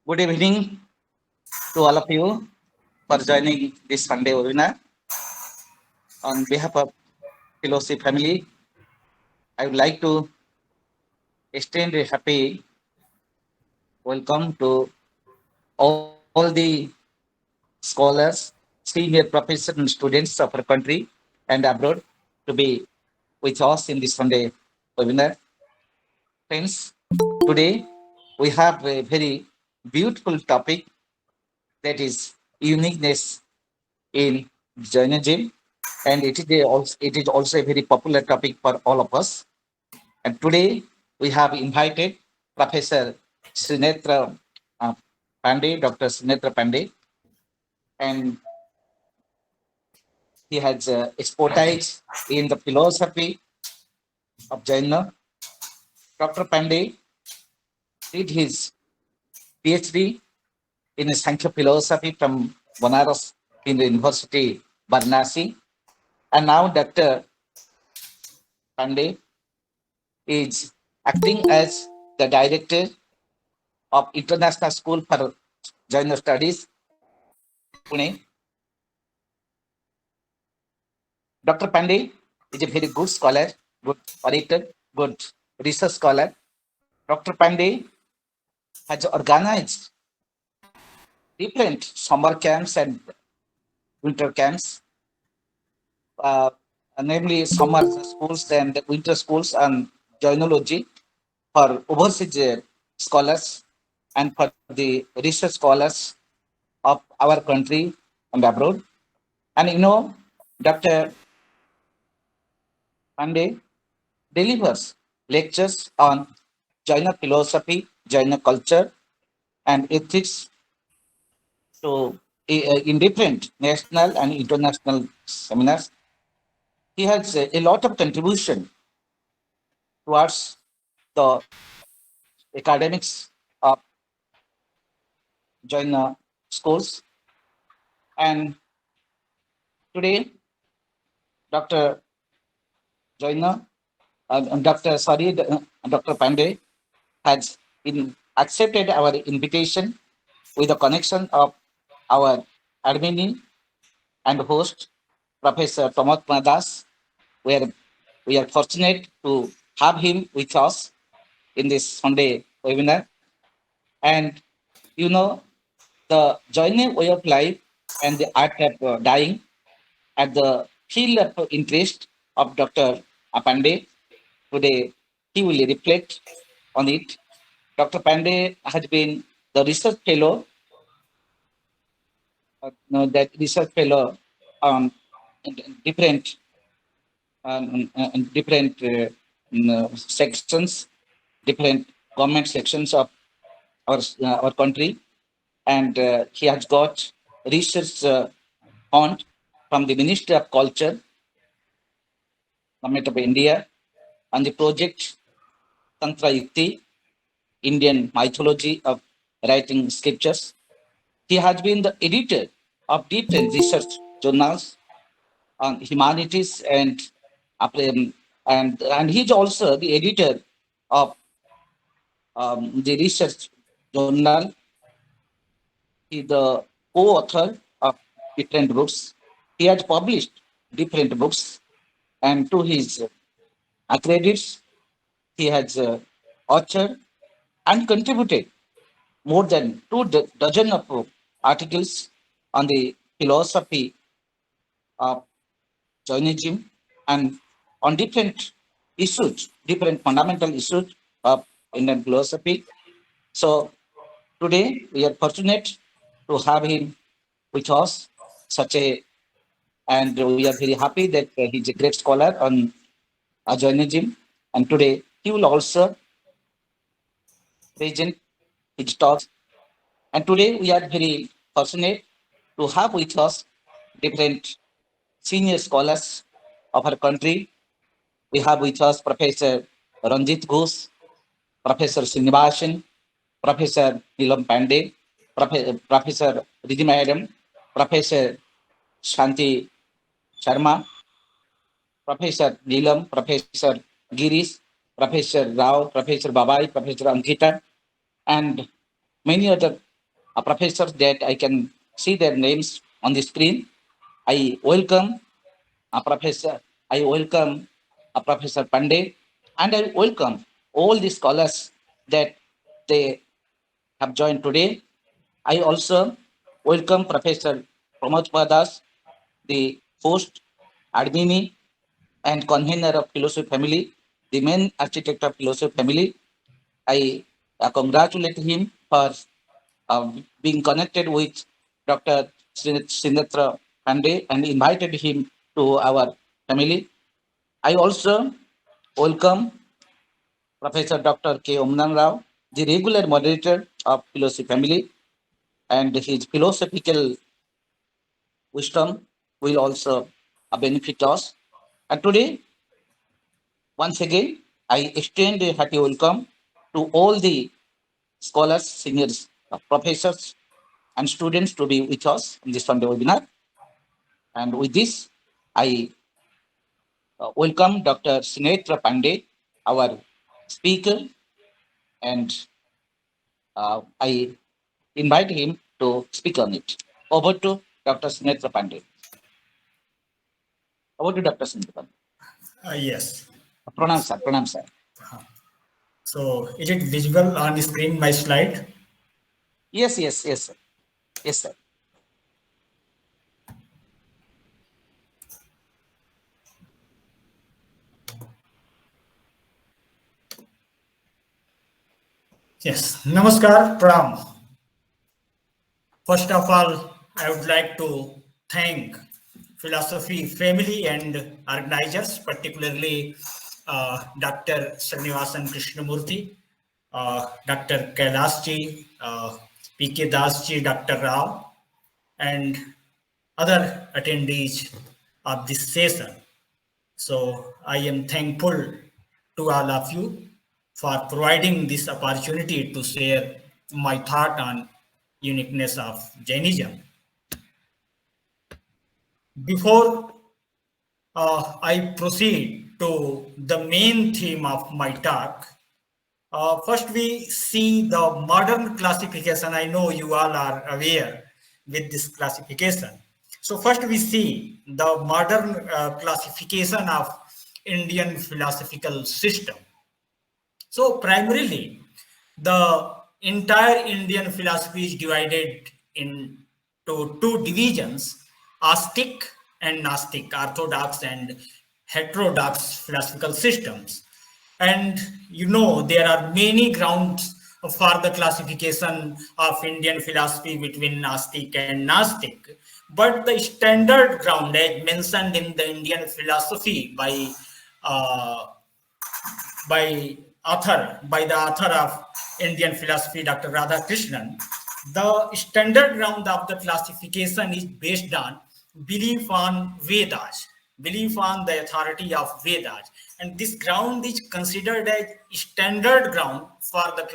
Good evening to all of you for joining this Sunday webinar. On behalf of Philosophy family, I would like to extend a happy welcome to all the scholars, senior professors and students of our country and abroad to be with us in this Sunday webinar. Friends, today we have a very beautiful topic, that is uniqueness in Jainism, and it is also a very popular topic for all of us. And today we have invited Professor Srinetra uh, Pandey, Dr. Srinetra Pandey, and he has expertise in the philosophy of Jaina. Dr. Pandey did his PhD in Sankhya philosophy from Banaras Hindu University, Varanasi, and now Dr. Pandey is acting as the director of International School for Jaina Studies, Pune. Dr. Pandey is a very good scholar, good orator, good research scholar. Dr. Pandey has organized different summer camps and winter camps, uh, namely summer schools and winter schools on Jainology for overseas scholars and for the research scholars of our country and abroad. And Dr. Pandey delivers lectures on Jaina philosophy, Jaina culture, and ethics in different national and international seminars. He has a lot of contribution towards the academics of Jaina schools. And today, Dr. Jaina, Dr. Pandey has accepted our invitation with the connection of our admin and host, Professor Pramod Das, where we are fortunate to have him with us in this Sunday webinar. And you know, the joining way of life and the art of dying at the field of interest of Dr. Pandey. Today, he will reflect on it. Dr. Pandey has been the research fellow, that research fellow on different sections, different government sections of our country, and he has got research fund from the Ministry of Culture, Government of India, on the project Tantra Yukti, Indian mythology of writing scriptures. He has been the editor of different research journals on humanities and he's also the editor of the research journal. He's the co-author of different books. He has published different books, and to his credits, he has authored and contributed more than dozen of articles on the philosophy of Jainism and on different issues, different fundamental issues of Indian philosophy. So today we are fortunate to have him with us, such a, and we are very happy that he's a great scholar on Jainism. And today he will also present his talks. And today we are very fortunate to have with us different senior scholars of our country. We have with us Professor Ranjit Ghosh, Professor Srinivasan, Professor Nilam Pandey, Professor Ridhi Madam, Professor Shanti Sharma, Professor Nilam, Professor Girish, Professor Rao, Professor Babai, Professor Ankita, and many other professors that I can see their names on the screen. I welcome Professor. I welcome Professor Pandey, and I welcome all the scholars that they have joined today. I also welcome Professor Pramod Padas, the host, admin, and convener of Philosophy Family, the main architect of Philosophy Family. I congratulate him for being connected with Dr. Srinetra Pandey and invited him to our family. I also welcome Professor Dr. K. Omnan Rao, the regular moderator of Philosophy Family, and his philosophical wisdom will also benefit us. And today, once again, I extend a hearty welcome to all the scholars, seniors, professors, and students to be with us in this Sunday webinar. And with this, I welcome Dr. Srinetra Pandey, our speaker, and I invite him to speak on it. Over to Dr. Srinetra Pandey. Over to Dr. Srinetra Pandey. Yes. Pranam, sir. Pranam, sir. So is it visible on the screen, my slide? Yes, yes, yes, sir. Yes, sir. Yes. Namaskar, Pram. First of all, I would like to thank Philosophy Family and organizers, particularly Dr. Srinivasan Krishnamurthy, Dr. Kailasji, P.K. Dasji, Dr. Rao, and other attendees of this session. So I am thankful to all of you for providing this opportunity to share my thought on uniqueness of Jainism. Before I proceed to the main theme of my talk, first we see the modern classification. I know you all are aware with this classification. So first we see the modern classification of Indian philosophical system. So primarily, the entire Indian philosophy is divided into two divisions: Astic and Gnostic, orthodox and heterodox philosophical systems. And you know, there are many grounds for the classification of Indian philosophy between Gnostic and Gnostic. But the standard ground, as mentioned in the Indian philosophy uh, by the author of Indian philosophy, Dr. Radhakrishnan, the standard ground of the classification is based on belief on Vedas, belief on the authority of Vedas. And this ground is considered as standard ground for the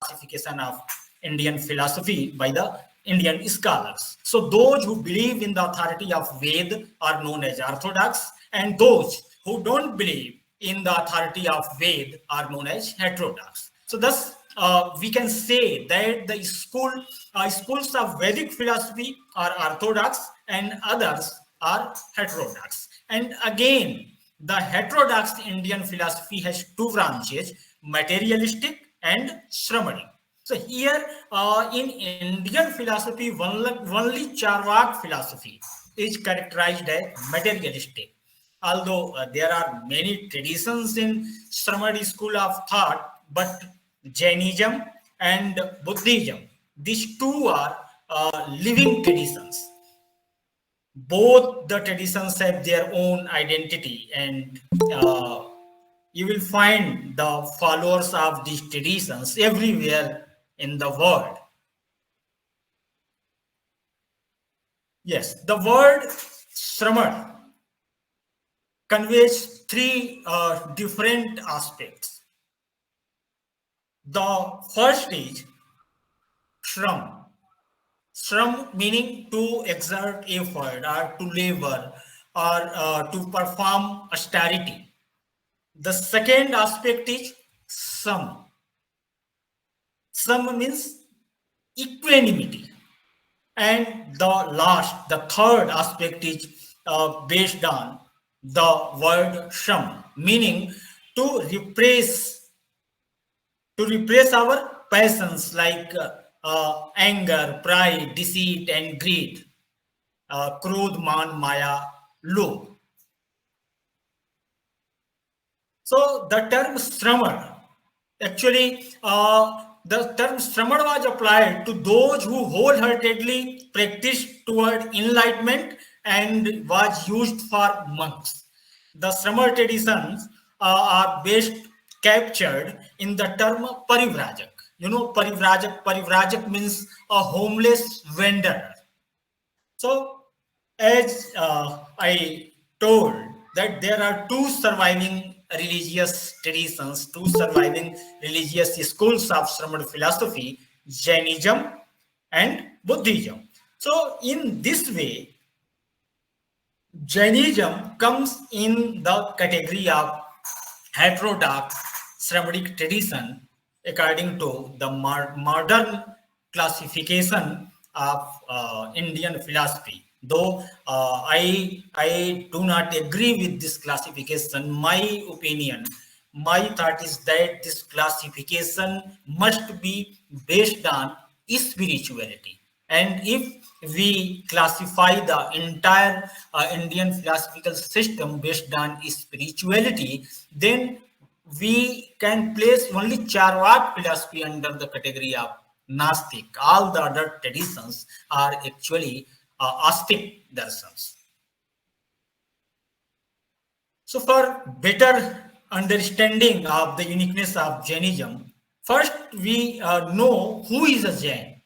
classification of Indian philosophy by the Indian scholars. So those who believe in the authority of Ved are known as orthodox, and those who don't believe in the authority of Ved are known as heterodox. So thus we can say that the schools of Vedic philosophy are orthodox and others are heterodox. And again, the heterodox Indian philosophy has two branches: materialistic and Shramani. So here in Indian philosophy, only Charvak philosophy is characterized as materialistic. Although there are many traditions in Shramani school of thought, but Jainism and Buddhism, these two are living traditions. Both the traditions have their own identity, and you will find the followers of these traditions everywhere in the world. Yes, the word Shraman conveys three different aspects. The first is Shram. Shram meaning to exert effort or to labor or to perform austerity. The second aspect is Sam. Sam means equanimity. And the third aspect is based on the word sham, meaning to repress our passions like anger, pride, deceit, and greed. Krodh, man, maya, lobh. So the term Shraman, actually, the term Shraman was applied to those who wholeheartedly practiced toward enlightenment and was used for monks. The Shraman traditions are best captured in the term Parivrajak. You know, Parivrajak means a homeless wanderer. So, as I told that there are two surviving religious traditions, two surviving religious schools of Shraman philosophy, Jainism and Buddhism. So, in this way, Jainism comes in the category of heterodox Shramanic tradition according to the modern classification of Indian philosophy. Though I do not agree with this classification, my thought is that this classification must be based on spirituality. And if we classify the entire Indian philosophical system based on spirituality, then we can place only Charvak philosophy under the category of Nastik. All the other traditions are actually Astic darshans. So, for better understanding of the uniqueness of Jainism, first we know who is a Jain,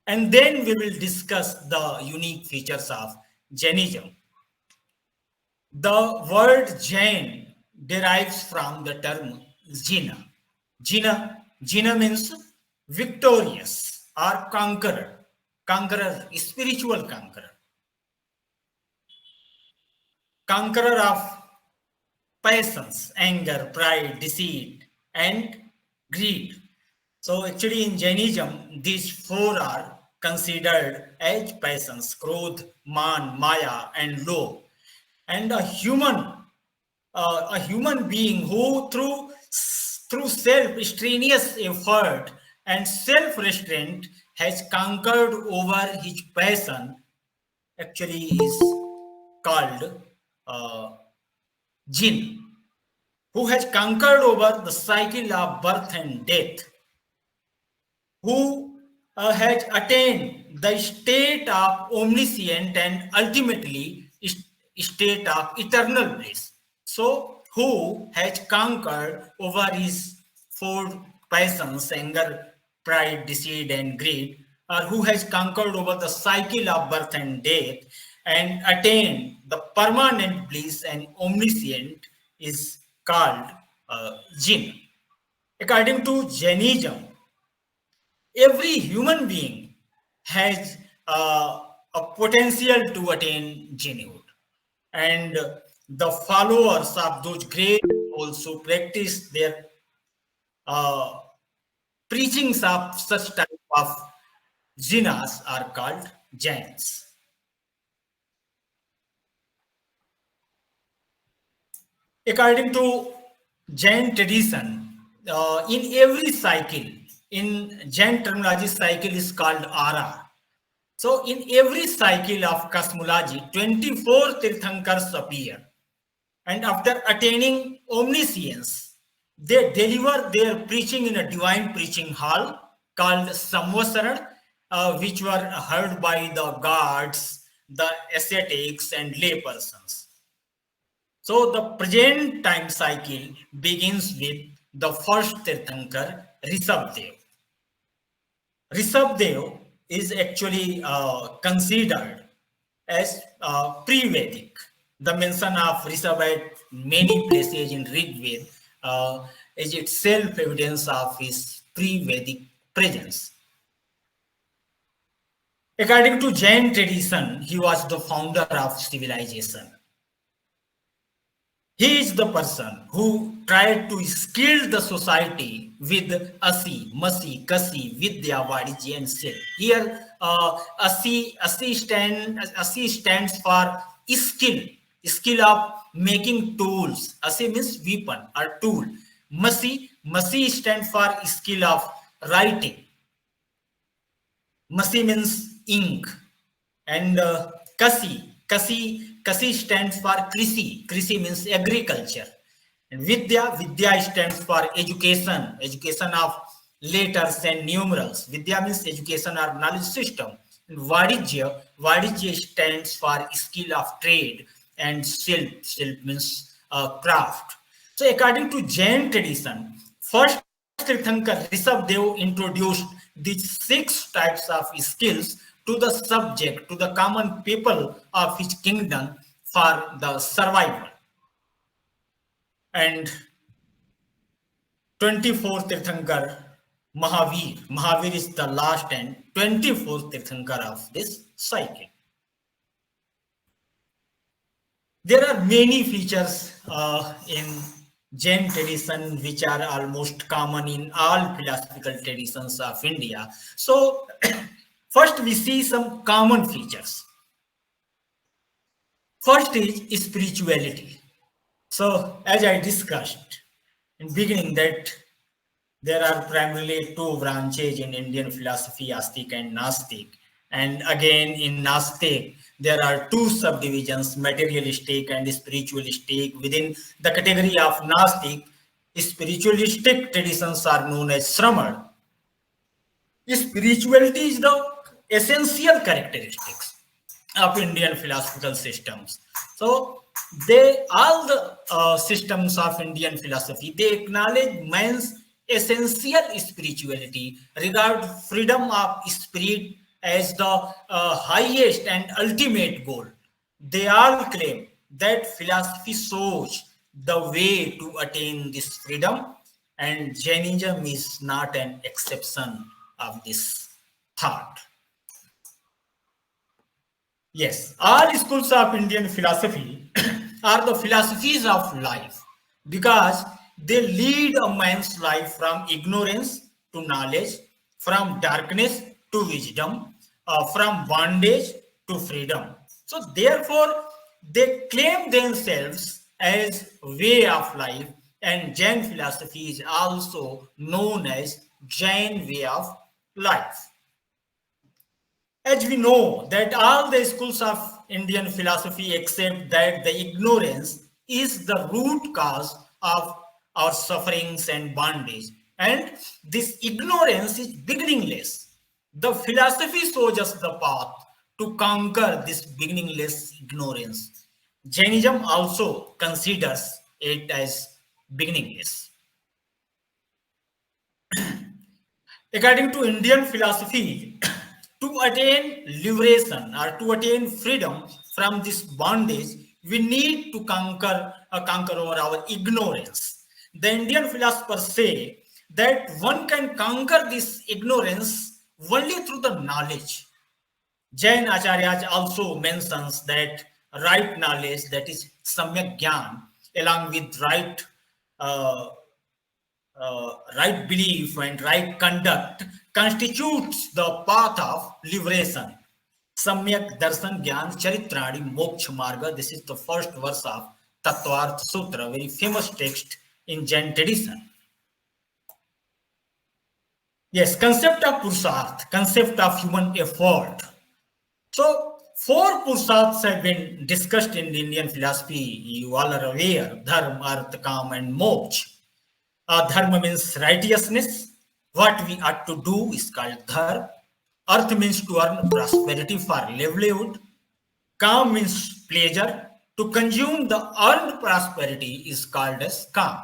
and then we will discuss the unique features of Jainism. The word Jain derives from the term Jina. Jina means victorious or spiritual conqueror of passions, anger, pride, deceit, and greed. So actually in Jainism, these four are considered as passions: krodh, man, maya, and lobh. And a human being who through self-strenuous effort and self-restraint has conquered over his passion actually is called uh, jinn, who has conquered over the cycle of birth and death, who has attained the state of omniscient and ultimately state of eternal bliss. So, who has conquered over his four passions, anger, pride, deceit, and greed, or who has conquered over the cycle of birth and death and attained the permanent bliss and omniscient is called jinn. According to Jainism, every human being has a potential to attain Jinnhood. And the followers of those great also practice their uh, preachings of such type of Jinas are called Jains. According to Jain tradition, in every cycle, in Jain terminology, cycle is called Ara. So, in every cycle of cosmology, 24 Tirthankars appear. And after attaining omniscience, they deliver their preaching in a divine preaching hall called Samvasaran, which were heard by the gods, the ascetics, and lay persons. So the present time cycle begins with the first Tirthankar, Rishabdev. Rishabdev is actually considered as pre-Vedic. The mention of Rishabh at many places in Rig Veda is itself evidence of his pre-Vedic presence. According to Jain tradition, he was the founder of civilization. He is the person who tried to skill the society with Asi, Masi, Kasi, Vidya, Vadiji, and Sil. Here, Asi stands for skill of making tools. Asi means weapon or tool. Masi stands for skill of writing. Masi means ink, and Kasi stands for Krisi. Krisi means agriculture, and Vidya stands for education of letters and numerals. Vidya means education or knowledge system. And Vadijya stands for skill of trade, and Silp means craft. So, according to Jain tradition, first Tirthankar Rishabdev introduced these 6 types of skills to the subject, to the common people of his kingdom for the survival. And 24th Tirthankar Mahavir. Mahavir is the last and 24th Tirthankar of this cycle. There are many features in Jain tradition which are almost common in all philosophical traditions of India. So, first we see some common features. First is spirituality. So, as I discussed in beginning that there are primarily 2 branches in Indian philosophy, Astic and Nastic. And again, in Nastic, there are 2 subdivisions, materialistic and spiritualistic. Within the category of Nastic, spiritualistic traditions are known as Sramad. Spirituality is the essential characteristics of Indian philosophical systems. So, all the systems of Indian philosophy, they acknowledge man's essential spirituality, regard freedom of spirit as the highest and ultimate goal. They all claim that philosophy shows the way to attain this freedom, and Jainism is not an exception of this thought. Yes, all schools of Indian philosophy are the philosophies of life because they lead a man's life from ignorance to knowledge, from darkness to wisdom, from bondage to freedom. So, therefore, they claim themselves as way of life, and Jain philosophy is also known as Jain way of life. As we know that all the schools of Indian philosophy accept that the ignorance is the root cause of our sufferings and bondage, and this ignorance is beginningless. The philosophy shows us the path to conquer this beginningless ignorance. Jainism also considers it as beginningless. According to Indian philosophy, to attain liberation or to attain freedom from this bondage, we need to conquer over our ignorance. The Indian philosophers say that one can conquer this ignorance only through the knowledge. Jain Acharyas also mentions that right knowledge, that is samyak gyan, along with uh, right belief and right conduct constitutes the path of liberation. Samyak Darshan Gyan Charitrani Moksha Marga. This is the first verse of Tattvarth Sutra, very famous text in Jain tradition. Yes, concept of Purusarth, concept of human effort. So, 4 Purusarths have been discussed in the Indian philosophy. You all are aware: Dharma, Artha, Kam, and Moksha. Dharma means righteousness. What we ought to do is called dharma. Arth means to earn prosperity for livelihood. Kam means pleasure. To consume the earned prosperity is called as kam.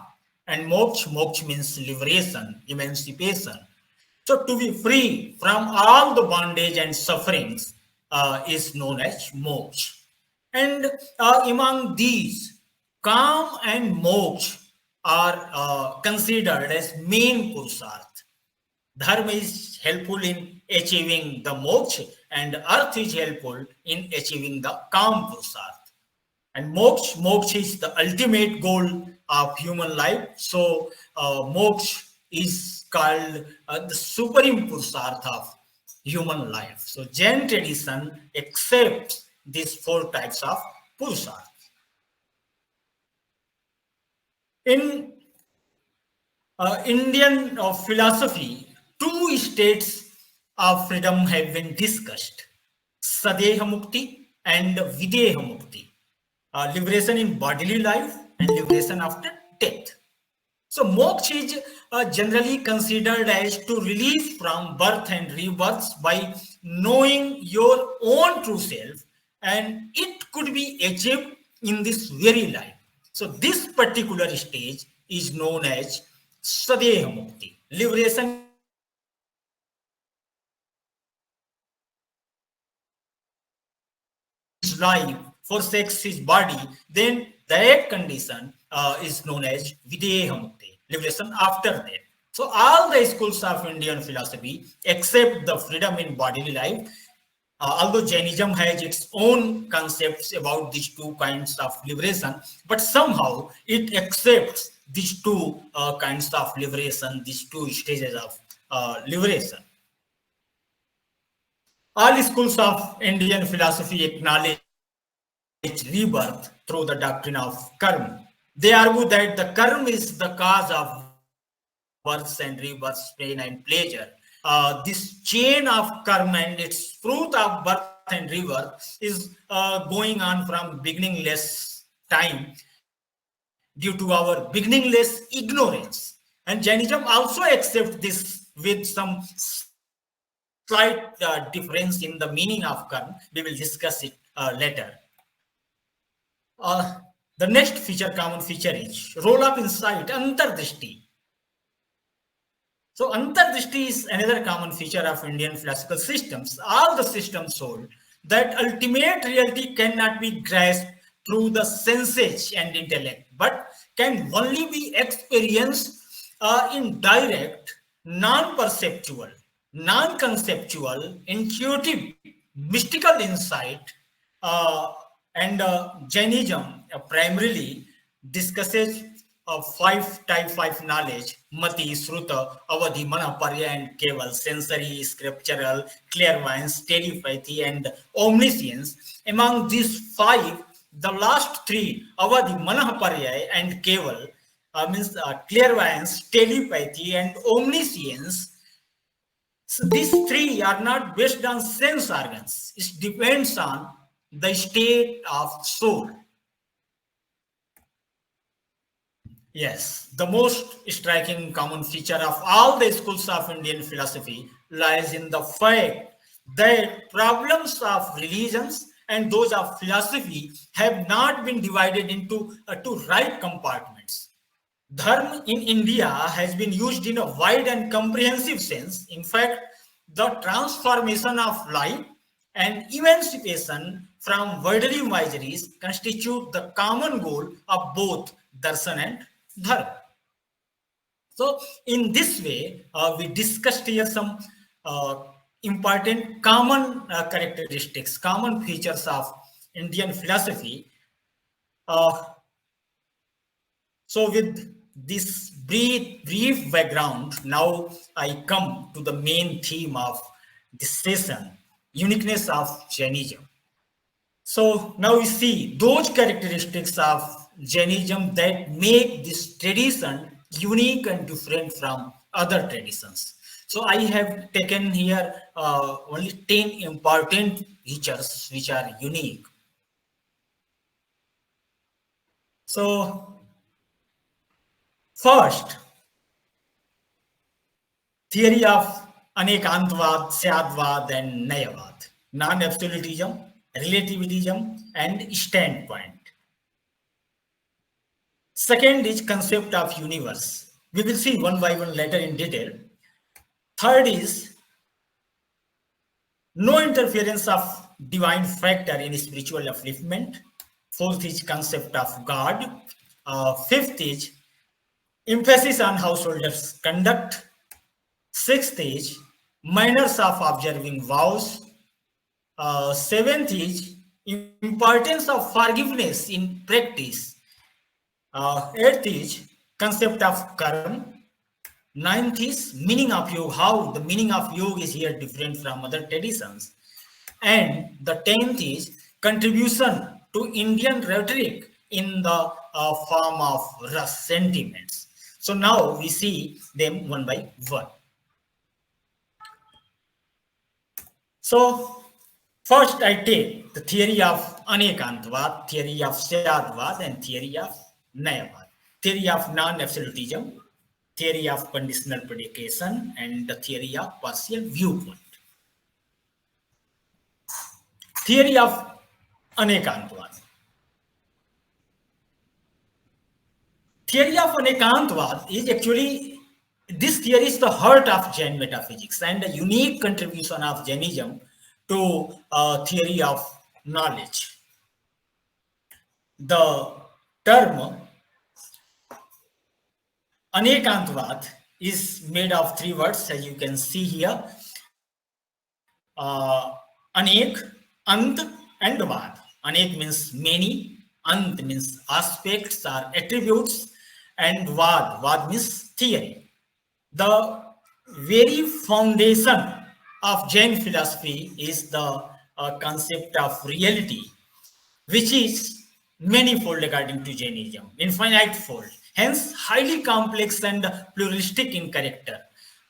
And moksha means liberation, emancipation. So to be free from all the bondage and sufferings is known as moksha. And among these, kam and moksha are considered as main purusarth. Dharma is helpful in achieving the moksha, and arth is helpful in achieving the kam purusarth. And moksha is the ultimate goal of human life. So moksha is called the supreme purusartha of human life. So Jain tradition accepts these four types of purusartha. In Indian philosophy, two states of freedom have been discussed: Sadeha Mukti and Videha Mukti. Liberation in bodily life and liberation after death. So, moksha is generally considered as to release from birth and rebirth by knowing your own true self, and it could be achieved in this very life. So, this particular stage is known as Sadeha Mukti. Liberation in bodily life is life forsakes his body, then that condition is known as Videha Mukti, liberation after death. So all the schools of Indian philosophy accept the freedom in bodily life. Although Jainism has its own concepts about these two kinds of liberation, but somehow it accepts these two kinds of liberation, these two stages of liberation. All schools of Indian philosophy acknowledge rebirth through the doctrine of karma. They argue that the karma is the cause of births and rebirths, pain and pleasure. This chain of karma and its fruit of birth and rebirth is going on from beginningless time due to our beginningless ignorance. And Jainism also accepts this with some slight difference in the meaning of karma. We will discuss it later. The next common feature is roll up insight, antardrishti. So antardrishti is another common feature of Indian philosophical systems. All the systems hold that ultimate reality cannot be grasped through the senses and intellect, but can only be experienced in direct, non-perceptual, non-conceptual, intuitive, mystical insight. And Jainism primarily discusses type 5 knowledge: Mati, Sruta, Avadhi, Manaparya, and Keval, sensory, scriptural, clairvoyance, telepathy, and omniscience. Among these five, the last three, Avadhi, Manaparya, and Keval, means clairvoyance, telepathy, and omniscience. So these three are not based on sense organs. It depends on the state of soul. Yes, the most striking common feature of all the schools of Indian philosophy lies in the fact that problems of religions and those of philosophy have not been divided into two right compartments. Dharma in India has been used in a wide and comprehensive sense. In fact, the transformation of life and emancipation from worldly miseries constitute the common goal of both darshan and dharma. So, in this way, we discussed here some important common characteristics, common features of Indian philosophy. So, with this brief background, now I come to the main theme of this session: uniqueness of Jainism. So now we see those characteristics of Jainism that make this tradition unique and different from other traditions. So I have taken here only 10 important features which are unique. So first, theory of Anekantvad, Syadvad, and Nayavad, non-absolutism, relativism, and standpoint. Second is concept of universe. We will see one by one later in detail. Third is no interference of divine factor in spiritual upliftment. Fourth is concept of God. Fifth is emphasis on householders' conduct. Sixth is manners of observing vows. Seventh is importance of forgiveness in practice. Eighth is concept of karma. Ninth is meaning of yoga, how the meaning of yoga is here different from other traditions. And the 10th is contribution to Indian rhetoric in the form of Rus sentiments. So now we see them one by one. So first I take the theory of Anekantvad, theory of Syadvad, and theory of Nayavad. Theory of non-absolutism, theory of conditional predication, and the theory of partial viewpoint. Theory of Anekantvad. Theory of Anekantvad is actually, this theory is the heart of Jain metaphysics and a unique contribution of Jainism to theory of knowledge. The term Anekantvad is made of three words, as you can see here. Anek, Ant, and Vad. Anek means many, Ant means aspects or attributes, and Vad means theory. The very foundation of Jain philosophy is the concept of reality, which is manifold according to Jainism, infinite fold, hence highly complex and pluralistic in character.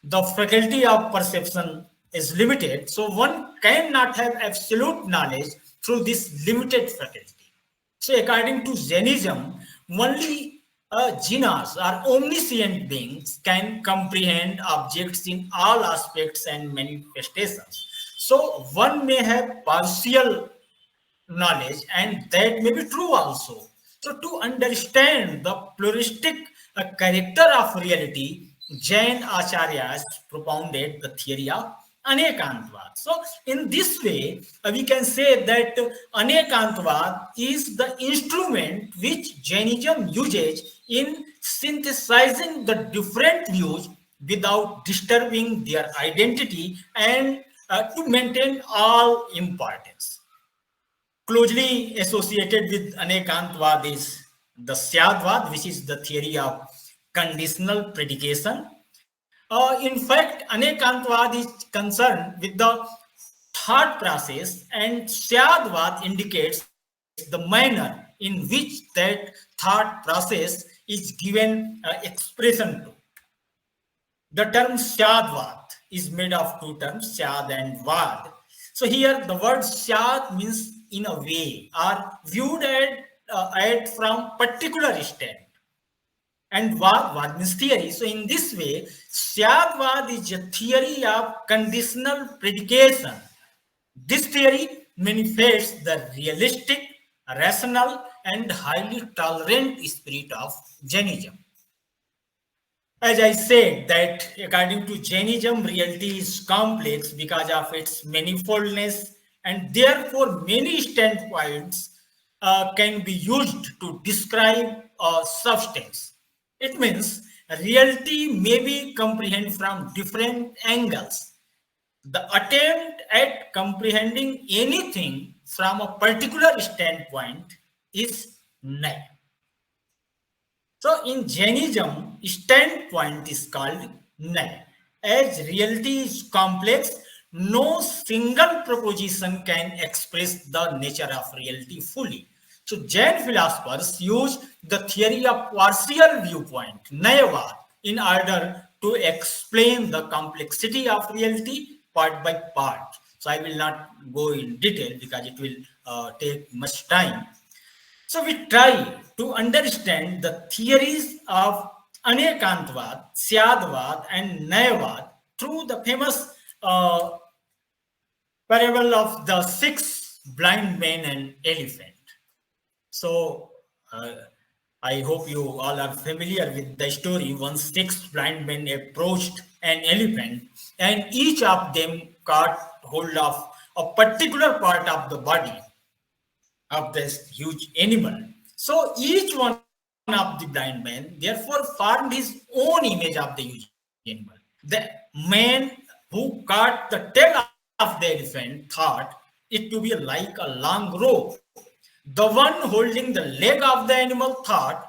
The faculty of perception is limited, so one cannot have absolute knowledge through this limited faculty. So according to Jainism, only jinas or omniscient beings can comprehend objects in all aspects and manifestations. So one may have partial knowledge, and that may be true also. So to understand the pluralistic character of reality, Jain Acharyas propounded the theory of Anekantvad. So in this way, we can say that Anekantvad is the instrument which Jainism uses in synthesizing the different views without disturbing their identity and to maintain all importance. Closely associated with Anekantvad is the Syadvad, which is the theory of conditional predication. In fact, Anekantvad is concerned with the thought process, and Syadvad indicates the manner in which that thought process is given expression to. The term Syadvad is made of two terms, Syad and Vad. So here the word Syad means in a way or viewed at from particular stand. And Vad means theory. So in this way, Syadvad is a theory of conditional predication. This theory manifests the realistic, rational, and highly tolerant spirit of Jainism. As I said, that according to Jainism, reality is complex because of its manifoldness, and therefore many standpoints can be used to describe a substance. It means reality may be comprehended from different angles. The attempt at comprehending anything from a particular standpoint is null. So in Jainism, standpoint is called null. As reality is complex, no single proposition can express the nature of reality fully. So Jain philosophers use the theory of partial viewpoint, Nayavad, in order to explain the complexity of reality part by part. So I will not go in detail because it will take much time. So we try to understand the theories of Anekantvad, Syadvad, and Nayavad through the famous parable of the six blind men and elephant. So I hope you all are familiar with the story. Once six blind men approached an elephant, and each of them caught hold of a particular part of the body of this huge animal. So each one of the blind men therefore formed his own image of the huge animal. The man who caught the tail of the elephant thought it was it to be like a long rope. The one holding the leg of the animal thought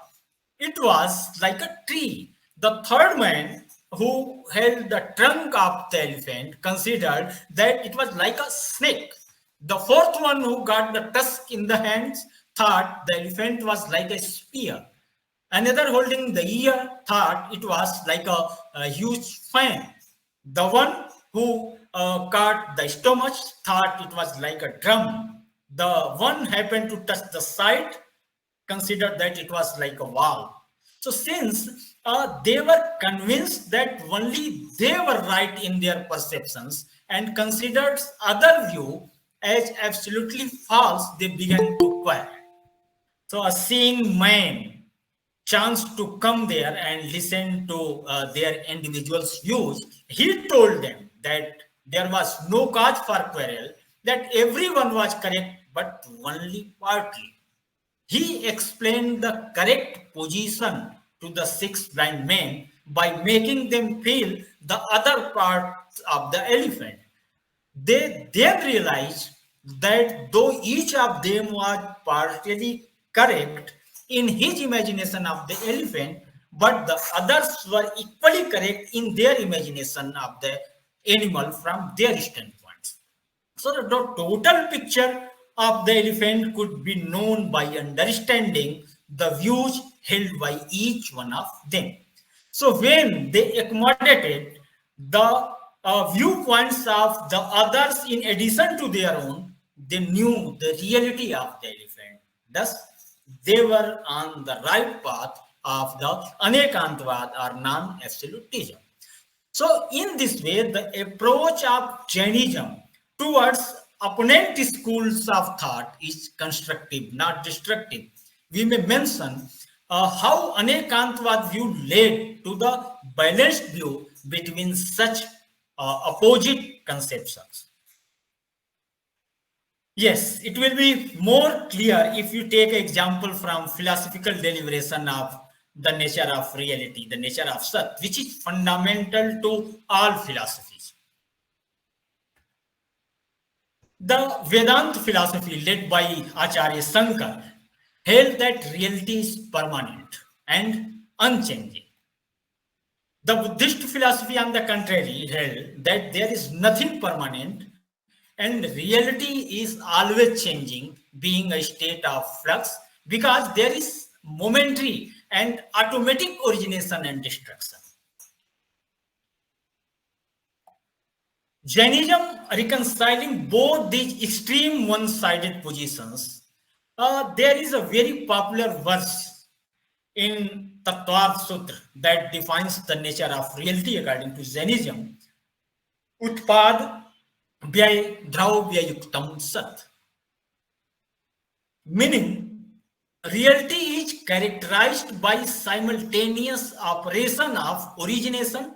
it was like a tree. The third man who held the trunk of the elephant considered that it was like a snake. The fourth one who got the tusk in the hands thought the elephant was like a spear. Another holding the ear thought it was like a huge fan. The one who caught the stomach thought it was like a drum. The one happened to touch the side considered that it was like a valve. So since they were convinced that only they were right in their perceptions and considered other view as absolutely false, they began to quarrel. So a seeing man chanced to come there and listen to their individuals' views. He told them that there was no cause for quarrel, that everyone was correct, but only partly. He explained the correct position to the six blind men by making them feel the other parts of the elephant. They then realized that though each of them was partially correct in his imagination of the elephant, but the others were equally correct in their imagination of the animal from their standpoints. So the total picture of the elephant could be known by understanding the views held by each one of them. So when they accommodated the viewpoints of the others in addition to their own, they knew the reality of the elephant. Thus, they were on the right path of the anekantvad or non-absolutism. So, in this way, the approach of Jainism towards opponent schools of thought is constructive, not destructive. We may mention how Anekantvad view led to the balanced view between such opposite conceptions. Yes, it will be more clear if you take example from philosophical deliberation of the nature of reality, the nature of Sat, which is fundamental to all philosophies. The Vedanta philosophy led by Acharya Shankar held that reality is permanent and unchanging. The Buddhist philosophy, on the contrary, held that there is nothing permanent and reality is always changing, being a state of flux, because there is momentary and automatic origination and destruction. Jainism reconciling both these extreme one-sided positions. There is a very popular verse in Tattva Sutra that defines the nature of reality according to Jainism. Utpad Vyay Dravyayuktam Sat. Meaning, reality is characterized by simultaneous operation of origination,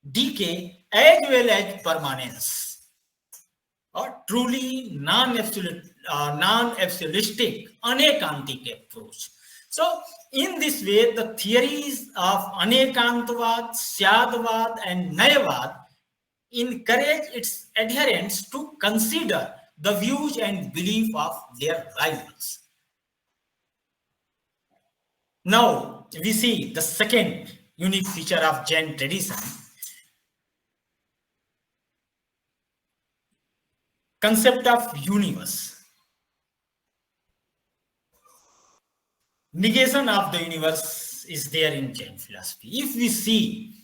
decay, as well as permanence. A truly non-absolutistic, anekantic approach. So, in this way, the theories of anekantavad, syadvad, and nayavad encourage its adherents to consider the views and belief of their rivals. Now, we see the second unique feature of Jain tradition. Concept of universe. Negation of the universe is there in Jain philosophy. If we see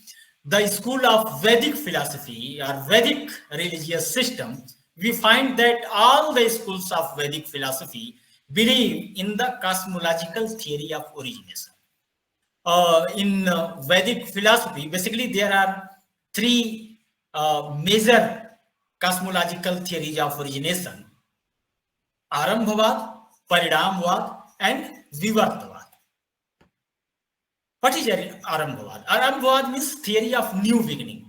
the school of Vedic philosophy or Vedic religious system, we find that all the schools of Vedic philosophy believe in the cosmological theory of origination. In Vedic philosophy, basically there are three major cosmological theories of origination: Arambhavad, Parinamvad, and Vivartavad. What is Arambhavad? Arambhavad means theory of new beginning.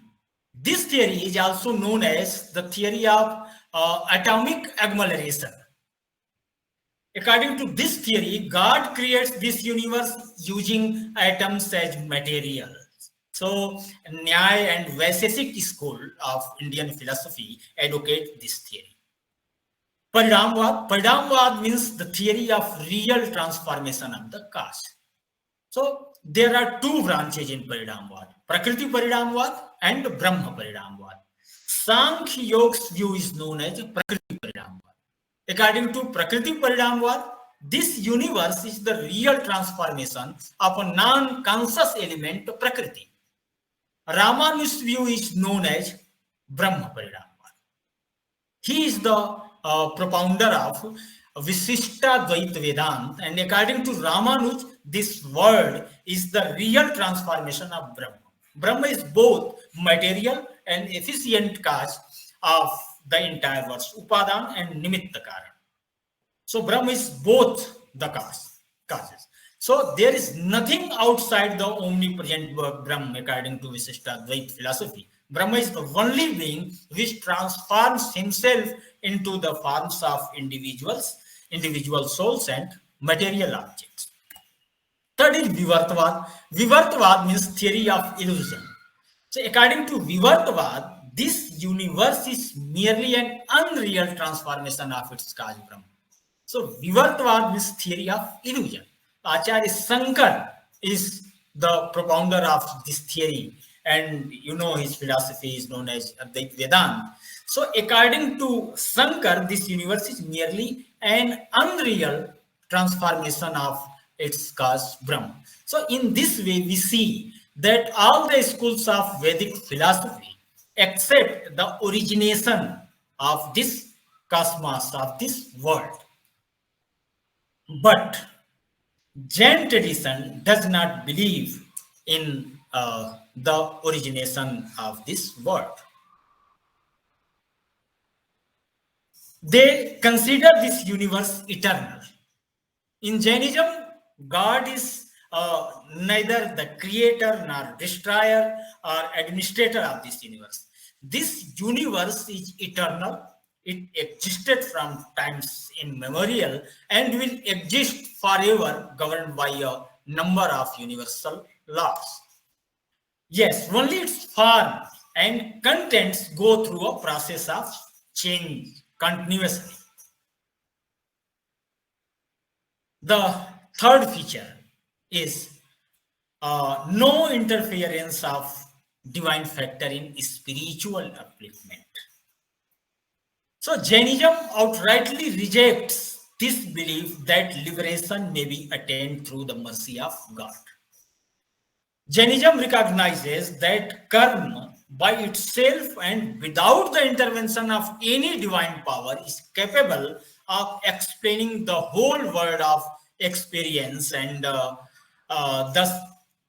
This theory is also known as the theory of atomic acceleration. According to this theory, God creates this universe using atoms as material. So, Nyaya and Vaisesik school of Indian philosophy advocate this theory. Paridamvad means the theory of real transformation of the caste. So there are two branches in Paridamvad, Prakriti Paridamvad and Brahma Paridamvad. Sankhya Yoga's view is known as Prakriti Paridamvad. According to Prakriti Paridamvad, this universe is the real transformation of a non-conscious element of Prakriti. Ramanuja's view is known as Brahma Paridamvad. He is the propounder of Visishta Dvaita Vedanta, and according to Ramanuj, this world is the real transformation of Brahma. Brahma is both material and efficient cause of the entire world, Upadan and Nimitta Karan. So Brahma is both the causes. So there is nothing outside the omnipresent Brahma according to Visishta Dvaita philosophy. Brahma is the only being which transforms himself into the forms of individual souls and material objects. Third is Vivartavad. Vivartavad means theory of illusion. So according to Vivartavad, this universe is merely an unreal transformation of its cause Brahma. So Vivartavad means theory of illusion. Acharya Shankar is the propounder of this theory, and you know his philosophy is known as Advaita Vedanta. So according to Shankar, this universe is merely an unreal transformation of its cause Brahma. So in this way, we see that all the schools of Vedic philosophy accept the origination of this cosmos, of this world. But Jain tradition does not believe in the origination of this world. They consider this universe eternal. In Jainism, God is neither the creator nor destroyer or administrator of this universe. This universe is eternal. It existed from times immemorial and will exist forever, governed by a number of universal laws. Yes, only its form and contents go through a process of change continuously. The third feature is no interference of divine factor in spiritual upliftment. So Jainism outrightly rejects this belief that liberation may be attained through the mercy of God. Jainism recognizes that karma by itself and without the intervention of any divine power is capable of explaining the whole world of experience, and thus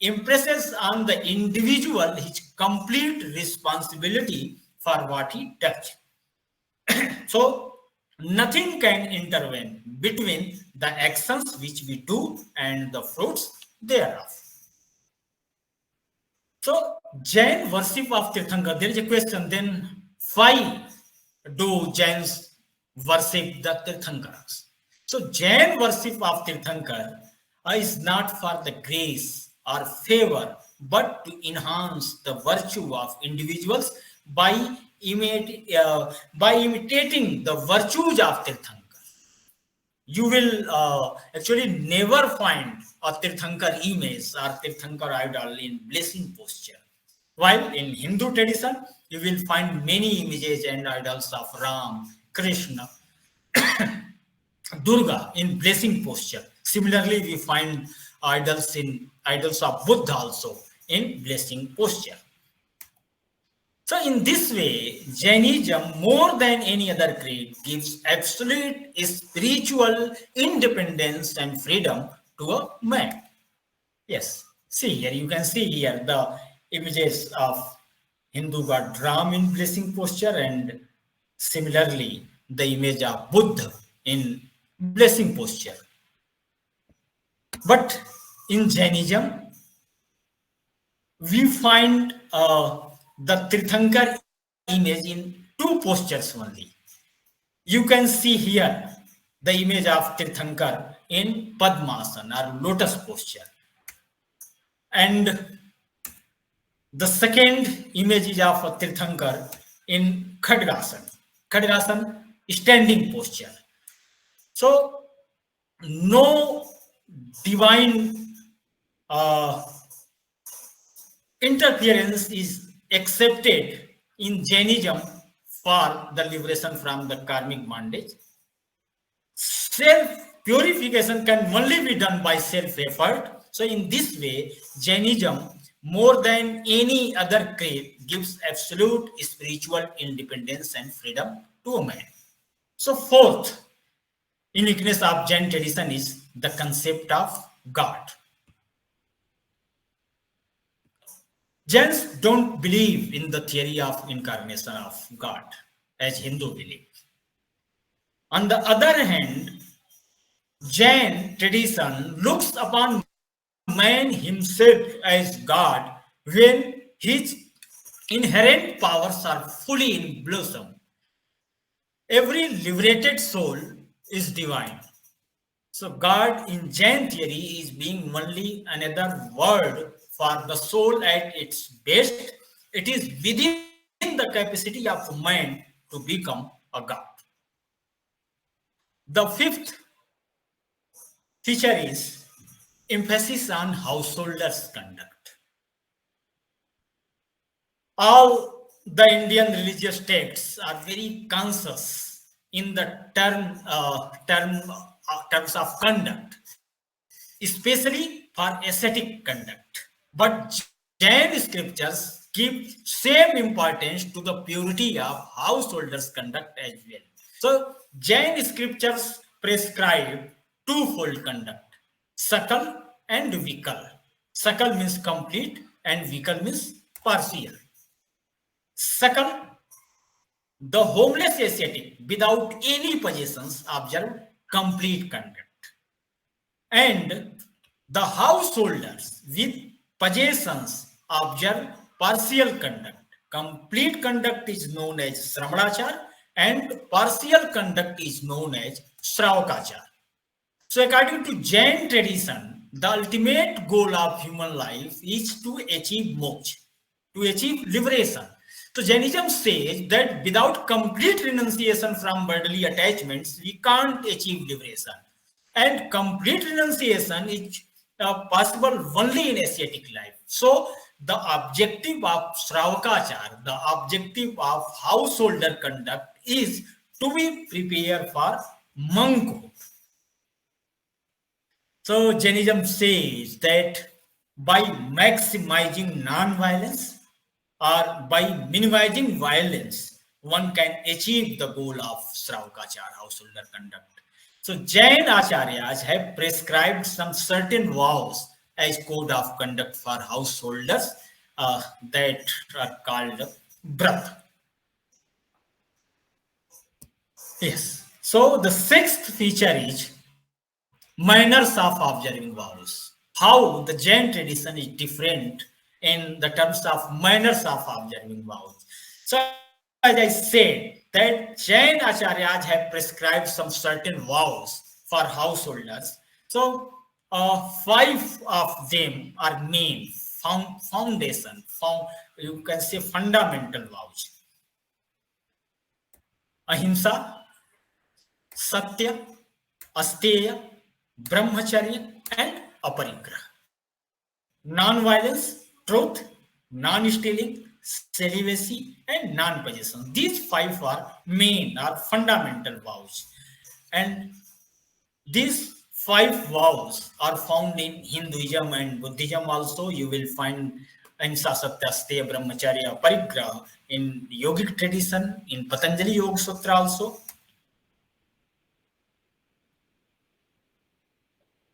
impresses on the individual his complete responsibility for what he does. So nothing can intervene between the actions which we do and the fruits thereof. So Jain worship of Tirthankar, there is a question then, why do Jains worship the Tirthankaras? So Jain worship of Tirthankar is not for the grace or favor, but to enhance the virtue of individuals by imitating the virtues of Tirthankar. You will actually never find a Tirthankar image or Tirthankar idol in blessing posture. While in Hindu tradition, you will find many images and idols of Ram, Krishna, Durga in blessing posture. Similarly, we find idols of Buddha also in blessing posture. So in this way, Jainism, more than any other creed, gives absolute spiritual independence and freedom to a man. Yes, see here, you can see here the images of Hindu god Ram in blessing posture, and similarly the image of Buddha in blessing posture. But in Jainism, we find the Tirthankar image in two postures only. You can see here the image of Tirthankar in Padmasana or lotus posture. And the second image is of Tirthankar in Khadgasana. Khadgasana standing posture. So no divine uh, interference is accepted in Jainism for the liberation from the karmic bondage. Self purification can only be done by self effort. So, in this way, Jainism, more than any other creed, gives absolute spiritual independence and freedom to a man. So, fourth, uniqueness of Jain tradition is the concept of God. Jains don't believe in the theory of incarnation of God as Hindu believe. On the other hand, Jain tradition looks upon man himself as God when his inherent powers are fully in blossom. Every liberated soul is divine. So, God in Jain theory is being only another word for the soul at its best. It is within the capacity of man to become a God. The fifth feature is emphasis on householders' conduct. All the Indian religious texts are very conscious in the terms of conduct, especially for ascetic conduct. But Jain scriptures give same importance to the purity of householders' conduct as well. So Jain scriptures prescribe twofold conduct: sakal and vikal. Sakal means complete and vikal means partial. Sakal, the homeless ascetic without any possessions observe complete conduct. And the householders with possessions observe partial conduct. Complete conduct is known as Sramadachar and partial conduct is known as Shravakachar. So according to Jain tradition, the ultimate goal of human life is to achieve moksha, to achieve liberation. So Jainism says that without complete renunciation from bodily attachments, we can't achieve liberation. And complete renunciation is possible only in ascetic life. So the objective of Shravakachar, the objective of householder conduct is to be prepared for monkhood. So Jainism says that by maximizing non-violence or by minimizing violence, one can achieve the goal of Shravakachar, householder conduct. So Jain Acharyas have prescribed some certain vows as code of conduct for householders that are called Brat. Yes. So the sixth feature is manners of observing vows. How the Jain tradition is different in the terms of manners of observing vows. So as I said, that Jain Acharyas have prescribed some certain vows for householders. So five of them are main foundation, you can say fundamental vows: ahimsa, satya, asteya, brahmacharya, and aparigraha. Non-violence, truth, non-stealing, celibacy, and non-possession. These five are main or fundamental vows. And these five vows are found in Hinduism and Buddhism also. You will find ahimsa, satya, asteya, brahmacharya, aparigraha in yogic tradition, in Patanjali Yoga Sutra also.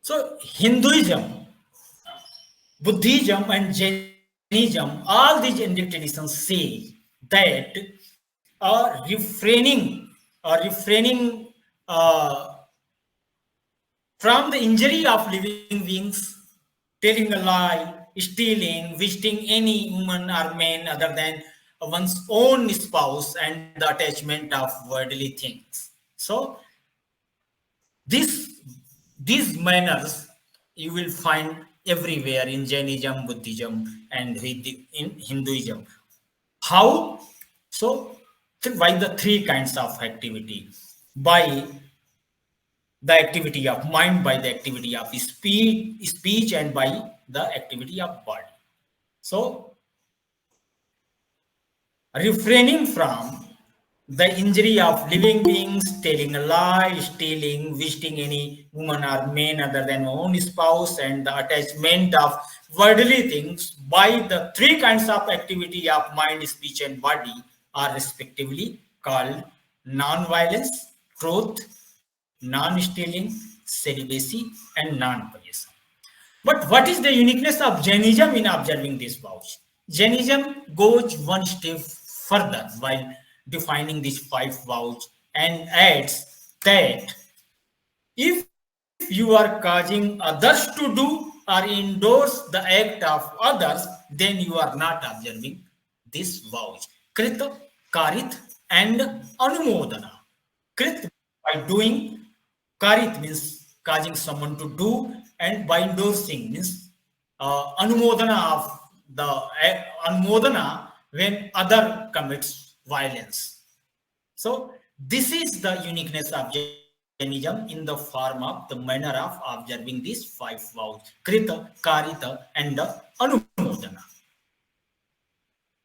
So Hinduism, Buddhism, and Jainism, all these Indian traditions say that refraining from the injury of living beings, telling a lie, stealing, visiting any woman or man other than one's own spouse, and the attachment of worldly things. So this these manners you will find everywhere in Jainism, Buddhism, and in Hinduism. How? So by the three kinds of activity, by the activity of mind, by the activity of speech, and by the activity of body. So, refraining from the injury of living beings, telling a lie, stealing, visiting any woman or man other than own spouse, and the attachment of worldly things by the three kinds of activity of mind, speech, and body are respectively called non-violence, truth, non-stealing, celibacy, and non-possession. But what is the uniqueness of Jainism in observing this vows? Jainism goes one step further while defining these five vows and adds that if you are causing others to do or endorse the act of others, then you are not observing these vows. Krit, Karit, and Anumodana. Krit by doing, Karit means causing someone to do, and by endorsing means Anumodana of the Anumodana when other commits violence. So this is the uniqueness of Jainism in the form of the manner of observing these five vows: Krita, Karita, and Anumodana.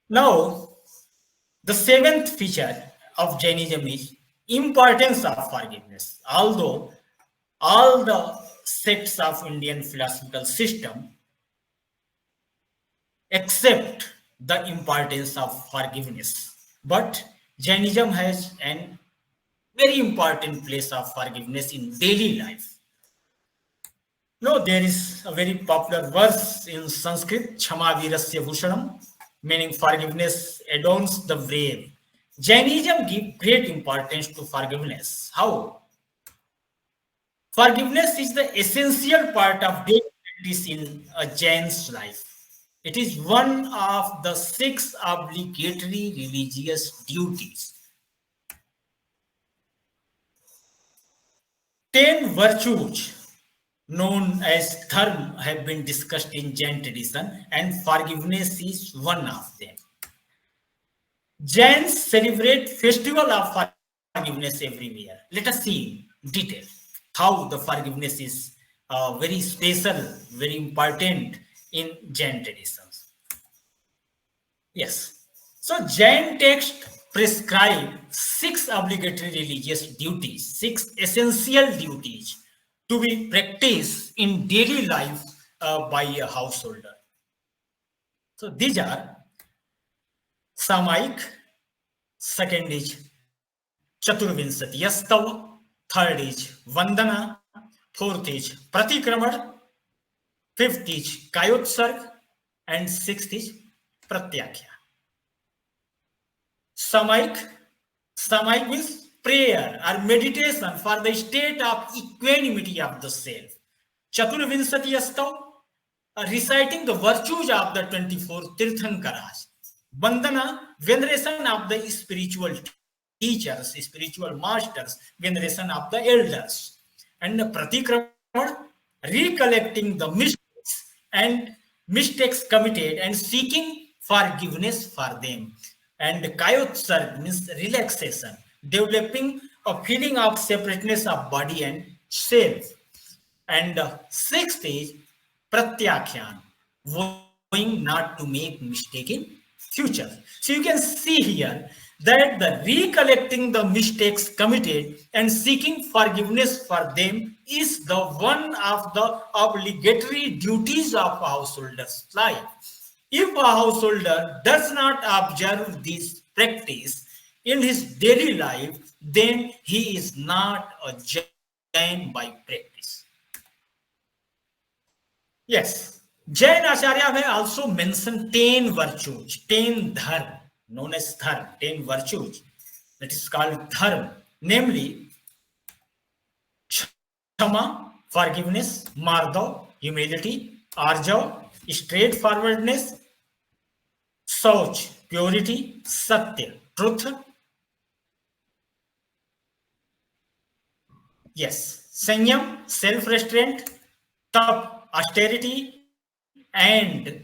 Now, the seventh feature of Jainism is importance of forgiveness. Although all the sects of Indian philosophical system accept the importance of forgiveness, but Jainism has an very important place of forgiveness in daily life. No, there is a very popular verse in Sanskrit, Chama Virasya Bhushanam, meaning forgiveness adorns the brave. Jainism gives great importance to forgiveness. How? Forgiveness is the essential part of daily practice in a Jain's life. It is one of the six obligatory religious duties. 10 virtues known as dharma have been discussed in Jain tradition, and forgiveness is one of them. Jains celebrate festival of forgiveness everywhere. Let us see in detail how the forgiveness is very special, very important in Jain traditions. Yes. So Jain text prescribe six obligatory religious duties, six essential duties to be practiced in daily life by a householder. So these are Samaik, second is Chaturvinsati Yastav, third is Vandana, fourth is Pratikraman, fifth is Kayotsarg, and sixth is Pratyakya. Samaik, Samaik means prayer or meditation for the state of equanimity of the self. Chaturvinsati Yastav, reciting the virtues of the 24 Tirthankaras. Bandana, veneration of the spiritual teachers, spiritual masters, veneration of the elders. And the Pratikraman, recollecting the mistakes committed and seeking forgiveness for them. And Kayotsar means relaxation, developing a feeling of separateness of body and self. And sixth is Pratyakhyan, vowing not to make mistake in future. So you can see here that the recollecting the mistakes committed and seeking forgiveness for them is the one of the obligatory duties of a householder's life. If a householder does not observe this practice in his daily life, then he is not a Jain by practice. Yes, Jain Acharya have also mentioned 10 virtues, 10 dharma, known as dharma, 10 virtues. That is called dharma, namely Kshama, forgiveness, Mardav, humility, Arjav, straightforwardness, Sauch, purity, Satya, truth. Yes, Sanyam, self-restraint, Tap, austerity, and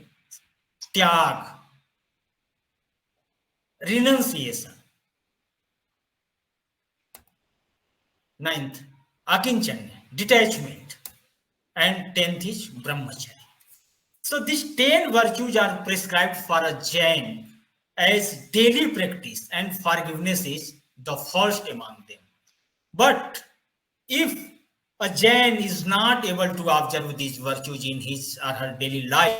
Tyag, renunciation. Ninth, Akinchan, detachment. And 10th is Brahmacharya. So these 10 virtues are prescribed for a Jain as daily practice, and forgiveness is the first among them. But if a Jain is not able to observe these virtues in his or her daily life,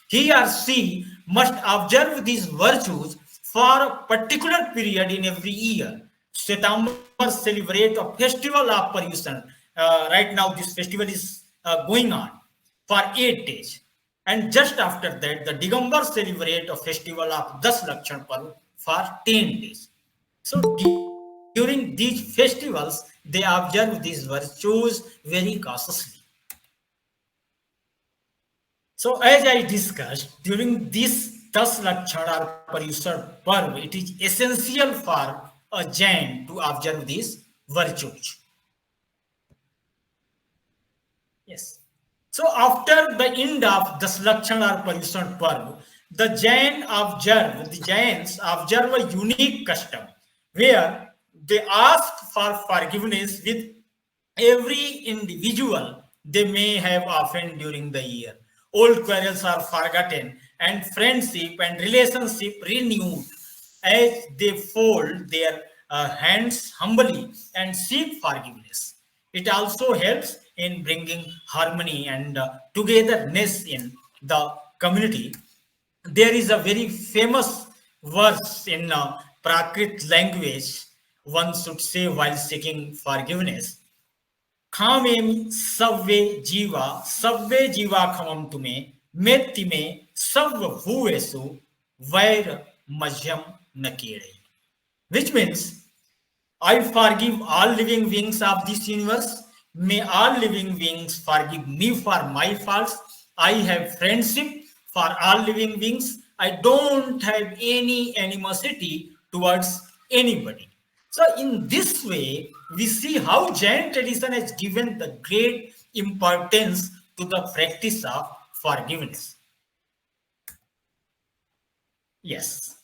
he or she must observe these virtues for a particular period in every year. September celebrate a festival of Paryushan. Right now, this festival is going on for 8 days. And just after that, the Digambar celebrate a festival of Das Lakshan Parv for 10 days. So during these festivals, they observe these virtues very cautiously. So as I discussed, during this Das Lakshana or Paryusar Parv, it is essential for a Jain to observe these virtues. Yes. So after the end of the Lakshana or Paryushan Parv, the Jains observe a unique custom where they ask for forgiveness with every individual they may have offended during the year. Old quarrels are forgotten and friendship and relationship renewed as they fold their hands humbly and seek forgiveness. It also helps in bringing harmony and togetherness in the community. There is a very famous verse in Prakrit language one should say while seeking forgiveness. खामेमि सव्वे जीवा खमम तुम्हें मेत्ति में सव्व भूवेसु वैर मध्यम नकेड़े, which means I forgive all living beings of this universe. May all living beings forgive me for my faults. I have friendship for all living beings. I don't have any animosity towards anybody. So in this way, we see how Jain tradition has given the great importance to the practice of forgiveness. Yes.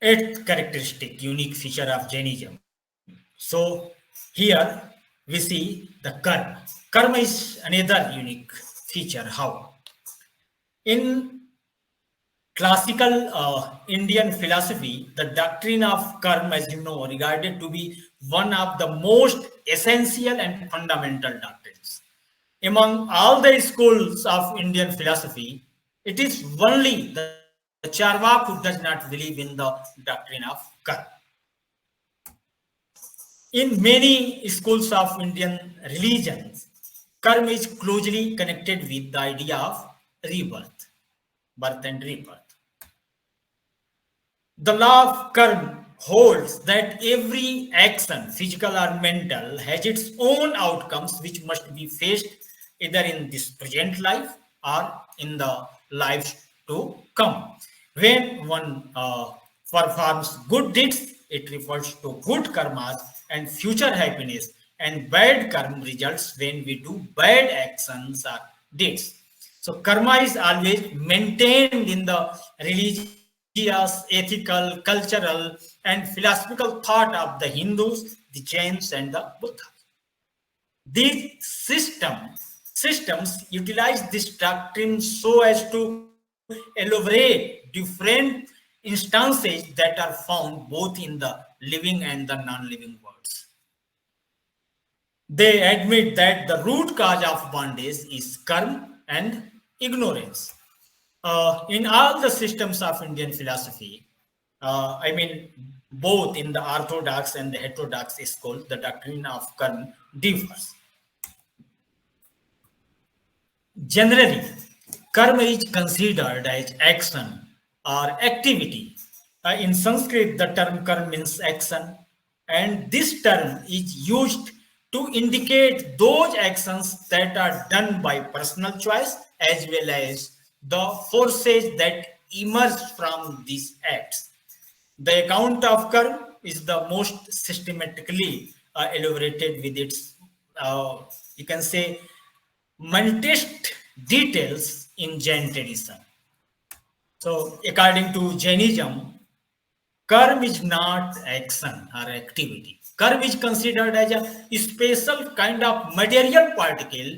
Eighth characteristic, unique feature of Jainism. So here we see the karma. Karma is another unique feature. How? In classical Indian philosophy, the doctrine of karma, as you know, regarded to be one of the most essential and fundamental doctrines. Among all the schools of Indian philosophy, it is only the Charvak who does not believe in the doctrine of karma. In many schools of Indian religions, karma is closely connected with the idea of rebirth, birth and rebirth. The law of karma holds that every action, physical or mental, has its own outcomes which must be faced either in this present life or in the lives to come. When one performs good deeds, it refers to good karmas and future happiness, and bad karma results when we do bad actions or deeds. So karma is always maintained in the religious, ethical, cultural, and philosophical thought of the Hindus, the Jains, and the Buddha. These systems utilize this doctrine so as to elaborate different instances that are found both in the living and the non-living worlds. They admit that the root cause of bondage is karma and ignorance. In all the systems of Indian philosophy, I mean, both in the orthodox and the heterodox school, the doctrine of karma differs. Generally, karma is considered as action or activity. In Sanskrit, the term karma means action, and this term is used to indicate those actions that are done by personal choice as well as the forces that emerge from these acts. The account of karma is the most systematically elaborated with its, you can say, minutest details in Jain tradition. So, according to Jainism, karma is not action or activity. Curve is considered as a special kind of material particle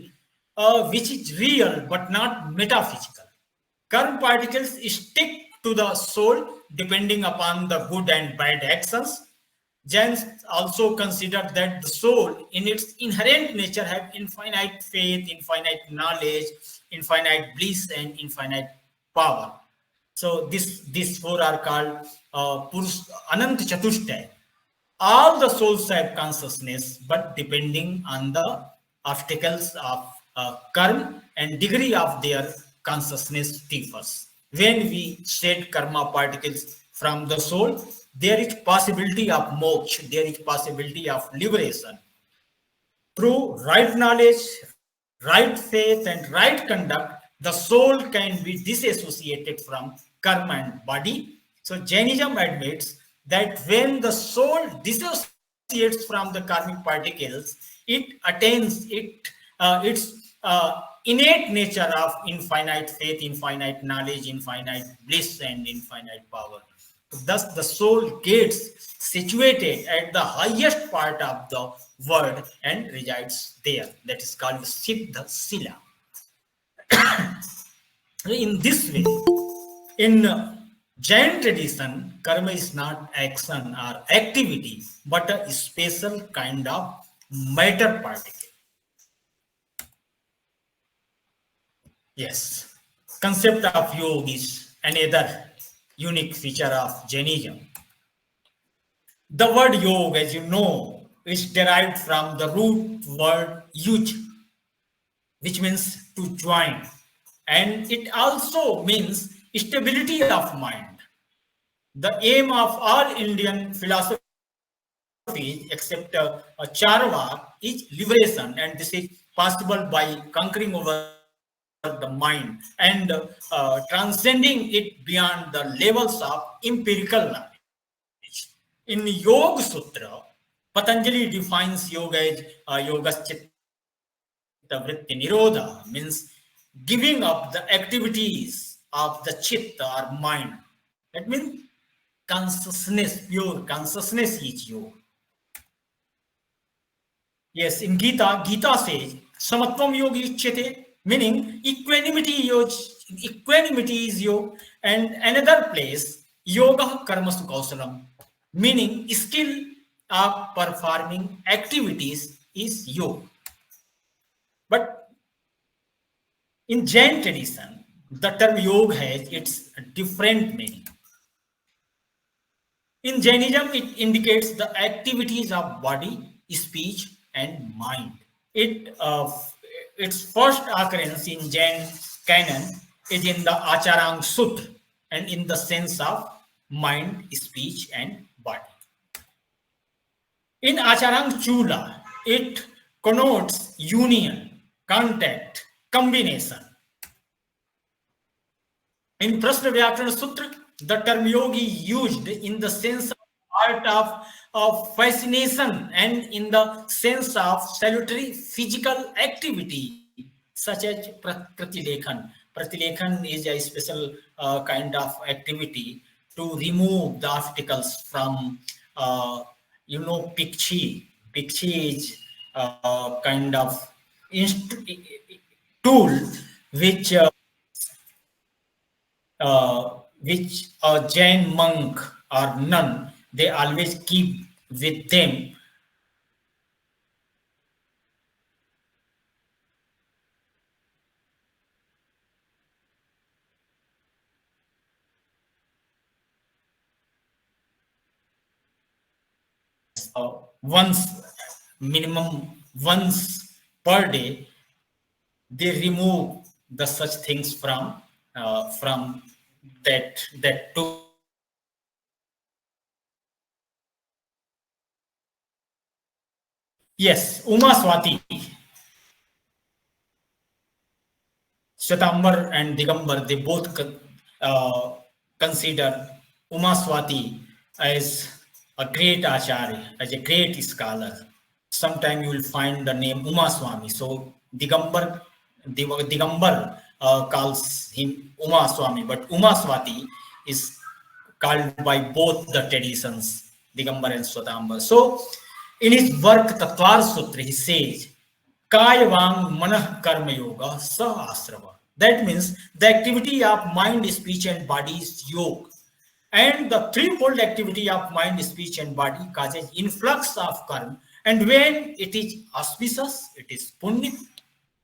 which is real but not metaphysical. Curve particles stick to the soul depending upon the good and bad actions. Jains also consider that the soul, in its inherent nature, have infinite faith, infinite knowledge, infinite bliss, and infinite power. So these four are called Purush Anant Chatushtay. All the souls have consciousness, but depending on the obstacles of karma and degree of their consciousness differs. When we shed karma particles from the soul, there is possibility of moksha, there is possibility of liberation. Through right knowledge, right faith, and right conduct, the soul can be disassociated from karma and body. So Jainism admits that when the soul dissociates from the karmic particles, it attains its innate nature of infinite faith, infinite knowledge, infinite bliss, and infinite power. Thus, the soul gets situated at the highest part of the world and resides there. That is called Siddha Sila. In this way, in Jain tradition, karma is not action or activity, but a special kind of matter particle. Yes, concept of yoga is another unique feature of Jainism. The word yoga, as you know, is derived from the root word yuj, which means to join. And it also means stability of mind. The aim of all Indian philosophies, except Charvak, is liberation, and this is possible by conquering over the mind and transcending it beyond the levels of empirical knowledge. In Yoga Sutra, Patanjali defines yoga as yogas chitta vritti nirodha, means giving up the activities of the chitta or mind. That means consciousness, pure consciousness is yoga. Yes, in Gita says, Samatvam yogi uchyate, meaning equanimity is yoga. And another place, yoga karmasu kausalam, meaning skill of performing activities is yoga. But in Jain tradition, the term yoga has its different meaning. In Jainism, it indicates the activities of body, speech, and mind. Its first occurrence in Jain canon is in the Acharang Sutra and in the sense of mind, speech, and body. In Acharang Chula, it connotes union, contact, combination. In Prashna Vyakarana Sutra, the term yogi used in the sense of art of fascination and in the sense of salutary physical activity, such as pratilekhan. Pratilekhan is a special kind of activity to remove the obstacles from, Pikchi. Pikchi is kind of tool which which a Jain monk or nun, they always keep with them. Once, minimum once per day, they remove the such things from that tool. Yes, Uma Swati, Shwetambar and Digambar, they both consider Uma Swati as a great acharya, as a great scholar. Sometime you will find the name Uma Swami. So Digambar calls him Uma Swami, but Uma Swati is called by both the traditions, Digambar and Swatambar. So In his work Tattvar Sutra, he says, Kaya Vang Manah Karma Yoga Sa Asrava. That means the activity of mind, speech, and body is yoga. And the threefold activity of mind, speech, and body causes influx of karma. And when it is auspicious, it is punya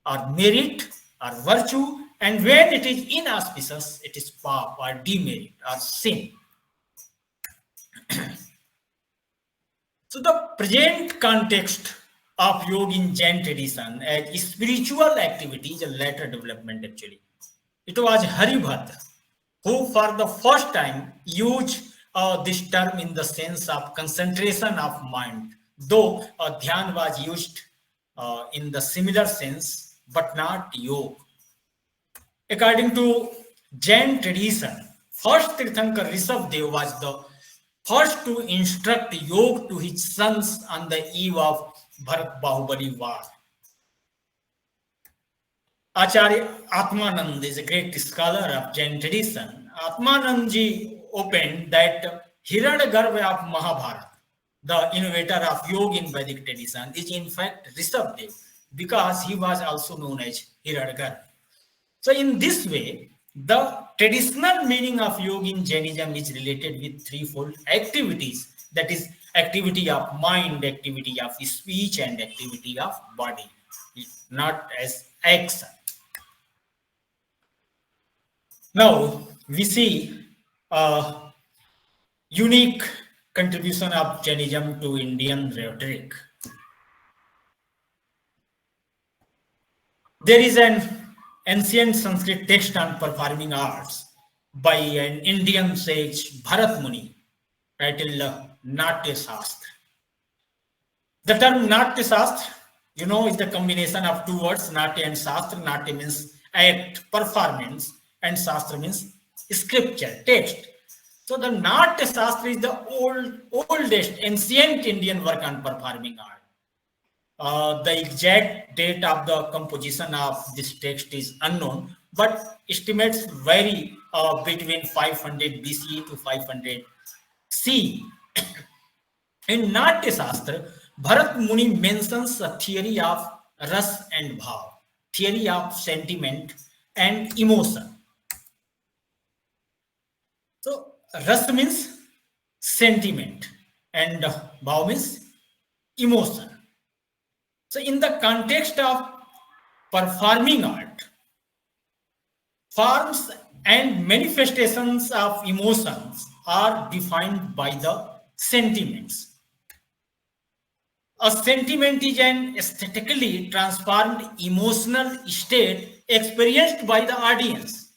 or merit or virtue. And when it is inauspicious, it is pap or demerit or sin. So the present context of yoga in Jain tradition as spiritual activity is a later development actually. It was Haribhadra who for the first time used this term in the sense of concentration of mind, though dhyan was used in the similar sense, but not yoga. According to Jain tradition, first Tirthankar Rishabdev was the first to instruct yoga to his sons on the eve of Bharat Bahubali war. Acharya Atmanand is a great scholar of Jain tradition. Atmanandji opened that Hiranyagarbha of Mahabharata, the innovator of yoga in Vedic tradition, is in fact Rishabdev because he was also known as Hiranyagarbha. So in this way, the traditional meaning of yoga in Jainism is related with threefold activities. That is, activity of mind, activity of speech, and activity of body, not as action. Now we see a unique contribution of Jainism to Indian rhetoric. There is an ancient Sanskrit text on performing arts by an Indian sage Bharat Muni titled Natya Shastra. The term Natya Shastra, is the combination of two words, Natya and Shastra. Natya means act, performance, and Shastra means scripture, text. So the Natya Shastra is the oldest ancient Indian work on performing art. The exact date of the composition of this text is unknown, but estimates vary between 500 BCE to 500 CE. In Natya Shastra, Bharat Muni mentions a theory of ras and bhav, theory of sentiment and emotion. So, ras means sentiment and bhav means emotion. So, in the context of performing art, forms and manifestations of emotions are defined by the sentiments. A sentiment is an aesthetically transformed emotional state experienced by the audience.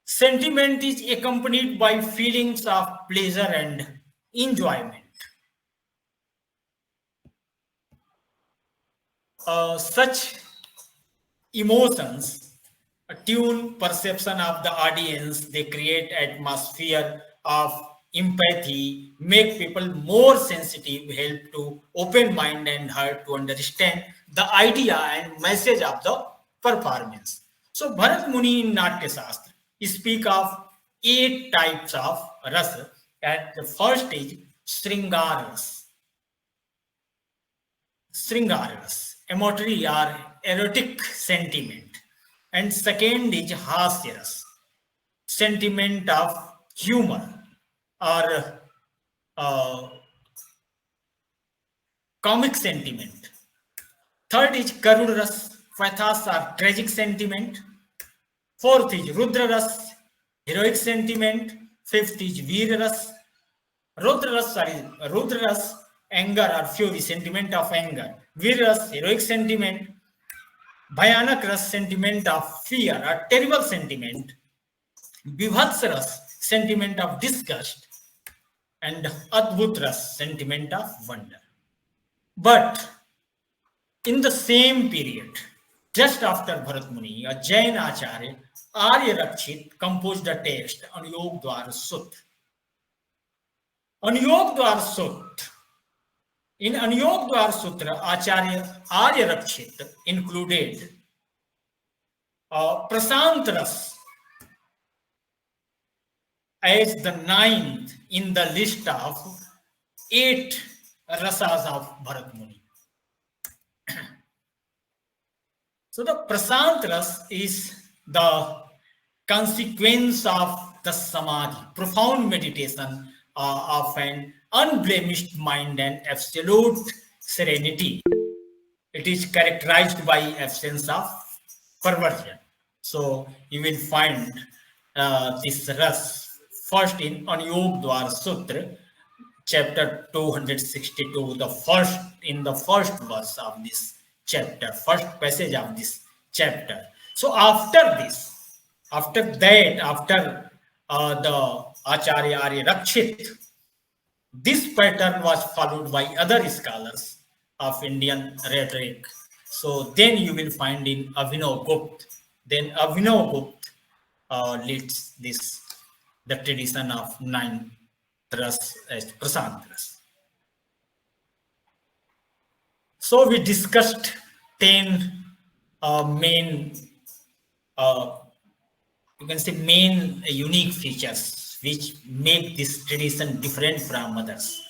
Sentiment is accompanied by feelings of pleasure and enjoyment. Such emotions tune perception of the audience, they create atmosphere of empathy, make people more sensitive, help to open mind and heart to understand the idea and message of the performance. So Bharat Muni in Natya Shastra speak of 8 types of rasa, and the first is Sringaras. Sringaras, emotory or erotic sentiment. And second is Hasyaras, sentiment of humor or comic sentiment. Third is Karunaras, pathos or tragic sentiment. Fourth is Rudraras, heroic sentiment. Fifth is Veeraras. Rudraras, anger or fury, sentiment of anger. Veeraras, heroic sentiment. Bhayanak ras, sentiment of fear or terrible sentiment. Vibhatsaras, sentiment of disgust. And Adbhutras, sentiment of wonder. But in the same period, just after Bharat Muni, a Jain Acharya, Arya Rakshit, composed a text on Yog Dwar Sutra. On Yog Dwar Sutra, in Anyog Dwar Sutra, Acharya Arya Rakshit included Prasantras as the 9th in the list of 8 rasas of Bharat Muni. So the Prasant Ras is the consequence of the Samadhi, profound meditation of an unblemished mind and absolute serenity. It is characterized by absence of perversion. So you will find this ras first in Anyog Dwar Sutra, chapter 262, the first verse of this chapter, first passage of this chapter. So after the Acharya Arya Rakshit, this pattern was followed by other scholars of Indian rhetoric. So then you will find in Avinav Gupta. Then Avinav Gupta leads the tradition of nine Ras as Prasantras. So we discussed 10 main, you can say main unique features which make this tradition different from others.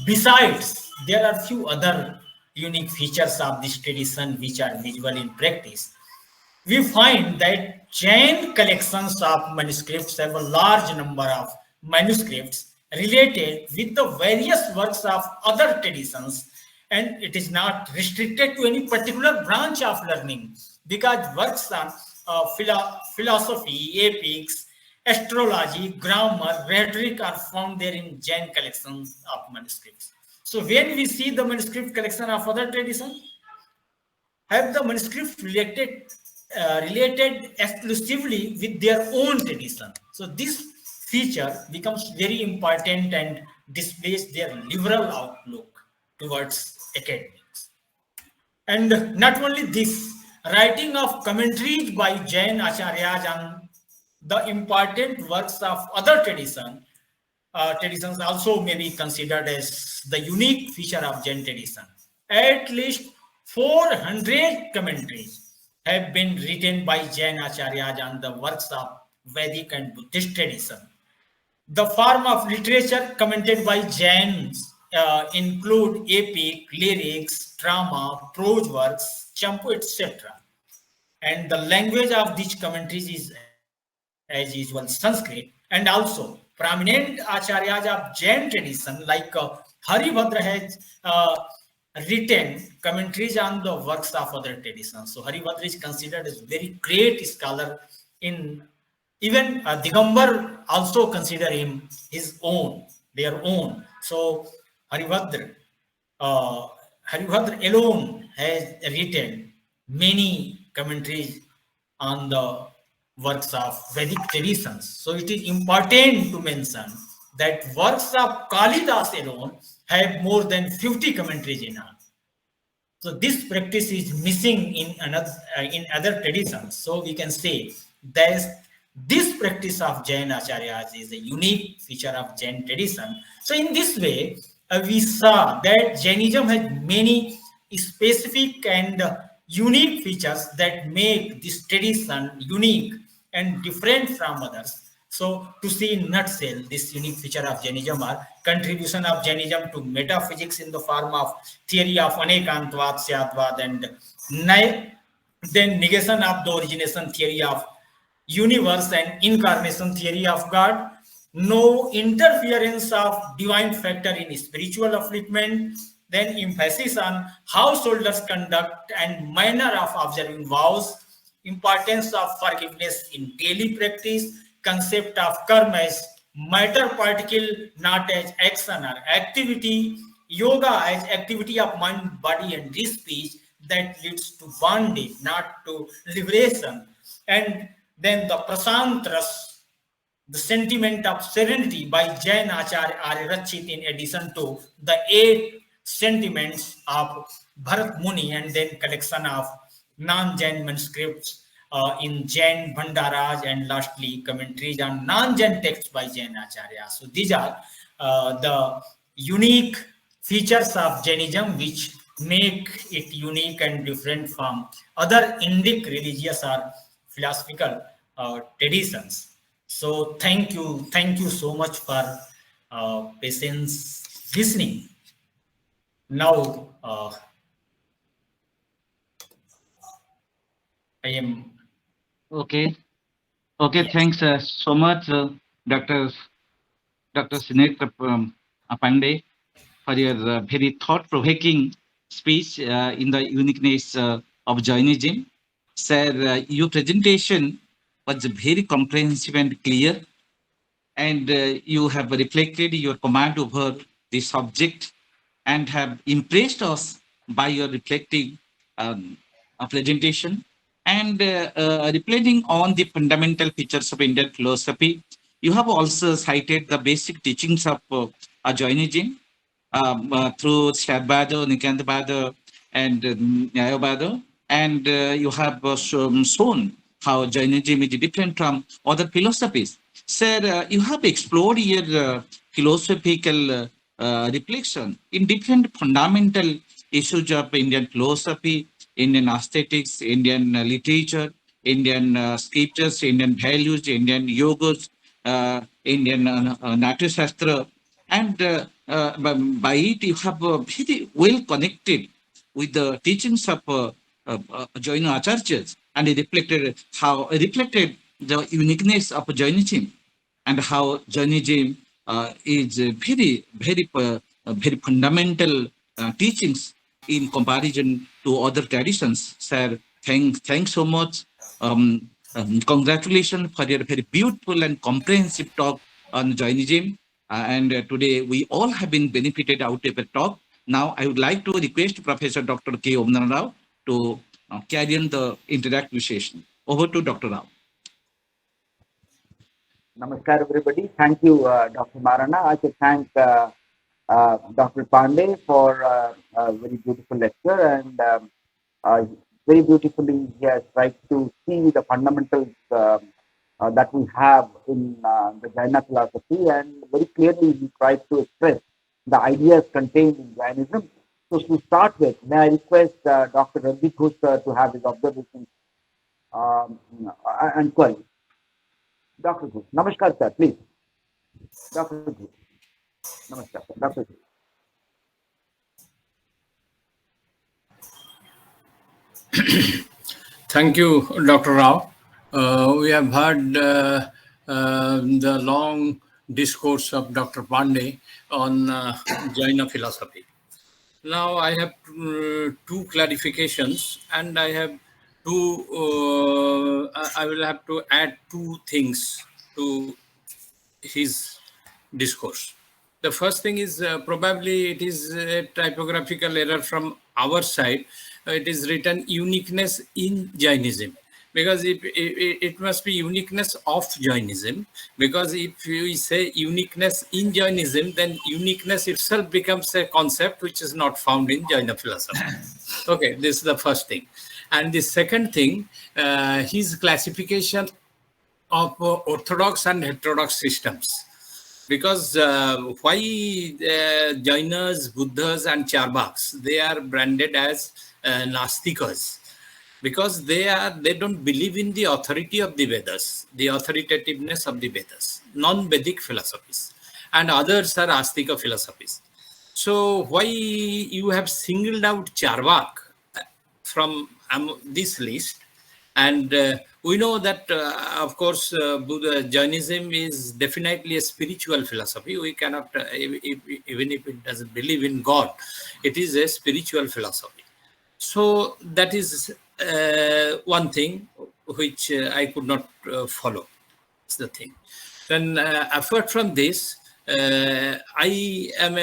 Besides, there are few other unique features of this tradition which are visible in practice. We find that Jain collections of manuscripts have a large number of manuscripts related with the various works of other traditions, and it is not restricted to any particular branch of learning, because works on philosophy, epics, astrology, grammar, rhetoric are found there in Jain collections of manuscripts. So when we see the manuscript collection of other traditions, have the manuscripts related exclusively with their own tradition. So this feature becomes very important and displays their liberal outlook towards academics. And not only this, writing of commentaries by Jain Acharyas on the important works of other traditions also may be considered as the unique feature of Jain tradition. At least 400 commentaries have been written by Jain Acharyas on the works of Vedic and Buddhist tradition. The form of literature commented by Jains include epic, lyrics, drama, prose works, champu, etc. And the language of these commentaries is, as usual, Sanskrit. And also, prominent acharyas of Jain tradition, like Haribhadra, has written commentaries on the works of other traditions. So Haribhadra is considered as very great scholar in, even Digambar also consider him their own. So Haribhadra, uh, Haribhadra alone has written many commentaries on the works of Vedic traditions. So it is important to mention that works of Kalidas alone have more than 50 commentaries in all. So this practice is missing in other traditions. So we can say that this practice of Jain Acharyas is a unique feature of Jain tradition. So in this way, we saw that Jainism has many specific and unique features that make this tradition unique and different from others. So to see in nutshell, this unique feature of Jainism are contribution of Jainism to metaphysics in the form of theory of Anekantvad, Syadvad, and then negation of the origination theory of universe and incarnation theory of God. No interference of divine factor in spiritual upliftment. Then emphasis on householders' conduct and manner of observing vows, importance of forgiveness in daily practice, concept of karma as matter particle, not as action or activity, yoga as activity of mind, body, and speech that leads to bondage, not to liberation. And then the Prasantras, the sentiment of serenity by Jain Acharya Arya Rakshit, in addition to the 8 sentiments of Bharat Muni, and then collection of non-Jain manuscripts in Jain Bhandaras, and lastly commentaries on non-Jain texts by Jain Acharya. So these are the unique features of Jainism which make it unique and different from other Indic religious or philosophical traditions. So thank you so much for patience listening. Now, I am. Okay. Okay. Yes. Thanks so much, Dr. Srinetra Pandey, for your very thought-provoking speech in the uniqueness of Jainism. Sir, your presentation was very comprehensive and clear, and you have reflected your command over the subject and have impressed us by your reflecting presentation and reflecting on the fundamental features of Indian philosophy. You have also cited the basic teachings of Jainism through Shabada, Nikantavada, and Nyayavada, and you have shown how Jainism is different from other philosophies. Sir, you have explored your philosophical reflection in different fundamental issues of Indian philosophy, Indian aesthetics, Indian literature, Indian scriptures, Indian values, Indian yogas, Indian Natya Shastra, and by it you have very well connected with the teachings of Jaina Acharyas, and it reflected the uniqueness of Jainism and how Jainism is very fundamental teachings in comparison to other traditions. Sir, thanks so much. Congratulations for your very beautiful and comprehensive talk on Jainism. And today we all have been benefited out of the talk. Now I would like to request Professor Dr. K. Omnan Rao to carry on the interactive session. Over to Dr. Rao. Namaskar, everybody. Thank you, Dr. Marana. I should thank Dr. Pandey for a very beautiful lecture, and uh, very beautifully he has tried to see the fundamentals that we have in the Jaina philosophy, and very clearly he tried to express the ideas contained in Jainism. So to start with, may I request Dr. Randeep Ghosh to have his observations um, and queries. Dr. Ghosh. Namaskar, sir, please. Dr. Ghosh. Namaskar, sir. Dr. Ghosh. Thank you, Dr. Rao. We have heard the long discourse of Dr. Pandey on Jaina philosophy. Now I have two clarifications, and I have I will have to add two things to his discourse. The first thing is probably it is a typographical error from our side. It is written uniqueness in Jainism, because it must be uniqueness of Jainism, because if we say uniqueness in Jainism, then uniqueness itself becomes a concept which is not found in Jaina philosophy. Okay, this is the first thing. And the second thing, his classification of orthodox and heterodox systems. Because why Jainas, Buddhas, and Charvaks, they are branded as Nastikas? Because they don't believe in the authority of the Vedas, the authoritativeness of the Vedas, non-Vedic philosophies, and others are Astika philosophies. So why you have singled out Charvak from this list? And we know that, of course, Buddha, Jainism is definitely a spiritual philosophy. We cannot, even if it doesn't believe in God, it is a spiritual philosophy. So that is one thing which I could not follow. That's the thing. Then apart from this, I am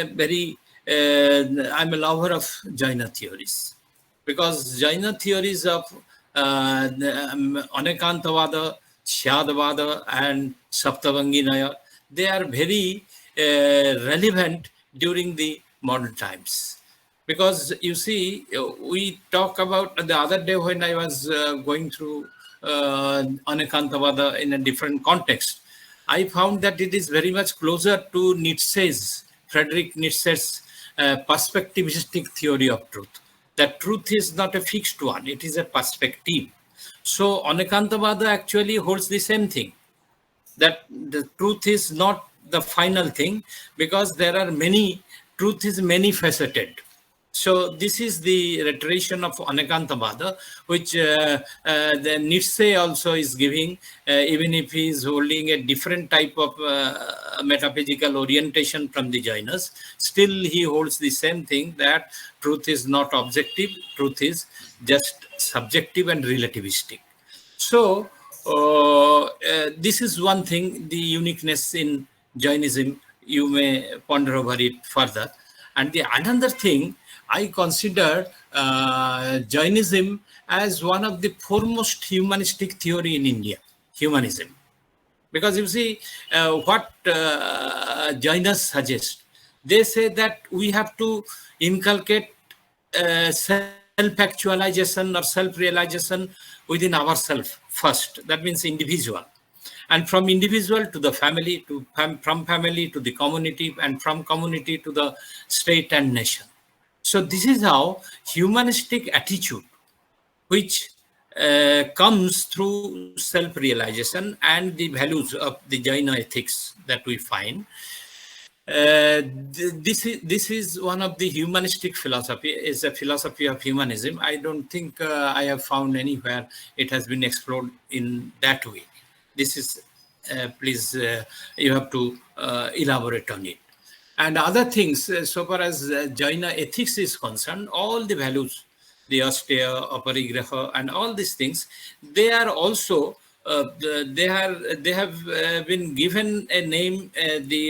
I'm a lover of Jaina theories, because Jaina theories of Anekantavada, Syadavada, and Saptavanginaya, they are very relevant during the modern times. Because you see, we talk about the other day when I was going through Anekantavada in a different context, I found that it is very much closer to Friedrich Nietzsche's perspectivistic theory of truth. That truth is not a fixed one, it is a perspective. So Anekantavada actually holds the same thing, that the truth is not the final thing, because there are truth is many faceted. So this is the reiteration of Anekantavada, which the Nietzsche also is giving, even if he is holding a different type of metaphysical orientation from the Jainas. Still, he holds the same thing, that truth is not objective, truth is just subjective and relativistic. So this is one thing, the uniqueness in Jainism. You may ponder over it further. And the another thing, I consider Jainism as one of the foremost humanistic theory in India, humanism. Because you see, what Jainas suggest, they say that we have to inculcate self-actualization or self-realization within ourselves first. That means individual. And from individual to the family, from family to the community, and from community to the state and nation. So this is how humanistic attitude, which comes through self-realization and the values of the Jaina ethics that we find. This is one of the humanistic philosophy, is a philosophy of humanism. I don't think I have found anywhere it has been explored in that way. This is, please, you have to elaborate on it. And other things, so far as Jaina ethics is concerned, all the values, the austere, aparigraha, and all these things, they are also they have been given a name.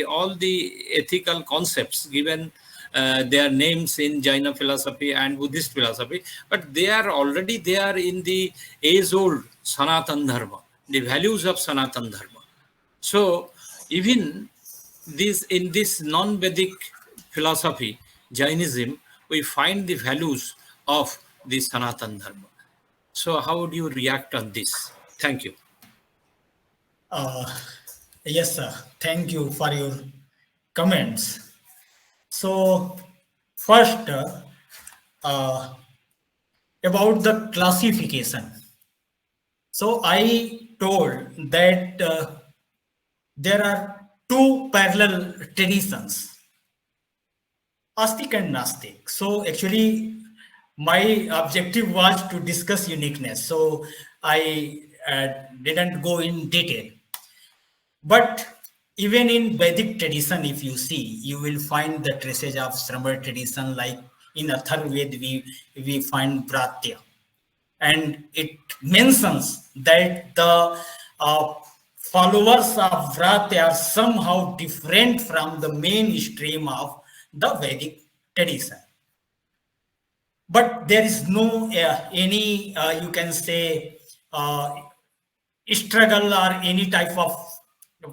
All the ethical concepts given their names in Jaina philosophy and Buddhist philosophy, but they are already there in the age-old Sanatan Dharma, the values of Sanatan Dharma. So even in this non-Vedic philosophy, Jainism, we find the values of the Sanatan Dharma. So how would you react on this? Thank you. Yes, sir. Thank you for your comments. So first, about the classification. So I told that there are two parallel traditions, Astic and Nastic. So actually, my objective was to discuss uniqueness. So I didn't go in detail. But even in Vedic tradition, if you see, you will find the traces of Sramar tradition, like in Atharvaved, we find Bratya. And it mentions that the followers of Bratya are somehow different from the mainstream of the Vedic tradition. But there is no any, you can say, struggle or any type of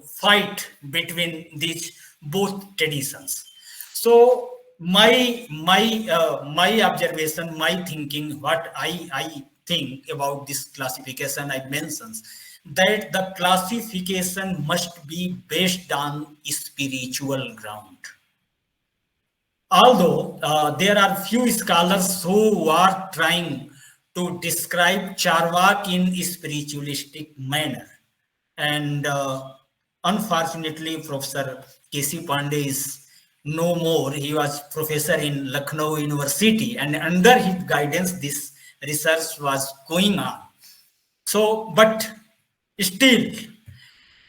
fight between these both traditions. So my observation, my thinking, what I think about this classification, I mentioned that the classification must be based on spiritual ground. Although there are few scholars who are trying to describe Charvak in a spiritualistic manner, and unfortunately, Professor K.C. Pandey is no more. He was professor in Lucknow University, and under his guidance, this research was going on. So, but still,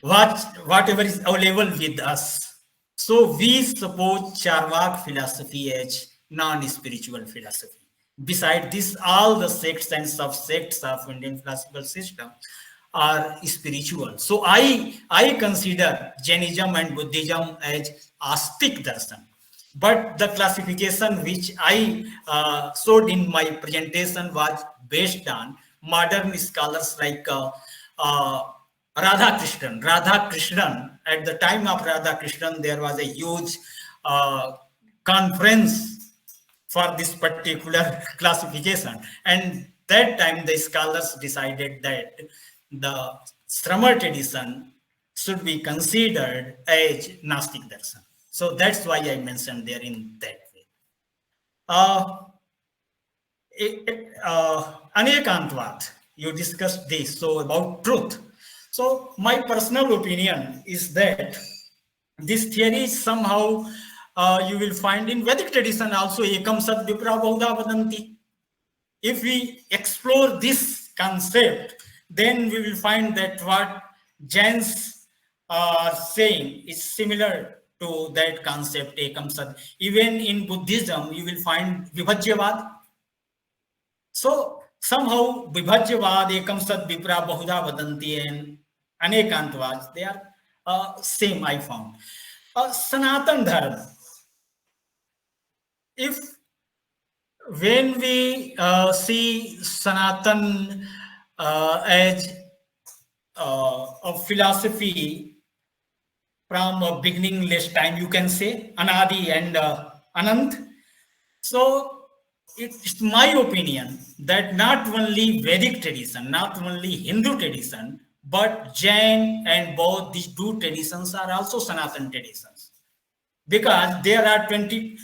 whatever is available with us. So we suppose Charvak philosophy as non-spiritual philosophy. Beside this, all the sects and subsects of Indian philosophical system are spiritual. So I consider Jainism and Buddhism as Astic darshan. But the classification which I showed in my presentation was based on modern scholars like Radha Krishnan, at the time of Radha Krishnan, there was a huge conference for this particular classification. And that time the scholars decided that the Sramar tradition should be considered as Gnostic darshan. So that's why I mentioned there in that way. Anekantvad, you discussed this, so about truth. So my personal opinion is that this theory is somehow you will find in Vedic tradition also ekam sat vipra bahuda vadanti. If we explore this concept, then we will find that what Jains are saying is similar to that concept ekam sat. Even in Buddhism, you will find vibhajyavad. So somehow vibhajyavad, ekam sat vipra bahuda vadanti, and anekantvad, they are same, I found. Sanatan Dharma. If when we see Sanatan as a philosophy from a beginningless time, you can say Anadi and Anant. So it's my opinion that not only Vedic tradition, not only Hindu tradition, but Jain and both these two traditions are also Sanatan traditions, because there are 20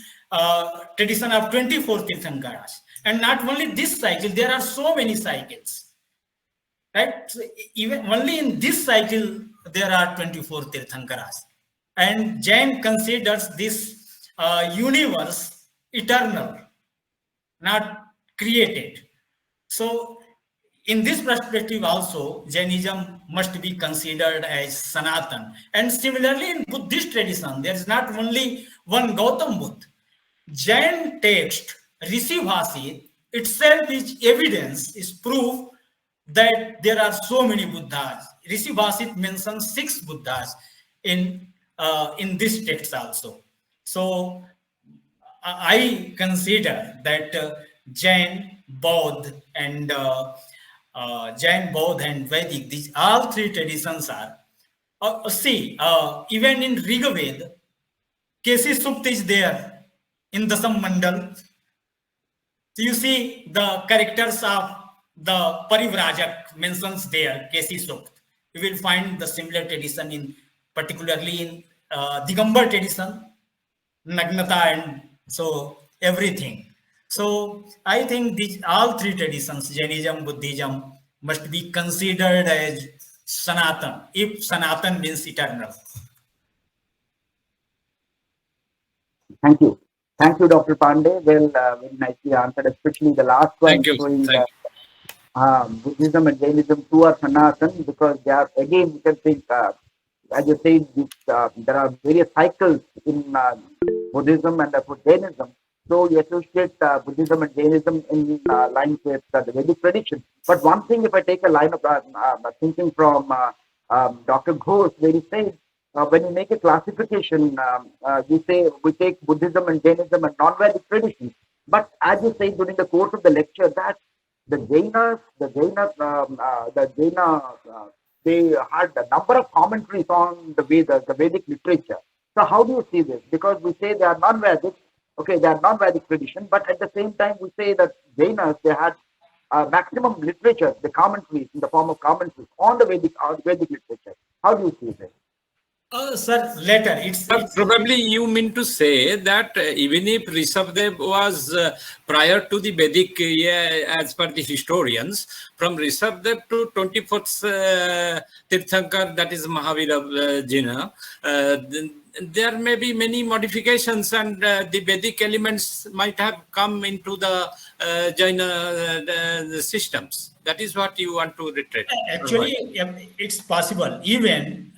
tradition of 24 Tirthankaras, and not only this cycle, there are so many cycles, right? So even only in this cycle there are 24 Tirthankaras, and Jain considers this universe eternal, not created. So in this perspective also, Jainism must be considered as Sanatan. And similarly in Buddhist tradition, there is not only one Gautam Buddha. Jain text Rishi Bhasit itself is evidence, is proof that there are so many Buddhas. Rishi Bhasit mentions 6 Buddhas in this text also. So I consider that Jain, Bodh, and Vedic, these all 3 traditions are. Even in Riga Veda, Kesi Sukt is there in the Dasam Mandal. So you see the characters of the Parivrajak mentions there, Kesi Sukt. You will find the similar tradition in, particularly in Digambar tradition, Nagnata, and so everything. So I think these all 3 traditions, Jainism, Buddhism, must be considered as Sanatan, if Sanatan means eternal. Thank you. Thank you, Dr. Pandey. Well, very nicely answered, especially the last one. Thank you. Showing Thank that Buddhism and Jainism too are Sanatan, because they are, again, you can think, as you said, there are various cycles in Buddhism and therefore Jainism. So you associate Buddhism and Jainism in line with the Vedic tradition. But one thing, if I take a line of thinking from Dr. Ghosh, where he says, when you make a classification, you say we take Buddhism and Jainism and non-Vedic traditions. But as you say during the course of the lecture, that the Jainas, they had a number of commentaries on the Vedas, the Vedic literature. So how do you see this? Because we say they are non-Vedic, okay, they are non-Vedic tradition, but at the same time we say that Jainas, they had maximum literature, the commentaries in the form of commentaries on the Vedic literature. How do you see this? Sir, later. It's probably you mean to say that even if Rishabdev was prior to the Vedic, as per the historians, from Rishabdev to 24th Tirthankar, that is Mahavira Jina, there may be many modifications, and the Vedic elements might have come into the Jaina systems. That is what you want to reiterate. Actually, it's possible. Even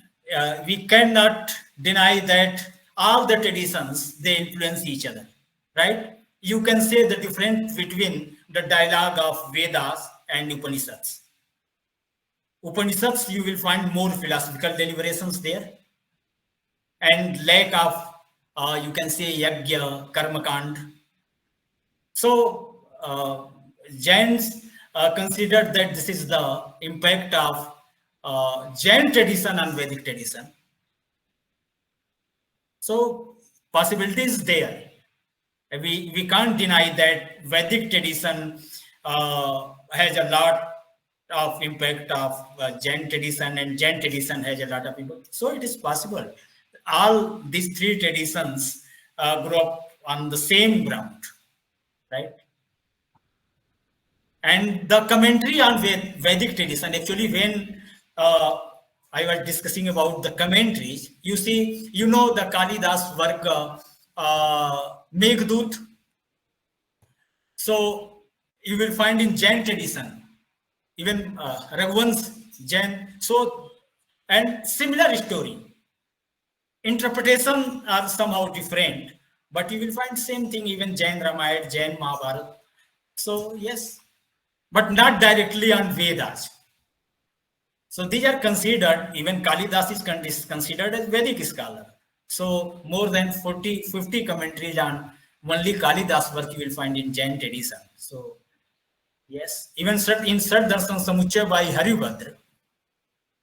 we cannot deny that all the traditions, they influence each other, right? You can say the difference between the dialogue of Vedas and Upanishads. Upanishads, you will find more philosophical deliberations there, and lack of, you can say, Yagya, Karmakand. So Jains considered that this is the impact of Jain tradition and Vedic tradition. So possibility is there. We can't deny that Vedic tradition has a lot of impact of Jain tradition, and Jain tradition has a lot of impact. So it is possible. All these 3 traditions grow up on the same ground, right? And the commentary on Vedic tradition, actually, when I was discussing about the commentaries, you see, the Kalidas work Meghdut. So you will find in Jain tradition, even Raghuvansh Jain. So, and similar story. Interpretation are somehow different, but you will find same thing even Jain Ramayana, Jain Mahabharata. So yes, but not directly on Vedas. So these are considered, even Kalidas is considered as Vedic scholar. So more than 40, 50 commentaries on only Kalidas work you will find in Jain tradition. So yes, even in Sat Darshan Samuchaya by Haribhadra.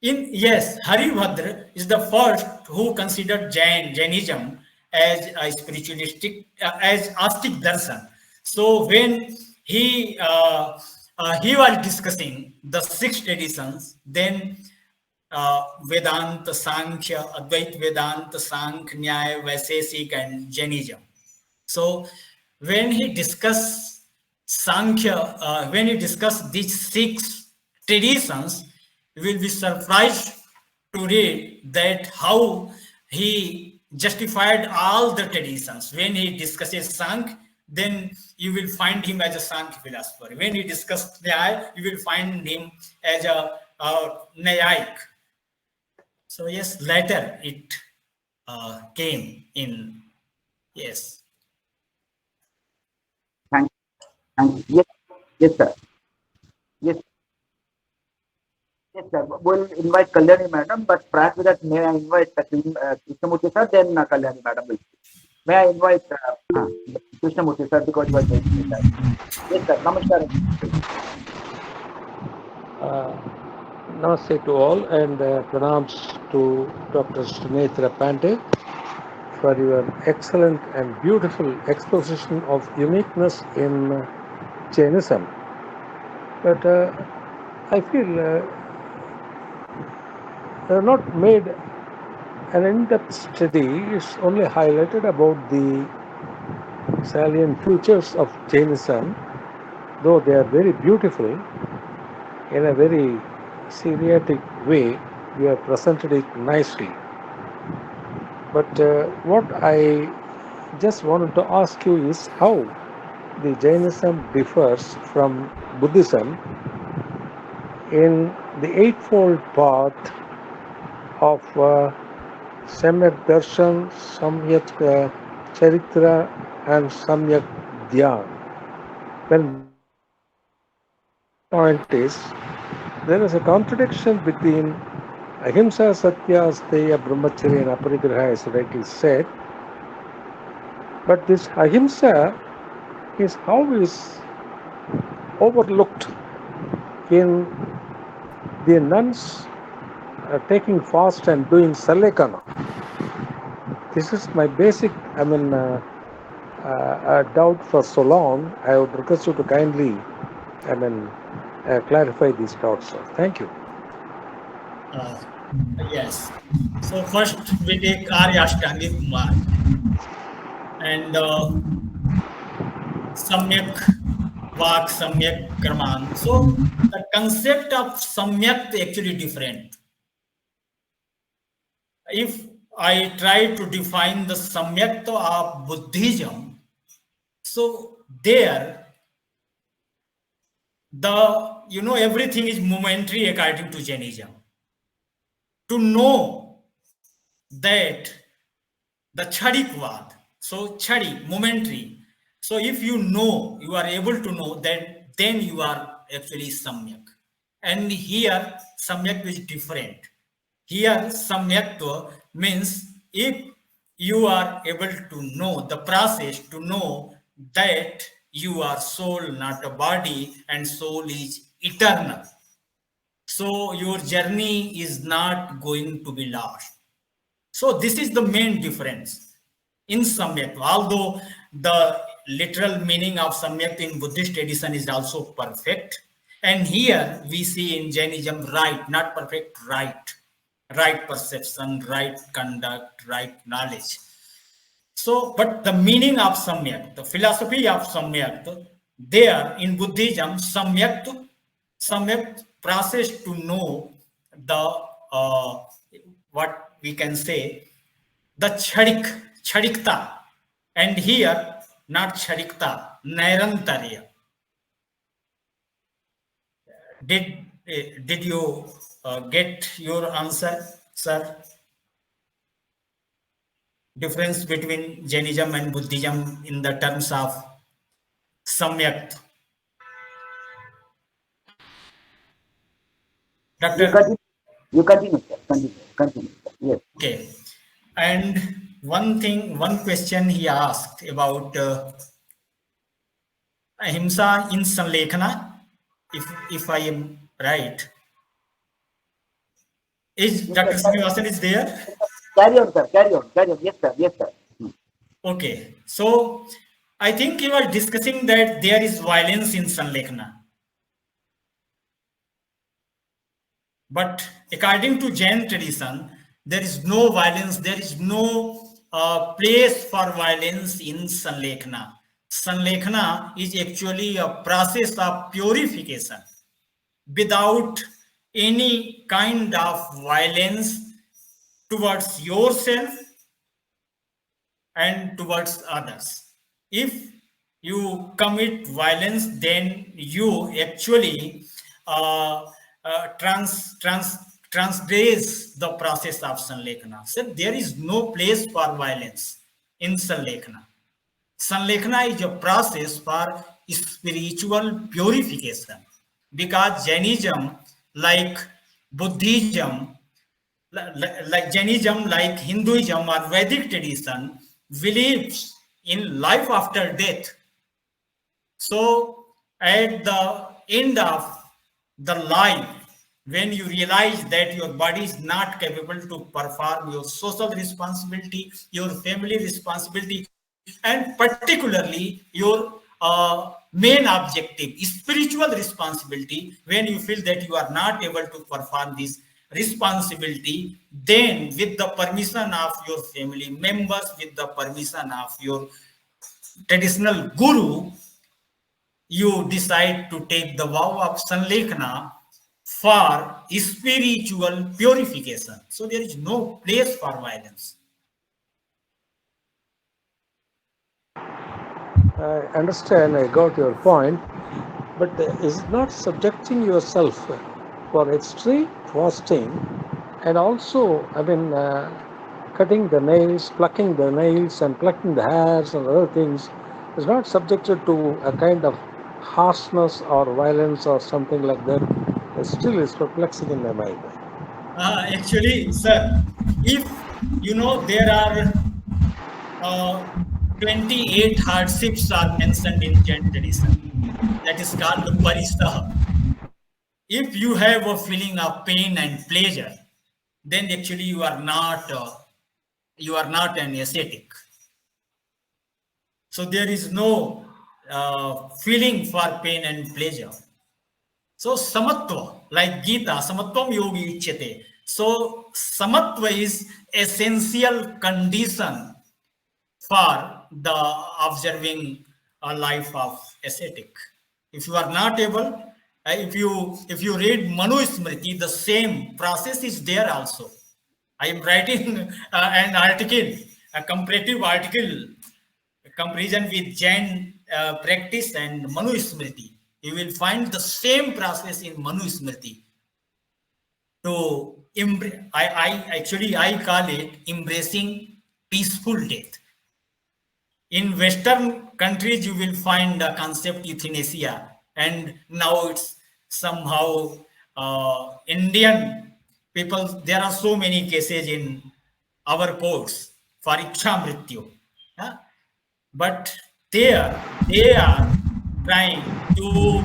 Yes, Haribhadra is the first who considered Jainism as a spiritualistic, as Astic darshan. So when he was discussing the six traditions, then Vedanta, Sankhya, Advait Vedanta, Sankhya, Nyaya, Vaisesik, and Jainism. So when he discussed Sankhya, when he discussed these six traditions, you will be surprised to read that how he justified all the traditions. When he discusses Sankhya, then you will find him as a Sankhya philosopher. When he discussed Nyaya, you will find him as a Nyayic. So yes, later it came in. Yes. Thank you. Yes, yes, sir. Yes, yes, sir. We'll invite Kalyani madam, but prior to that, may I invite Krishnamurti sir, then Kalyani madam will speak. May I invite Krishnamurti sir because you are joining me, sir. Yes, sir. Namaskar. Namaste to all and pranams to Dr. Srinetra Pandey for your excellent and beautiful exposition of uniqueness in Jainism. But I feel they have not made an in-depth study. It's only highlighted about the salient features of Jainism, though they are very beautiful in a very seriatic way. You have presented it nicely. But what I just wanted to ask you is how the Jainism differs from Buddhism in the eightfold path of Samyak Darshan, Samyak Charitra, and Samyak Dhyan. When point is there is a contradiction between Ahimsa, Satya, Asteya, Brahmacharya, and Aparigraha, as rightly said. But this Ahimsa is how is overlooked in the nuns taking fast and doing Salekana. This is my basic, doubt for so long. I would request you to kindly, clarify these doubts, sir. Thank you. Yes. So first we take Arya Ashtangic mark and Samyak Vak, Samyak Karman. So the concept of Samyak is actually different. If I try to define the Samyak of Buddhism, so there everything is momentary according to Jainism. To know that the Chadikvad, so Chadi, momentary. So if you know, you are able to know that, then you are actually Samyak. And here, Samyak is different. Here, Samyaktva means if you are able to know the process, to know that you are soul, not a body, and soul is eternal. So your journey is not going to be lost. So this is the main difference in Samyak. Although the literal meaning of Samyak in Buddhist tradition is also perfect. And here we see in Jainism right, not perfect, right perception, right conduct, right knowledge. So, but the meaning of Samyak, the philosophy of Samyak, there in Buddhism, Samyak process to know the what we can say the chadikta, And here, not Charikta, Nairantarya. Did you get your answer, sir? Difference between Jainism and Buddhism in the terms of Samyak. You Doctor, continue. You continue, sir. Continue. Sir. Yes. okay. And one question he asked about ahimsa in Sanlekhana, if I am right. Is Yes, Dr. sir. Srinivasan is there? Carry on, sir. Carry on. Yes, sir. Yes, sir. Okay. So I think you are discussing that there is violence in Sanlekhana. But according to Jain tradition, there is no violence, there is no place for violence in Sanlekhana. Sanlekhana is actually a process of purification without any kind of violence towards yourself and towards others. If you commit violence, then you actually transgress the process of Sanlekhana. So there is no place for violence in Sanlekhana. Sanlekhana is a process for spiritual purification, because Jainism, like Buddhism, like Jainism, like Hinduism or Vedic tradition, believes in life after death. So at the end of the life, when you realize that your body is not capable to perform your social responsibility, your family responsibility, and particularly your main objective, spiritual responsibility, when you feel that you are not able to perform this responsibility, then with the permission of your family members, with the permission of your traditional guru, you decide to take the vow of Sanlekhana for spiritual purification. So there is no place for violence. I understand, I got your point, but is not subjecting yourself for extreme fasting and also, cutting the nails, plucking the nails and plucking the hairs and other things is not subjected to a kind of harshness or violence or something like that. It still is perplexing in my mind. Actually, sir, if you know there are 28 hardships are mentioned in Jain tradition, that is called Parisaha. If you have a feeling of pain and pleasure, then actually you are not an ascetic. So there is no feeling for pain and pleasure. So samatva, like Gita, samatvam yogi uchyate. So samatva is essential condition for the observing a life of ascetic. If you are not able, if you read Manu Smriti, the same process is there also. I am writing an article, a comparative article, a comparison with Jain practice and Manu Smriti. You will find the same process in Manu Smriti. To I call it embracing peaceful death. In Western countries, you will find the concept euthanasia, and now it's somehow Indian people. There are so many cases in our courts for iksha mrityu, yeah? But they are trying to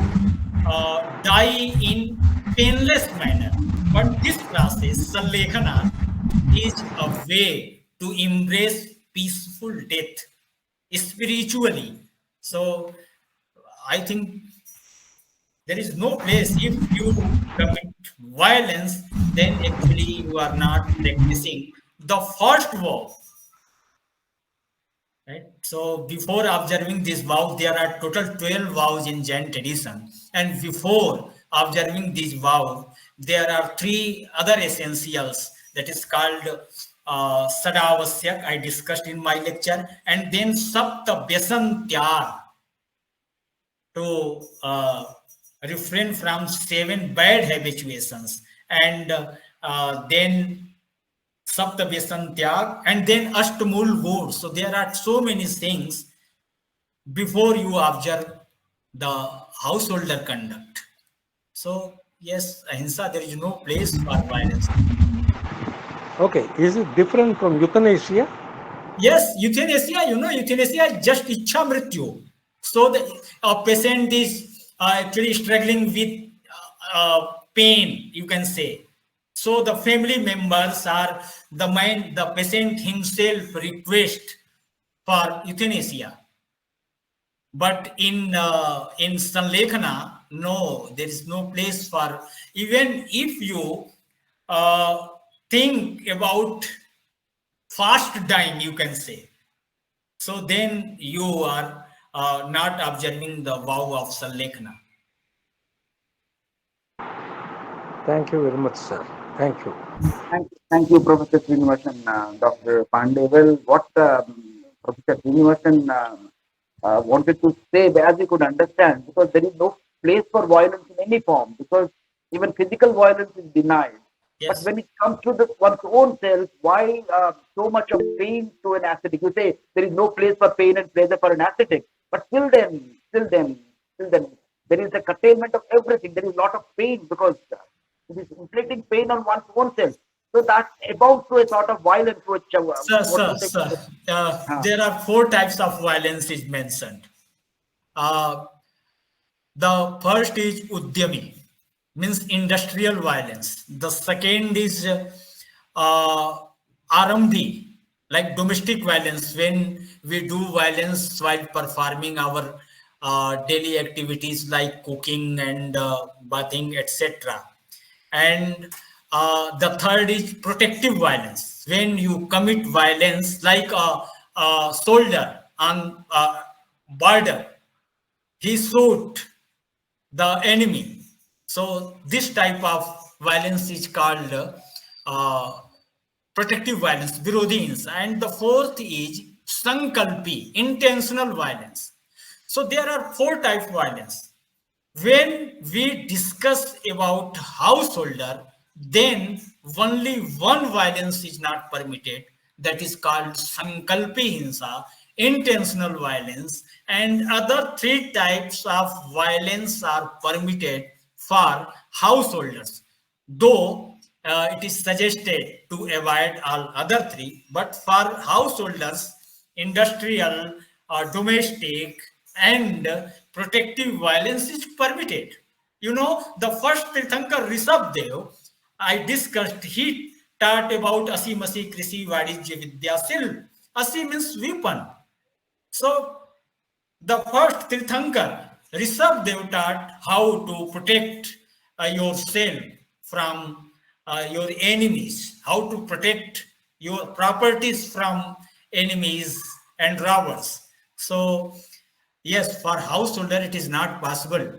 die in painless manner. But this process, Sanlekhana, is a way to embrace peaceful death spiritually. So I think there is no place. If you commit violence, then actually you are not practicing the first vow. Right? So before observing this vow, there are total 12 vows in Jain tradition. And before observing these vows, there are 3 other essentials that is called Sadavasyak, I discussed in my lecture, and then Sapta Vyasantyar, to refrain from 7 bad habituations, and then Sapta Vyasantyag, and then Ashtamul God. So there are so many things before you observe the householder conduct. So yes, ahimsa, there is no place for violence. Okay, is it different from euthanasia? Yes, euthanasia, euthanasia is just ichha mrityu. So the patient is actually struggling with pain, you can say. So the family members are the patient himself request for euthanasia. But in Sanlekhana, no, there is no place for, even if you think about fast dying, you can say. So then you are not observing the vow of Sanlekhana. Thank you very much, sir. Thank you. Thank you, Professor Srinivasan, Dr. Pandey. Well, what Professor Srinivasan wanted to say, as we could understand, because there is no place for violence in any form, because even physical violence is denied. Yes. But when it comes to one's own self, why so much of pain to an ascetic? You say there is no place for pain and pleasure for an ascetic, but still then, there is a curtailment of everything. There is a lot of pain because it is inflicting pain on one's own self. So that amounts to a sort of violence which Sir, there are 4 types of violence is mentioned. The first is Udyami, means industrial violence. The second is Arambhi, like domestic violence, when we do violence while performing our daily activities like cooking and bathing, etc. And the third is protective violence, when you commit violence like a soldier on border, he shoot the enemy. So this type of violence is called protective violence, virodhins. And the fourth is sankalpi, intentional violence. So there are 4 types of violence. When we discuss about householder, then only one violence is not permitted, that is called sankalpi hinsa, intentional violence, and other 3 types of violence are permitted for householders, though it is suggested to avoid all other 3, but for householders, industrial, domestic, and protective violence is permitted. The first Tirthankar Rishabdev, I discussed, he taught about Asi Masi Krisi Vadijya Vidya Sil. Asi means weapon. So the first Tirthankar, Rishabdev, taught how to protect yourself from your enemies, how to protect your properties from enemies and robbers. So yes, for householder, it is not possible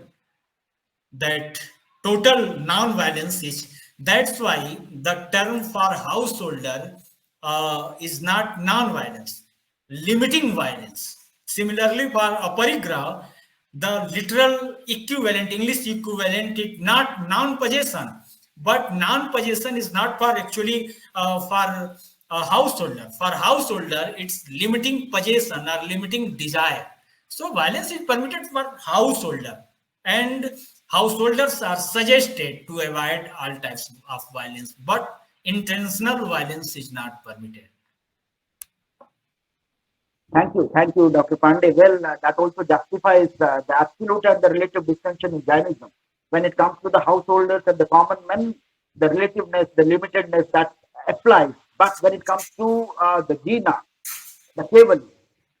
that total non-violence is. That's why the term for householder is not non-violence, limiting violence. Similarly, for aparigraha, the literal equivalent, English equivalent, is not non-possession, but non-possession is not for actually for a householder. For householder, it's limiting possession or limiting desire. So violence is permitted for householder, and householders are suggested to avoid all types of violence, but intentional violence is not permitted. Thank you, Dr. Pandey. Well, that also justifies the absolute and the relative distinction in Jainism. When it comes to the householders and the common men, the relativeness, the limitedness that applies. But when it comes to the Jina, the Kevali,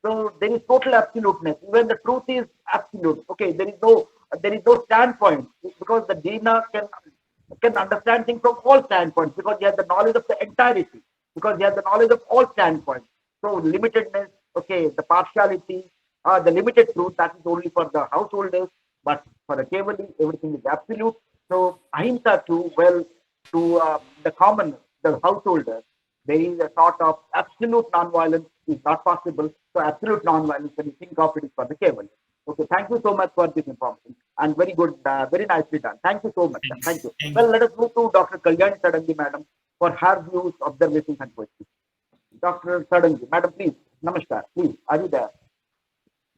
so there is total absoluteness. Even the truth is absolute. Okay, there is no standpoint, because the Jina can understand things from all standpoints, because he has the knowledge of the entirety, because he has the knowledge of all standpoints. So limitedness, okay, the partiality, the limited truth, that is only for the householders, but for the Kevali, everything is absolute. So ahimsa too, well, to the common, the householder, there is a sort of absolute non-violence is not possible. So absolute non-violence, when you think of it, is for the Keval. Okay, thank you so much for this information and very good, very nicely done. Thank you so much. Sir. Thank you. Thank Well, you. let us move to Dr. Kalyani Sadangi, madam, for her views, observations, and questions. Dr. Sadangi, madam, please. Namaskar. Please, are you there?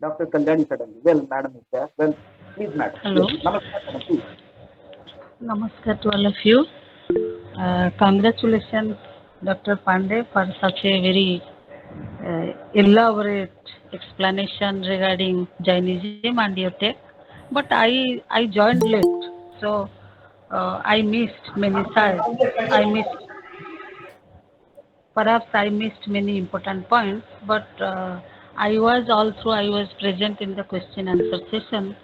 Dr. Kalyani Sadangi. Well, madam is there. Well, please, madam. Hello. Yes. Namaskar, madam, please. Namaskar to all of you. Congratulations, Dr. Pandey, for such a very elaborate explanation regarding Jainism and your take. But I joined late, so I missed many sides. Perhaps I missed many important points, but I was present in the question answer session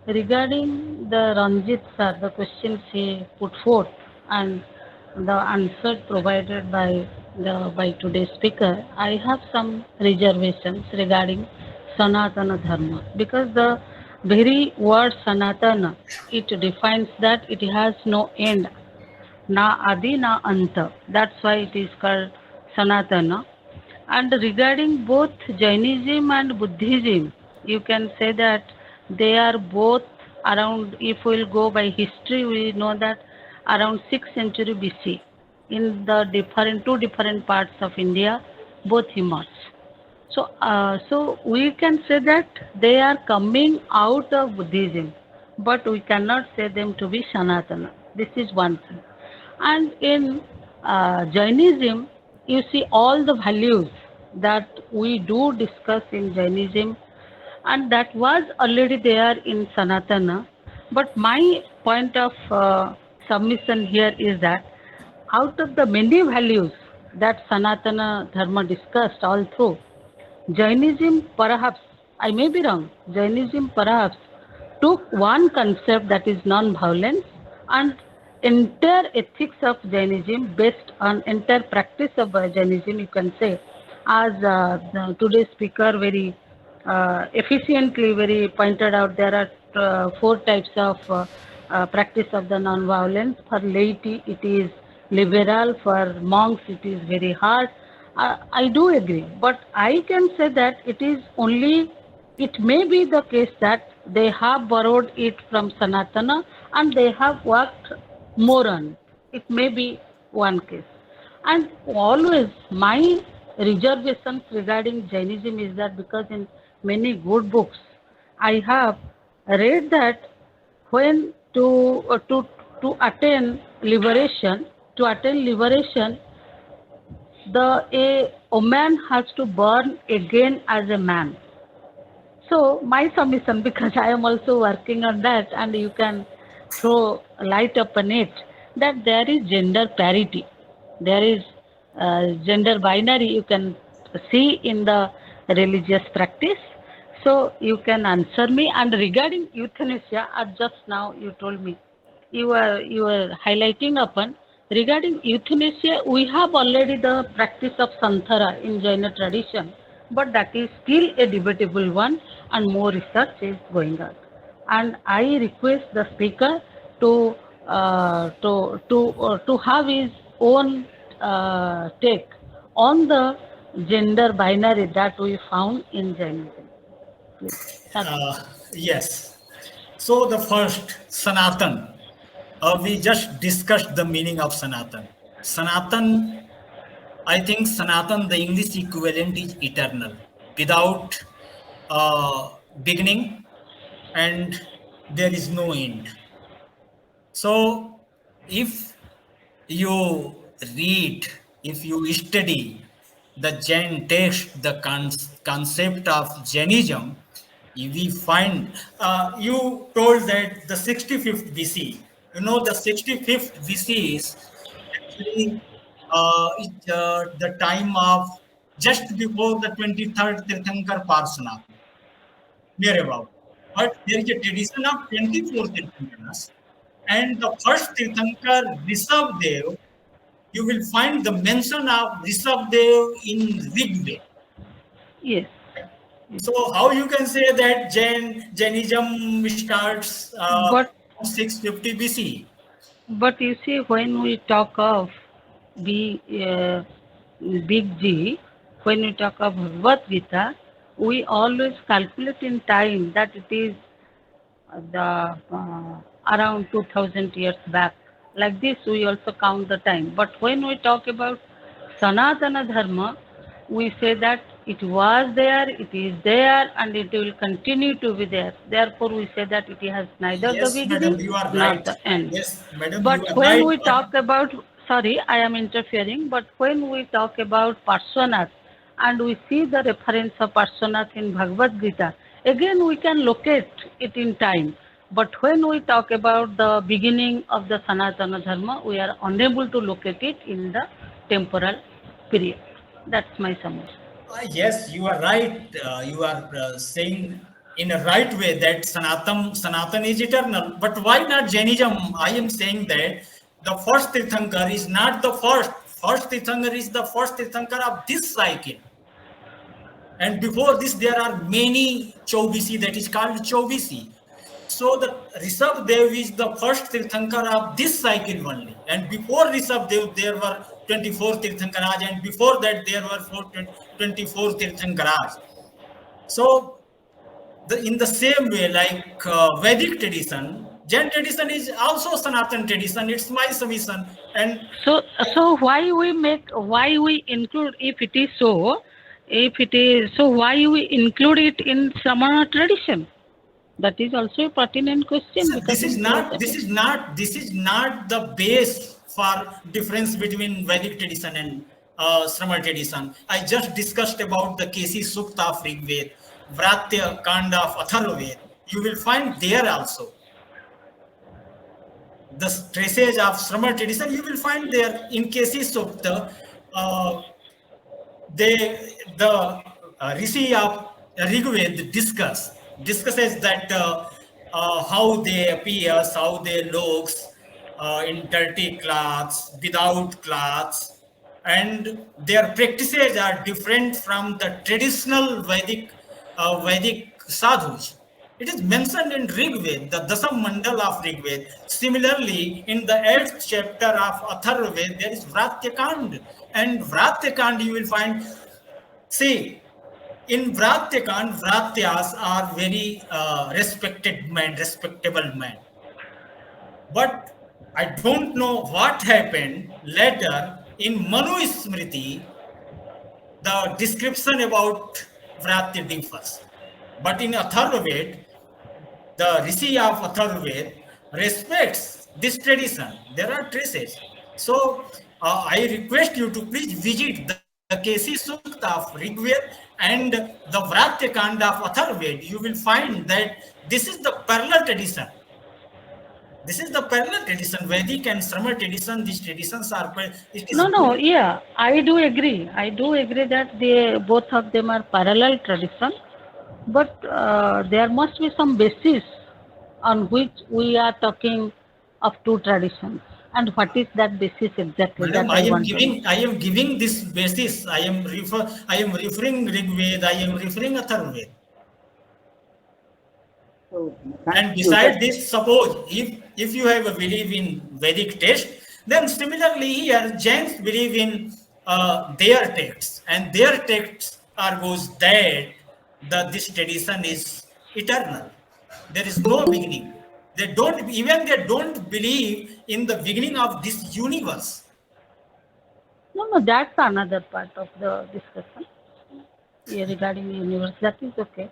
regarding the Ranjit sir, the questions he put forth and the answer provided by today's speaker. I have some reservations regarding Sanatana Dharma because the very word Sanatana, it defines that it has no end, na adi na anta. That's why it is called Sanatana. And regarding both Jainism and Buddhism, you can say that they are both around, if we'll go by history, we know that around 6th century BC in the two different parts of India, both emerged. So we can say that they are coming out of Buddhism, but we cannot say them to be Sanatana. This is one thing. And in Jainism, you see all the values that we do discuss in Jainism, and that was already there in Sanatana. But my point of submission here is that out of the many values that Sanatana Dharma discussed all through, Jainism perhaps, I may be wrong, Jainism perhaps took one concept that is non-violence and entire ethics of Jainism based on entire practice of Jainism, you can say, as today's speaker very efficiently very pointed out, there are four types of practice of the non-violence. For laity, it is liberal. For monks, it is very hard. I do agree, but I can say that it is only, it may be the case that they have borrowed it from Sanatana and they have worked more on. It may be one case. And always my reservations regarding Jainism is that because in many good books I have read that when to attain liberation, a man has to born again as a man. So my submission, because I am also working on that, and you can throw light upon it, that there is gender parity, there is gender binary. You can see in the religious practice. So you can answer me. And regarding euthanasia, as just now you told me, you were highlighting upon regarding euthanasia. We have already the practice of santhara in Jaina tradition, but that is still a debatable one, and more research is going on. And I request the speaker to have his own take on the gender binary that we found in Jainism. Yes. So the first, Sanatan. We just discussed the meaning of Sanatan. Sanatan, I think Sanatan, the English equivalent is eternal, without beginning, and there is no end. So if you read, if you study the Jain text, the concept of Jainism, we find, you told that the 65th BC, you know, the 65th BC is actually the time of just before the 23rd Tirthankar Parsana, near about. But there is a tradition of 24 Tirthankaras, and the first Tirthankar, Rishabdev, you will find the mention of Rishabdev in Rigveda. Yes. So how you can say that Jainism starts But 650 BC? But you see, when we talk of be big G, when we talk of Bhagavad Gita, we always calculate in time that it is the around 2000 years back. Like this, we also count the time. But when we talk about Sanatana Dharma, we say that it was there, it is there, and it will continue to be there. Therefore, we say that it has neither the Yes, madam, beginning you are nor right. the end. Yes, madam, But you are when right. we talk about, sorry, I am interfering, but when we talk about personas and we see the reference of personas in Bhagavad Gita, again we can locate it in time. But when we talk about the beginning of the Sanatana Dharma, we are unable to locate it in the temporal period. That's my summary. Yes, you are right. You are saying in a right way that Sanatan is eternal. But why not Jainism? I am saying that the first Tirthankar is not the first. First Tirthankar is the first Tirthankar of this cycle. And before this, there are many Chaubisi, that is called Chaubisi. So the Rishabh Dev is the first Tirthankar of this cycle only. And before Rishabh Dev, there were 24 Tirthankaras, and before that, there were 24 Tirthankaras. So in the same way, like Vedic tradition, Jain tradition is also Sanatan tradition. It's my submission. And So why we include, if it is so, if it is so, why we include it in Samana tradition? That is also a pertinent question so because in philosophy. this is not the base for difference between Vedic tradition and Sramana tradition. I just discussed about the Kesi Sukta of Rig Ved, Vratya Kanda of Atharva Ved. You will find there also the traces of Sramana tradition. You will find there in Kesi Sukta. The Rishi of Rigved discusses that how they appear, how they looks in dirty clothes, without clothes, and their practices are different from the traditional Vedic sadhus. It is mentioned in Rigved, the Dasam Mandal of Rigved. Similarly, in the 8th chapter of Atharvaved, there is Vratyakand. And Vratyakand, you will find, see, in Vratyakand, Vratyas are very respected men, respectable men. But I don't know what happened later in Manu Smriti, the description about Vratya differs. But in Atharvaved, the Rishi of Atharvaved respects this tradition. There are traces. So I request you to please visit the Kesi Sukta of Rigved and the Vratya Kanda of Atharvaved. You will find that this is the parallel tradition. This is the parallel tradition. Vedic and Sramana tradition, these traditions are, it is No, very. yeah, I do agree. I do agree that they both of them are parallel tradition, but there must be some basis on which we are talking of two traditions. And what is that basis exactly? Madam, That I want to know. I am giving this basis. I am referring Rigved, I am referring Atharvaved. So thank And you. beside this, suppose if you have a belief in Vedic text, then similarly here Jains believe in their texts, and their texts are goes that this tradition is eternal. There is no beginning. They don't believe in the beginning of this universe. No, that's another part of the discussion. Yeah, regarding universe. That is okay.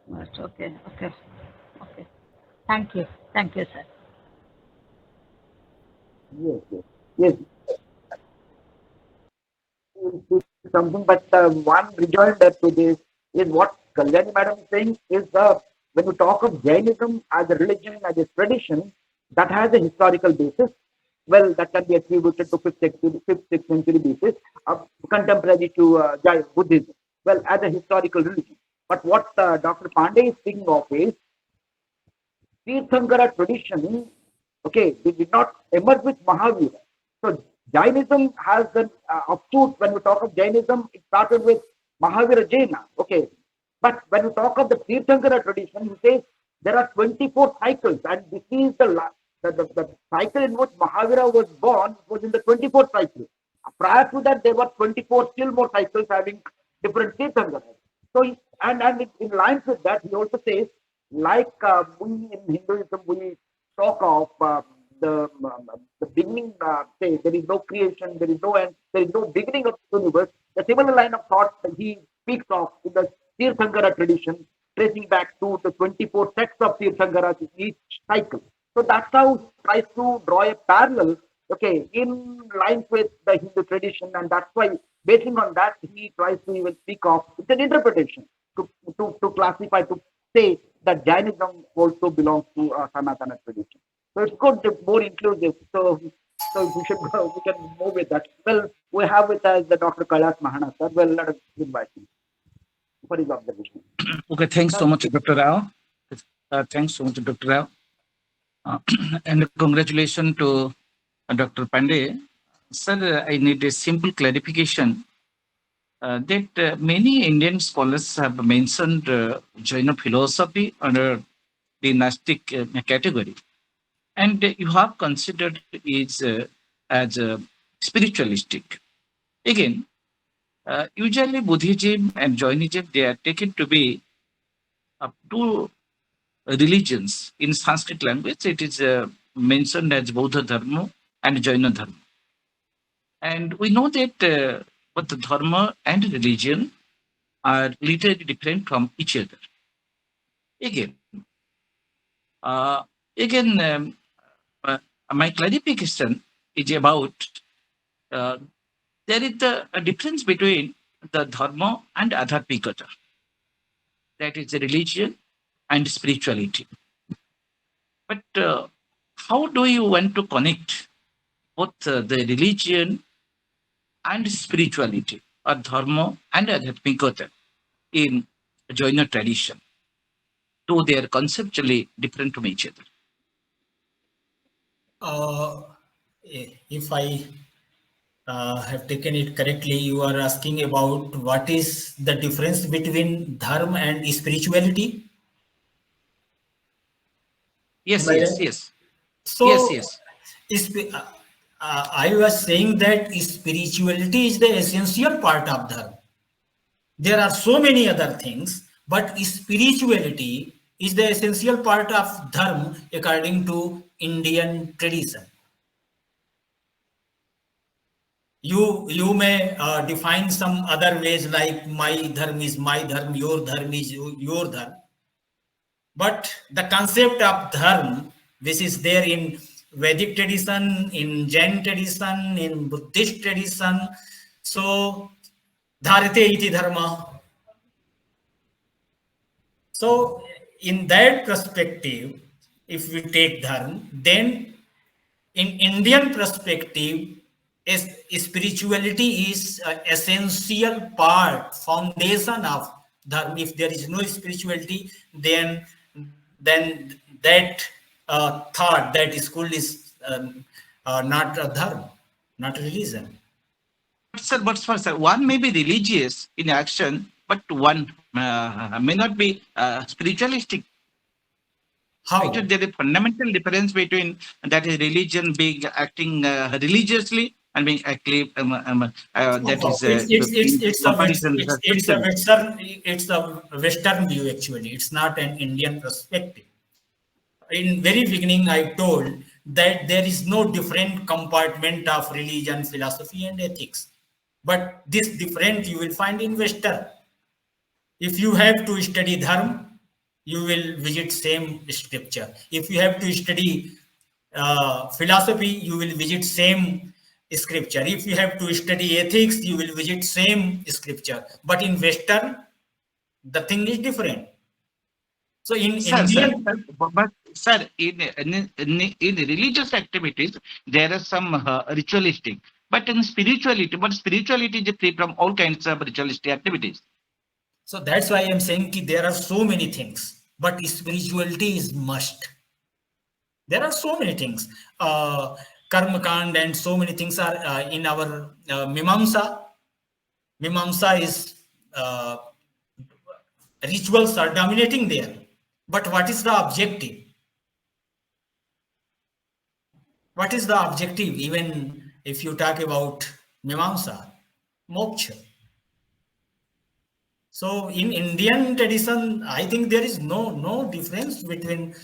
But okay. Thank you, sir. Yes, yes, yes. Something, but one rejoinder to this is what Kalyani Madam is saying is when we talk of Jainism as a religion, as a tradition, that has a historical basis. Well, that can be attributed to 6th century basis, contemporary to Buddhism. Well, as a historical religion. But what Dr. Pandey is speaking of is Tirthankara tradition, okay, they did not emerge with Mahavira. So Jainism has an offshoot. When we talk of Jainism, it started with Mahavira Jaina, okay. But when we talk of the Tirthankara tradition, he says there are 24 cycles, and this is the cycle in which Mahavira was born was in the 24th cycle. Prior to that, there were 24 still more cycles having different Tirthankaras. So, and in lines with that, he also says, like we in Hinduism, we talk of the beginning, say there is no creation, there is no end, there is no beginning of the universe. The similar line of thought that he speaks of in the Tirthankara tradition, tracing back to the 24 sets of Tirthankaras in each cycle. So that's how he tries to draw a parallel, okay, in lines with the Hindu tradition, and that's why, basing on that, he tries to even speak of it's an interpretation to classify, to say that Jainism also belongs to Sanatana tradition. So it's good, it's more inclusive. So we should go, we can move with that. Well, we have with us the Dr. Kailash Mahana, sir. Well, let us invite him for his observation. Okay, thanks so much, Dr. Rao. Thanks so much, Dr. Rao. And congratulations to Dr. Pandey. Sir, I need a simple clarification that many Indian scholars have mentioned Jaina philosophy under the Gnostic category, and you have considered it as spiritualistic. Again, usually Buddhism and Jainism, they are taken to be two religions. In Sanskrit language, it is mentioned as Buddha Dharma and Jaina Dharma. And we know that both the Dharma and religion are literally different from each other. Again, uh, again, my clarification is about there is a difference between the Dharma and Adharmikata. That is the religion and spirituality. But how do you want to connect both the religion and spirituality, or dharma and adharmikata, in Jaina tradition, though they are conceptually different from each other? If I have taken it correctly, you are asking about what is the difference between dharma and spirituality? Yes, Am I yes, right? yes. So, Yes, yes. I was saying that spirituality is the essential part of dharma. There are so many other things, but spirituality is the essential part of dharma according to Indian tradition. You may define some other ways, like my dharma is my dharma, your dharma is your dharma. But the concept of dharma, which is there in Vedic tradition, in Jain tradition, in Buddhist tradition, so dharate iti dharma. So in that perspective, if we take dharma, then in Indian perspective, is spirituality is an essential part, foundation of dharma. If there is no spirituality, then that thought, that school is not a dharma, not a religion. Sir, one may be religious in action, but one may not be spiritualistic. How? Actually, there is a fundamental difference between that is religion being acting religiously and being actually that is It's comparison with spirituality. it's a Western view actually. It's not an Indian perspective. In very beginning, I told that there is no different compartment of religion, philosophy, and ethics. But this different you will find in Western. If you have to study dharma, you will visit same scripture. If you have to study philosophy, you will visit same scripture. If you have to study ethics, you will visit same scripture. But in Western, the thing is different. So in Indian, But sir, in religious activities, there are some ritualistic, but in spirituality is free from all kinds of ritualistic activities. so that's why I'm saying that there are so many things, but spirituality is must. There are so many things. Karma Kand and so many things are in our Mimamsa. Mimamsa is rituals are dominating there. But what is the objective? What is the objective? Even if you talk about Mimamsa, Moksha. So in Indian tradition, I think there is no difference between.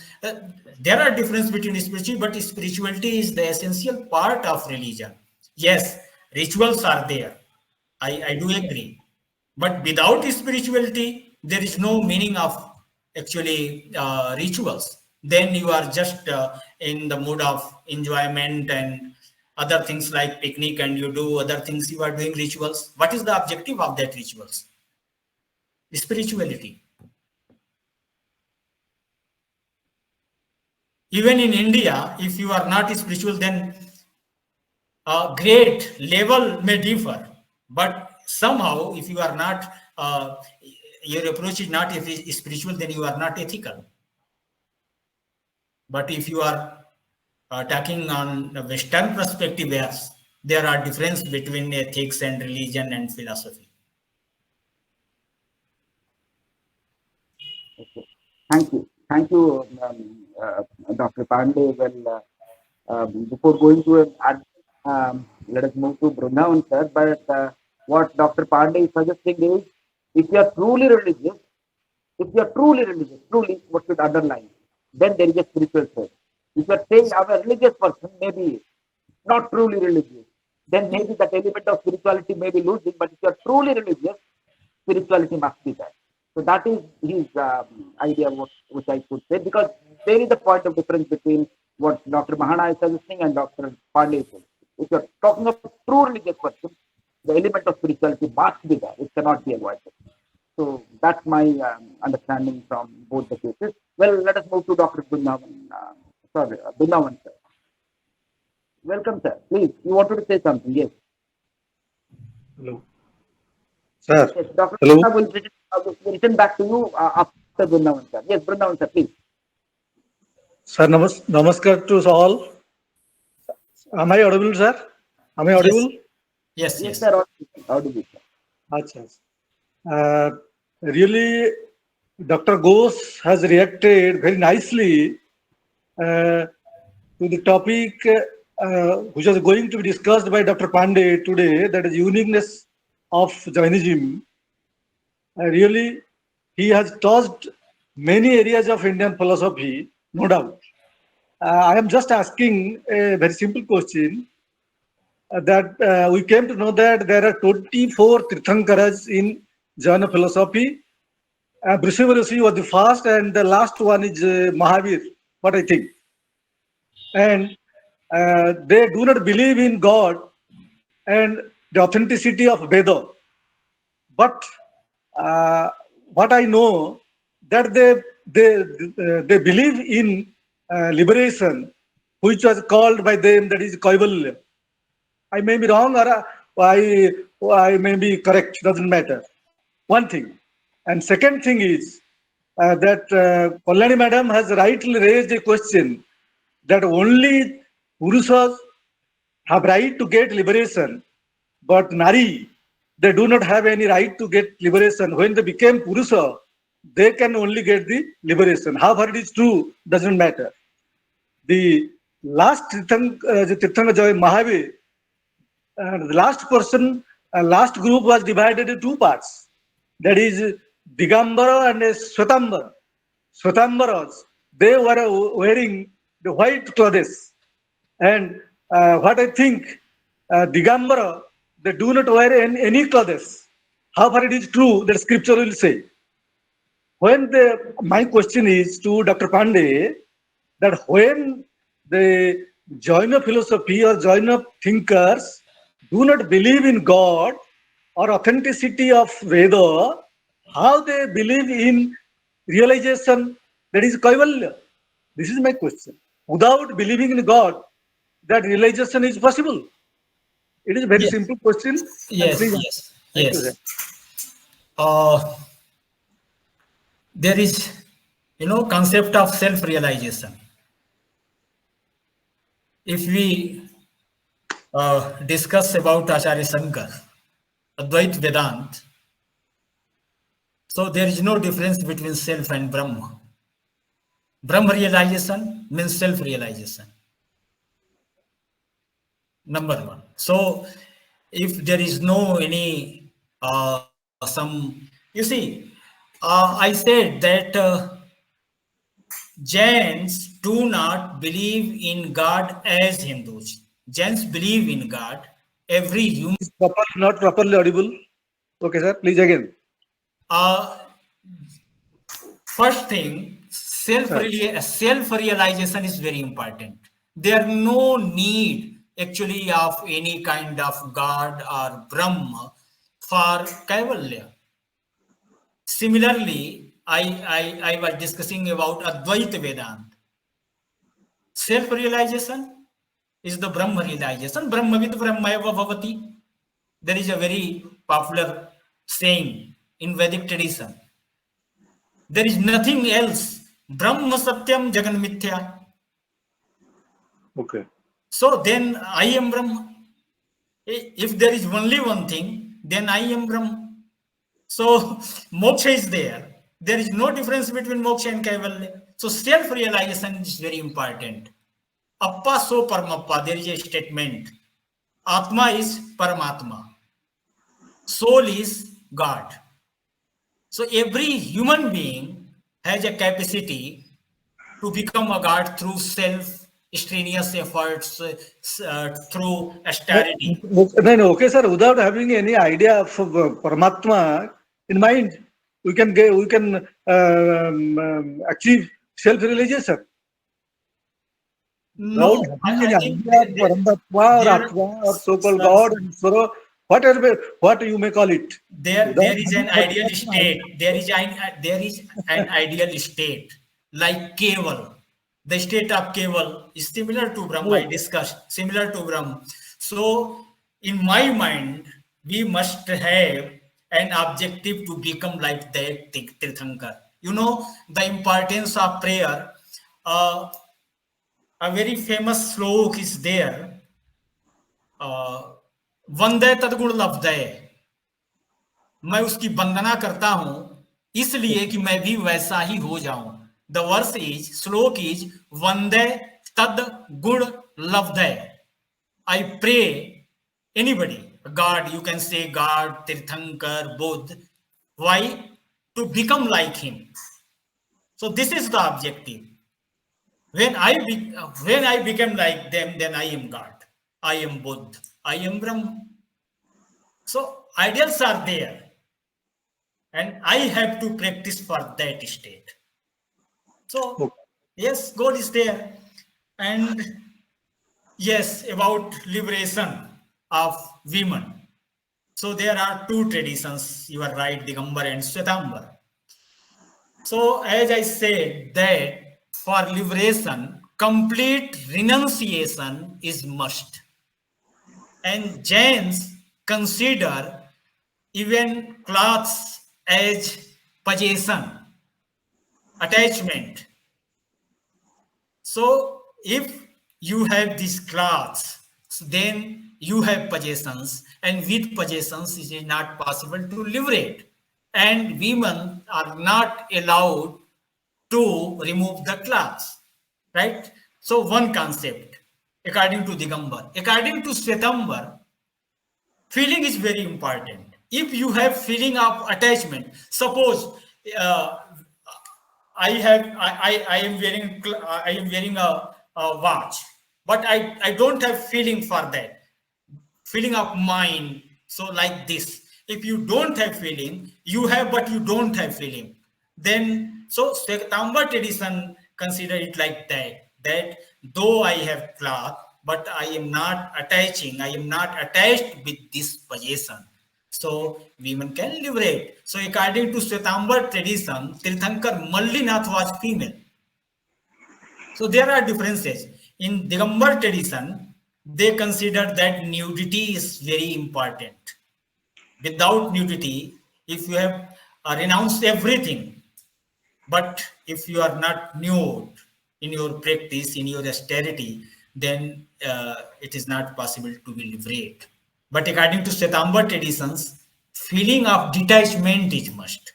There are difference between spirituality, but spirituality is the essential part of religion. Yes, rituals are there. I do agree, but without spirituality, there is no meaning of actually rituals. Then you are just in the mood of enjoyment and other things like picnic, and you do other things. You are doing rituals. What is the objective of that rituals? Spirituality. Even in India, if you are not spiritual, then a great level may differ. But somehow, if you are not, your approach is not spiritual, then you are not ethical. But if you are talking on a Western perspective, yes, there are difference between ethics and religion and philosophy. Okay. Thank you. Thank you, Dr. Pandey. Well, before going to let us move to Brundavan, sir. But what Dr. Pandey is suggesting is, if you are truly religious, truly what should underline, then there is a spiritual sense. If you are saying I'm a religious person, maybe not truly religious, then maybe that element of spirituality may be losing. But if you are truly religious, spirituality must be there. So that is his idea, which I could say, because there is a point of difference between what Dr. Mahana is suggesting and Dr. Pandey says. If you're talking of true religious person, the element of spirituality must be there. It cannot be avoided. So that's my understanding from both the cases. Well, let us move to Dr. Bundavan. Bundavan, sir. Welcome, sir. Please, you wanted to say something? Yes. Hello. Sir. Yes, Dr. Hello. Bundavan will return back to you after Bundavan, sir. Yes, Bundavan, sir, please. Sir, namaskar to all. Am I audible, sir? Am I audible? Yes. Yes, sir. Audible, sir. Achha. Really, Dr. Ghosh has reacted very nicely to the topic which was going to be discussed by Dr. Pandey today, that is uniqueness of Jainism. Really, he has touched many areas of Indian philosophy, no doubt. I am just asking a very simple question, that we came to know that there are 24 Tirthankaras in Jaina philosophy. Brishivarashi was the first, and the last one is Mahavir, what I think. And they do not believe in God and the authenticity of Veda. But what I know, that they believe in liberation, which was called by them, that is Kaivalya. I may be wrong, or I may be correct, doesn't matter. One thing. And second thing is that Kalyani madam has rightly raised a question that only Purusas have right to get liberation, but Nari, they do not have any right to get liberation. When they became Purusa, they can only get the liberation. How far it is true doesn't matter. The last Tirthanga Joy Mahavir, the last person, last group was divided into two parts. That is Digambara and Svetambara. Svetambaras, they were wearing the white clothes. And what I think, Digambara, they do not wear any clothes. How far it is true that scripture will say. My question is to Dr. Pandey, that when the Jaina philosophy or Jaina thinkers do not believe in God or authenticity of Veda, how they believe in realization, that is Kaivalya? This is my question. Without believing in God, that realization is possible? It is a very simple question. Yes. Thank you, sir. There is, concept of self-realization. If we discuss about Acharya Shankar, Advait Vedant, so there is no difference between self and Brahma. Brahma realization means self-realization. Number one. So if there is no any some, you see, I said that Jains do not believe in God as Hindus. Jains believe in God. Every human. Not properly audible. Okay, sir. Please again. First thing, self-realization is very important. There no need actually of any kind of God or Brahma for Kaivalya. Similarly, I was discussing about Advaita Vedanta. Self-realization is the Brahma realization. Brahmavid Brahmayava Bhavati. There is a very popular saying in Vedic tradition. There is nothing else. Brahma Satyam Jagan Mithya. Okay. So then I am Brahma. If there is only one thing, then I am Brahma. So moksha is there. There is no difference between moksha and kaivalya. So self-realization is very important. Appa so paramappa. There is a statement. Atma is Paramatma. Soul is God. So every human being has a capacity to become a God through self-strenuous efforts, through austerity. No, okay, sir. Without having any idea of Paramatma in mind, we can achieve self-realization. No, I think or so-called God and Swara, what you may call it. there is an ideal state. There is an ideal state like Keval. The state of Keval is similar to Brahma. I discussed similar to Brahma. So in my mind, we must have an objective to become like that Tirthankar. You know the importance of prayer. A very famous slok is there. वंदे तदगुण लब्धे, मैं उसकी वंदना करता हूं इसलिए कि मैं भी वैसा ही हो जाऊं. द वर्स इज, श्लोक इज वंदे तद गुण लब्धे. I pray anybody, God, you can say God, Tirthankar, Buddha. Why? To become like him. So this is the objective. When I become like them, then I am God. I am Buddha. I am Brahma. So ideals are there. And I have to practice for that state. So, yes, God is there. And yes, about liberation of women. So there are two traditions, you are right, Digambar and Swetambar. So as I said that for liberation, complete renunciation is must. And Jains consider even clothes as possession, attachment. So if you have these clothes, then you have possessions, and with possessions it is not possible to liberate. And women are not allowed to remove the clothes, right? So one concept, according to Digambar. According to Swetambar, feeling is very important. If you have feeling of attachment, suppose I am wearing a watch, but I don't have feeling for that, feeling of mind. So like this, if you don't have feeling, you have, but you don't have feeling. Then, so Swetambar tradition consider it like that though I have cloth, but I am not attaching, I am not attached with this possession. So women can liberate. So according to Swetambar tradition, Tirthankar Mallinath was female. So there are differences. In Digambar tradition, they consider that nudity is very important. Without nudity, if you have renounced everything, but if you are not nude in your practice, in your austerity, then it is not possible to be liberated. But according to Swetambar traditions, feeling of detachment is must.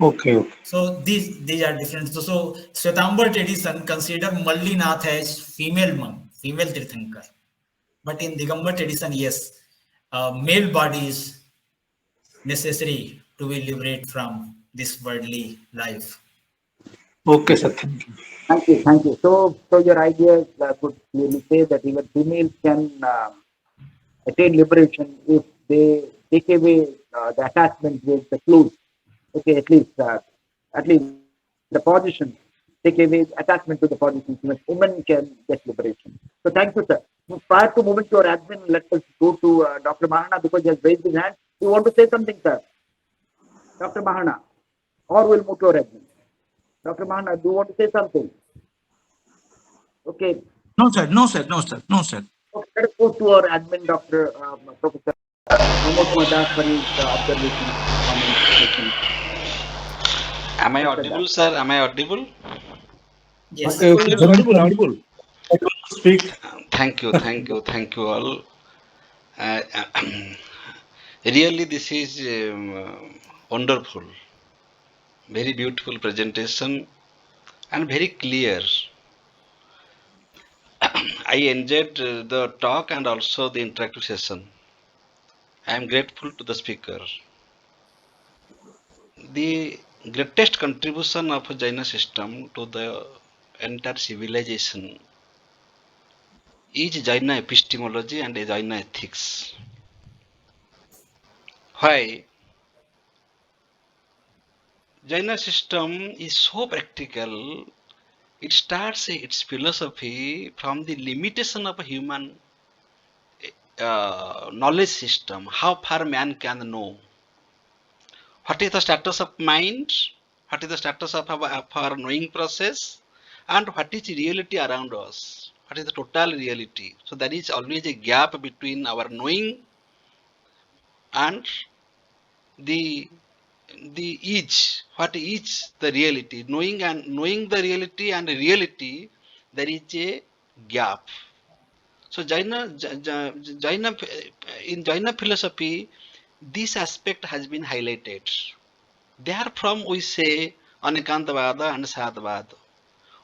Okay. So these are different. So Swetambar tradition consider Mallinath as female monk, female Tirthankar. But in Digambar tradition, yes, male body is necessary to be liberated from this worldly life. Okay, sir. Thank you. Thank you, thank you. So your idea could clearly say that even females can attain liberation if they take away the attachment with the clothes. Okay, at least the position, take away attachment to the position, so that women can get liberation. So thank you, sir. Prior to moving to our admin, let us go to Dr. Mahana because he has raised his hand. You want to say something, sir? Dr. Mahana, or we'll move to our admin. Dr. Mahana, do you want to say something? Okay, No, sir. No, sir. No, sir. No, sir. okay, let us go to our admin, Dr. Professor Pramod Kumar for his observation, comments, questions. Am I Dr. audible, Das. sir? Am I audible? Yes. Please, audible, audible. Speak. Thank you, thank you, thank you all. Uh, really, this is wonderful, very beautiful presentation and very clear. I enjoyed the talk and also the interactive session. I am grateful to the speaker. The greatest contribution of a Jaina system to the entire civilization is Jaina epistemology and Jaina ethics. Why? Jaina system is so practical. It starts its philosophy from the limitation of a human knowledge system, how far man can know. What is the status of mind? What is the status of our knowing process? And what is reality around us? What is the total reality? So there is always a gap between our knowing and the what is the reality. Knowing the reality and reality, there is a gap. So Jaina, in Jaina philosophy, this aspect has been highlighted. Therefrom we say Anekantavada and Sadvada.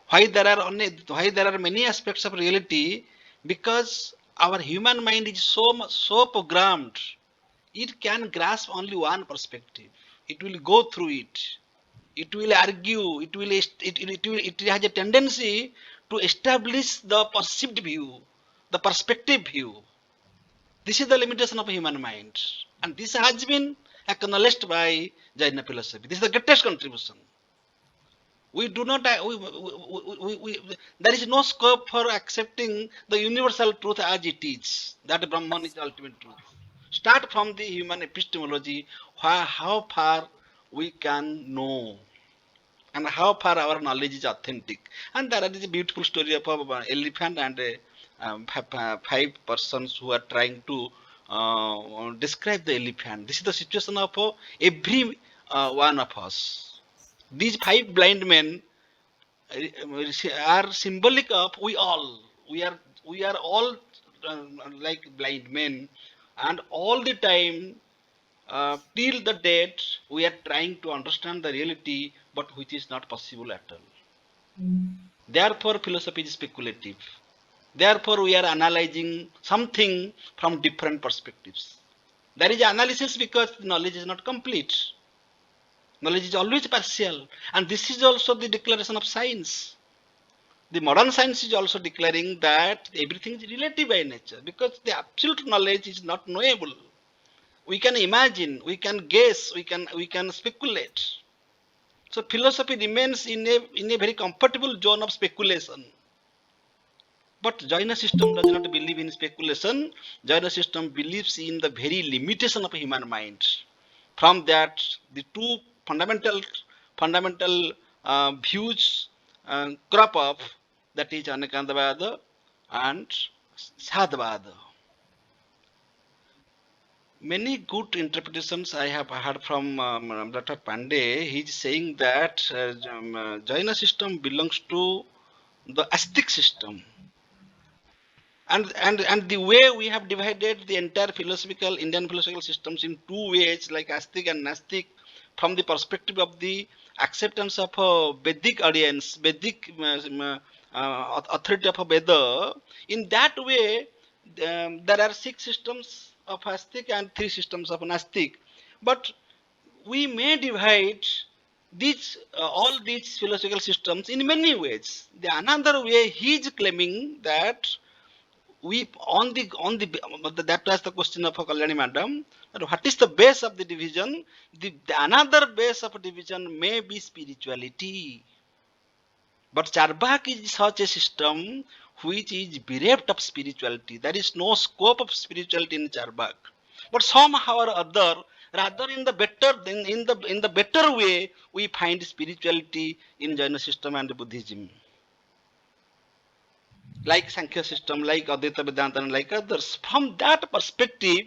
Why there are many aspects of reality? Because our human mind is so programmed, it can grasp only one perspective. It will go through it. It will argue. It has a tendency to establish the perceived view, the perspective view. This is the limitation of human mind, and this has been acknowledged by Jaina philosophy. This is the greatest contribution. We do not. There is no scope for accepting the universal truth as it is. That Brahman is the ultimate truth. Start from the human epistemology, how far we can know and how far our knowledge is authentic. And there is a beautiful story of an elephant and five persons who are trying to describe the elephant. This is the situation of every one of us. These five blind men are symbolic of we all. We are all like blind men, and all the time till the date we are trying to understand the reality, but which is not possible at all. Therefore, philosophy is speculative. Therefore, we are analyzing something from different perspectives. There is analysis because knowledge is not complete. Knowledge is always partial, and this is also the declaration of science. The modern science is also declaring that everything is relative by nature because the absolute knowledge is not knowable. We can imagine, we can guess, we can speculate. So philosophy remains in a very comfortable zone of speculation. But Jaina system does not believe in speculation. Jaina system believes in the very limitation of human mind. From that, the two fundamental views crop up. That is Anekantavada and Sadvada. Many good interpretations I have heard from Dr. Pandey. He is saying that Jaina system belongs to the ascetic system. And the way we have divided the entire Indian philosophical systems in two ways, like ascetic and Nastic, from the perspective of the acceptance of a Vedic audience, Vedic authority of a Veda. In that way, there are six systems of astic and 3 systems of nastic. But we may divide these all these philosophical systems in many ways. The another way he is claiming that we that was the question of Kalyani madam. That what is the base of the division? The another base of division may be spirituality. But Charbak is such a system which is bereft of spirituality. There is no scope of spirituality in Charbak. But somehow or other, rather in the better way, we find spirituality in Jaina system and Buddhism. Like Sankhya system, like Advaita Vedanta, and like others. From that perspective,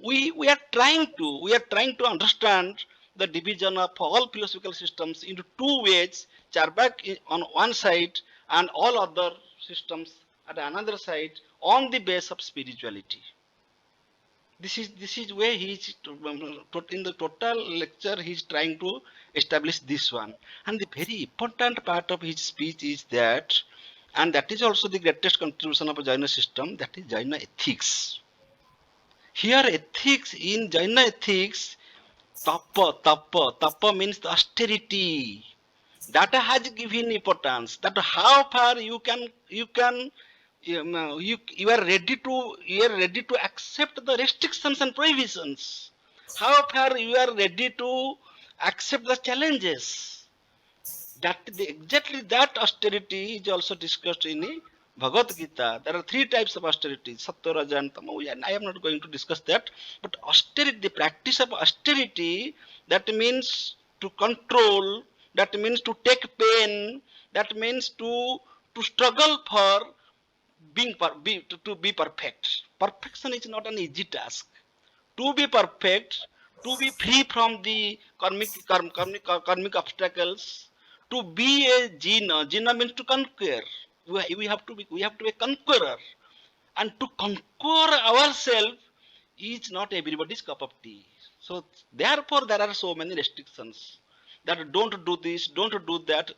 we are trying to understand the division of all philosophical systems into two ways: Charbak on one side and all other systems at another side, on the base of spirituality. This is where he is in the total lecture. He is trying to establish this one, and the very important part of his speech is that, and that is also the greatest contribution of a Jaina system. That is Jaina ethics. Here, ethics in Jaina ethics, tapa means the austerity. That has given importance. That how far you are ready to accept the restrictions and prohibitions. How far you are ready to accept the challenges. Exactly that austerity is also discussed in the Bhagavad Gita. There are 3 types of austerity: Sattva, Raja, and Tama. And I am not going to discuss that. But austerity, the practice of austerity, that means to control, that means to take pain, that means to struggle for to be perfect. Perfection is not an easy task. To be perfect, to be free from the karmic obstacles, to be a jina means to conquer. We have to be a conqueror, and to conquer ourselves is not everybody's cup of tea. So therefore there are so many restrictions that don't do this, don't do that,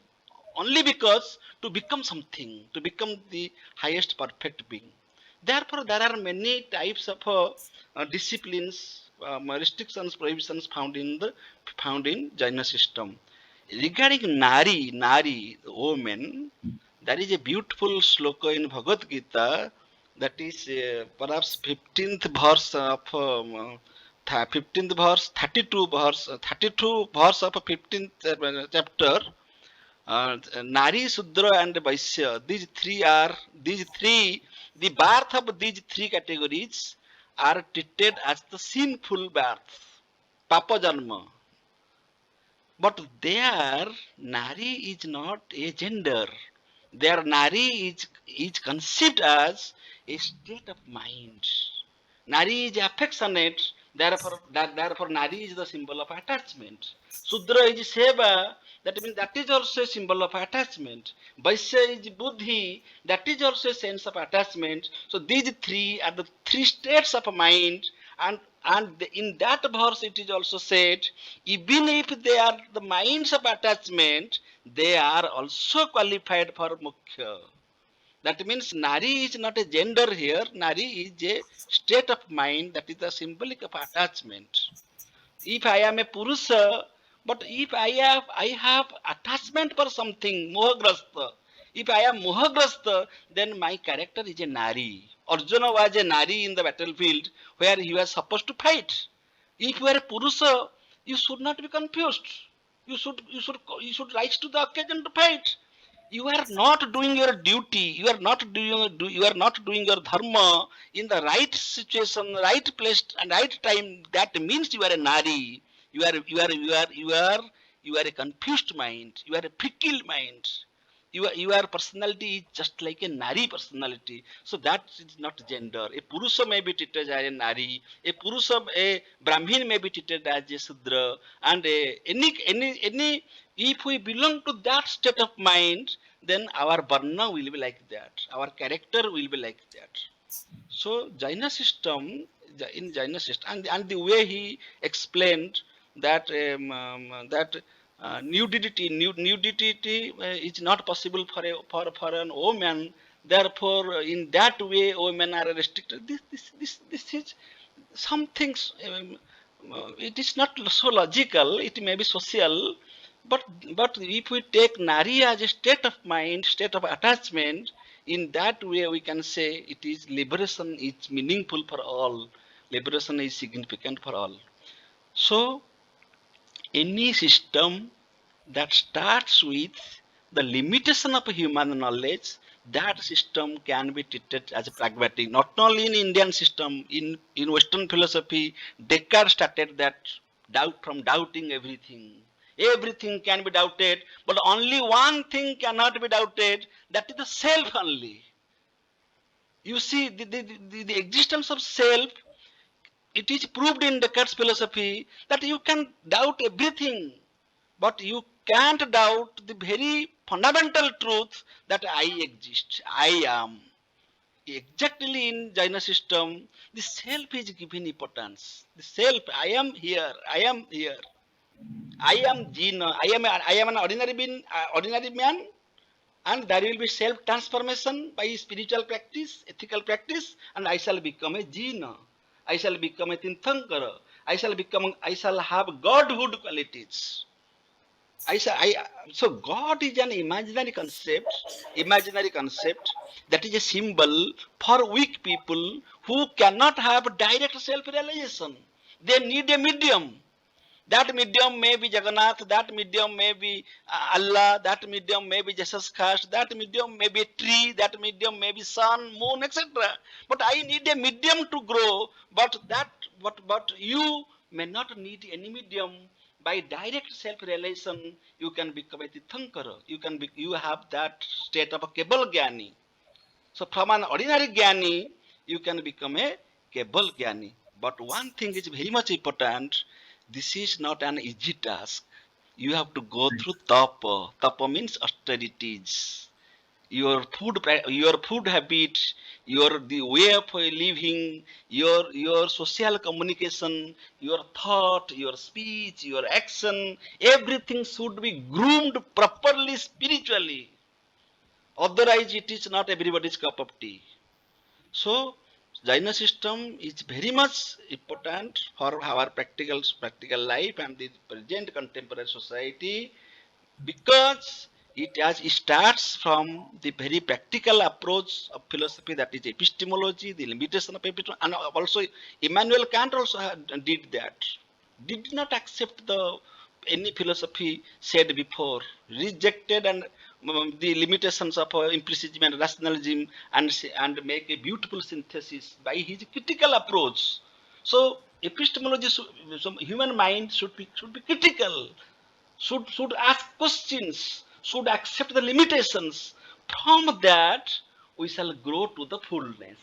only because to become something, to become the highest perfect being. Therefore, there are many types of disciplines, restrictions, prohibitions found in Jaina system. Regarding Nari, the woman, there is a beautiful sloka in Bhagavad Gita, that is perhaps 15th verse of 15th verse, 32 verse of 15th chapter. Nari, Sudra, and Vaisya, the birth of these 3 categories are treated as the sinful birth, Papa Janma. But their Nari is not a gender. Their Nari is conceived as a state of mind. Nari is affectionate, therefore Nari is the symbol of attachment. Sudra is Seva, that means that is also a symbol of attachment. Vaisya is Buddhi, that is also a sense of attachment. So these 3 are the 3 states of mind, and in that verse it is also said, even if they are the minds of attachment, they are also qualified for Mukhya. That means Nari is not a gender here. Nari is a state of mind, that is the symbolic of attachment. If I am a Purusha, but if I have attachment for something, Mohagrasta, if I am Mohagrasta, then my character is a Nari. Arjuna was a Nari in the battlefield where he was supposed to fight. If you are a Purusha, you should not be confused. You should rise to the occasion to fight. You are not doing your duty, you are not doing your dharma in the right situation, right place, and right time. That means you are a nari. You are a confused mind, you are a fickle mind. Your personality is just like a nari personality. So that is not gender. A purusha may be treated as a nari, a brahmin may be treated as a sudra, and any if we belong to that state of mind, then our varna will be like that, our character will be like that. So in Jaina system, and the way he explained that nudity is not possible for an woman, Therefore, in that way, women are restricted. This is some things. It is not so logical. It may be social, but if we take nari as a state of mind, state of attachment, in that way we can say it is liberation is meaningful for all. Liberation is significant for all. So any system that starts with the limitation of human knowledge, that system can be treated as pragmatic. Not only in Indian system, in Western philosophy, Descartes started that doubt from doubting everything. Everything can be doubted, but only one thing cannot be doubted, that is the self only. You see, the existence of self, it is proved in Descartes' philosophy that you can doubt everything, but you can't doubt the very fundamental truth that I exist, I am. Exactly in Jaina system, the self is given importance. The self, I am here, I am here. I am Jina, I am an ordinary being, ordinary man, and there will be self transformation by spiritual practice, ethical practice, and I shall become a Jina. I shall become a Tinthankara. I shall have godhood qualities. So God is an imaginary concept that is a symbol for weak people who cannot have direct self-realization. They need a medium. That medium may be Jagannath, that medium may be Allah, that medium may be Jesus Christ, that medium may be a tree, that medium may be sun, moon, etc. But I need a medium to grow, but you may not need any medium. By direct self-realization, you can become a Tirthankara. You have that state of a Kebal Gyani. So from an ordinary Gyani, you can become a Kebal Gyani. But one thing is very much important. This is not an easy task. You have to go through tapa. Tapa means austerities. Your food habit, the way of living, your social communication, your thought, your speech, your action, everything should be groomed properly spiritually. Otherwise, it is not everybody's cup of tea. So, Jaina system is very much important for our practical life and the present contemporary society, because it starts from the very practical approach of philosophy, that is epistemology, the limitation of epistemology, and also Immanuel Kant also did that. Did not accept any philosophy said before, rejected and the limitations of empiricism and rationalism, and make a beautiful synthesis by his critical approach. So epistemology, so human mind should be critical, should ask questions, should accept the limitations. From that, we shall grow to the fullness.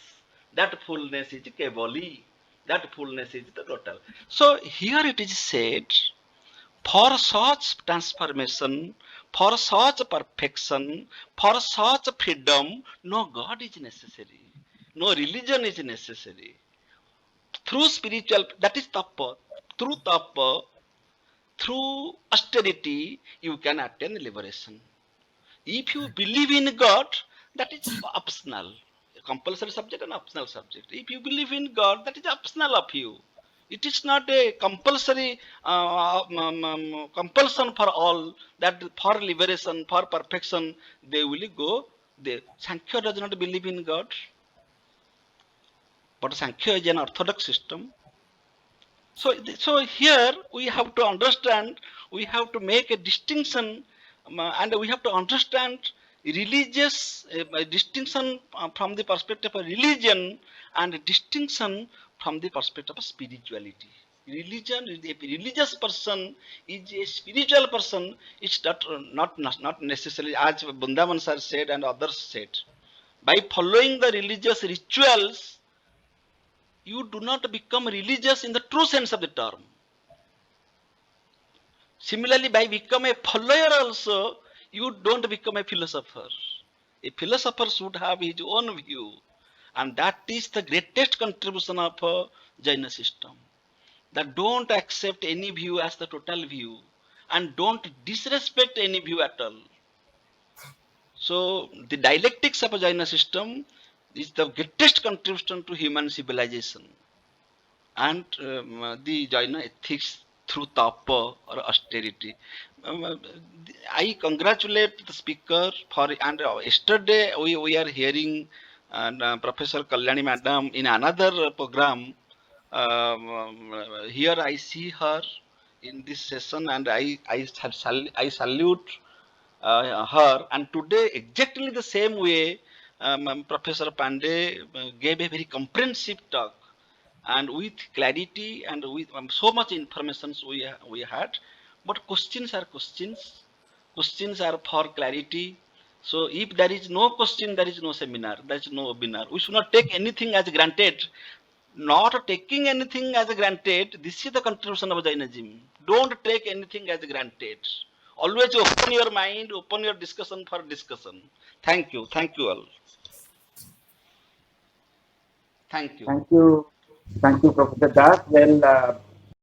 That fullness is Kevali. That fullness is the total. So here it is said, for such transformation, for such perfection, for such freedom, no God is necessary. No religion is necessary. Through spiritual, that is tapa. Through tapa, through austerity, you can attain liberation. If you believe in God, that is optional. A compulsory subject and optional subject. If you believe in God, that is optional of you. It is not a compulsory compulsion for all, that for liberation, for perfection, they will go. Sankhya does not believe in God, but Sankhya is an orthodox system. So here we have to understand, we have to make a distinction, and we have to understand religious distinction from the perspective of religion, and a distinction from the perspective of spirituality. Religion, a religious person is a spiritual person. It's not necessarily, as Bundavan sir said and others said, by following the religious rituals, you do not become religious in the true sense of the term. Similarly, by becoming a follower also, you don't become a philosopher. A philosopher should have his own view, and that is the greatest contribution of a Jaina system. That don't accept any view as the total view, and don't disrespect any view at all. So the dialectics of a Jaina system is the greatest contribution to human civilization, and the Jaina ethics through tapa or austerity. I congratulate the speaker for, and yesterday we are hearing Professor Kalyani Madam in another program. Here I see her in this session, and I salute her. And today, exactly the same way, Professor Pandey gave a very comprehensive talk, and with clarity and with so much information we had. But questions are questions. Questions are for clarity. So if there is no question, there is no seminar, there is no webinar. We should not take anything as granted. Not taking anything as granted, this is the contribution of Jainism. Don't take anything as granted. Always open your mind, open your discussion for discussion. Thank you. Thank you all. Thank you. Thank you. Thank you, Professor Das. Well,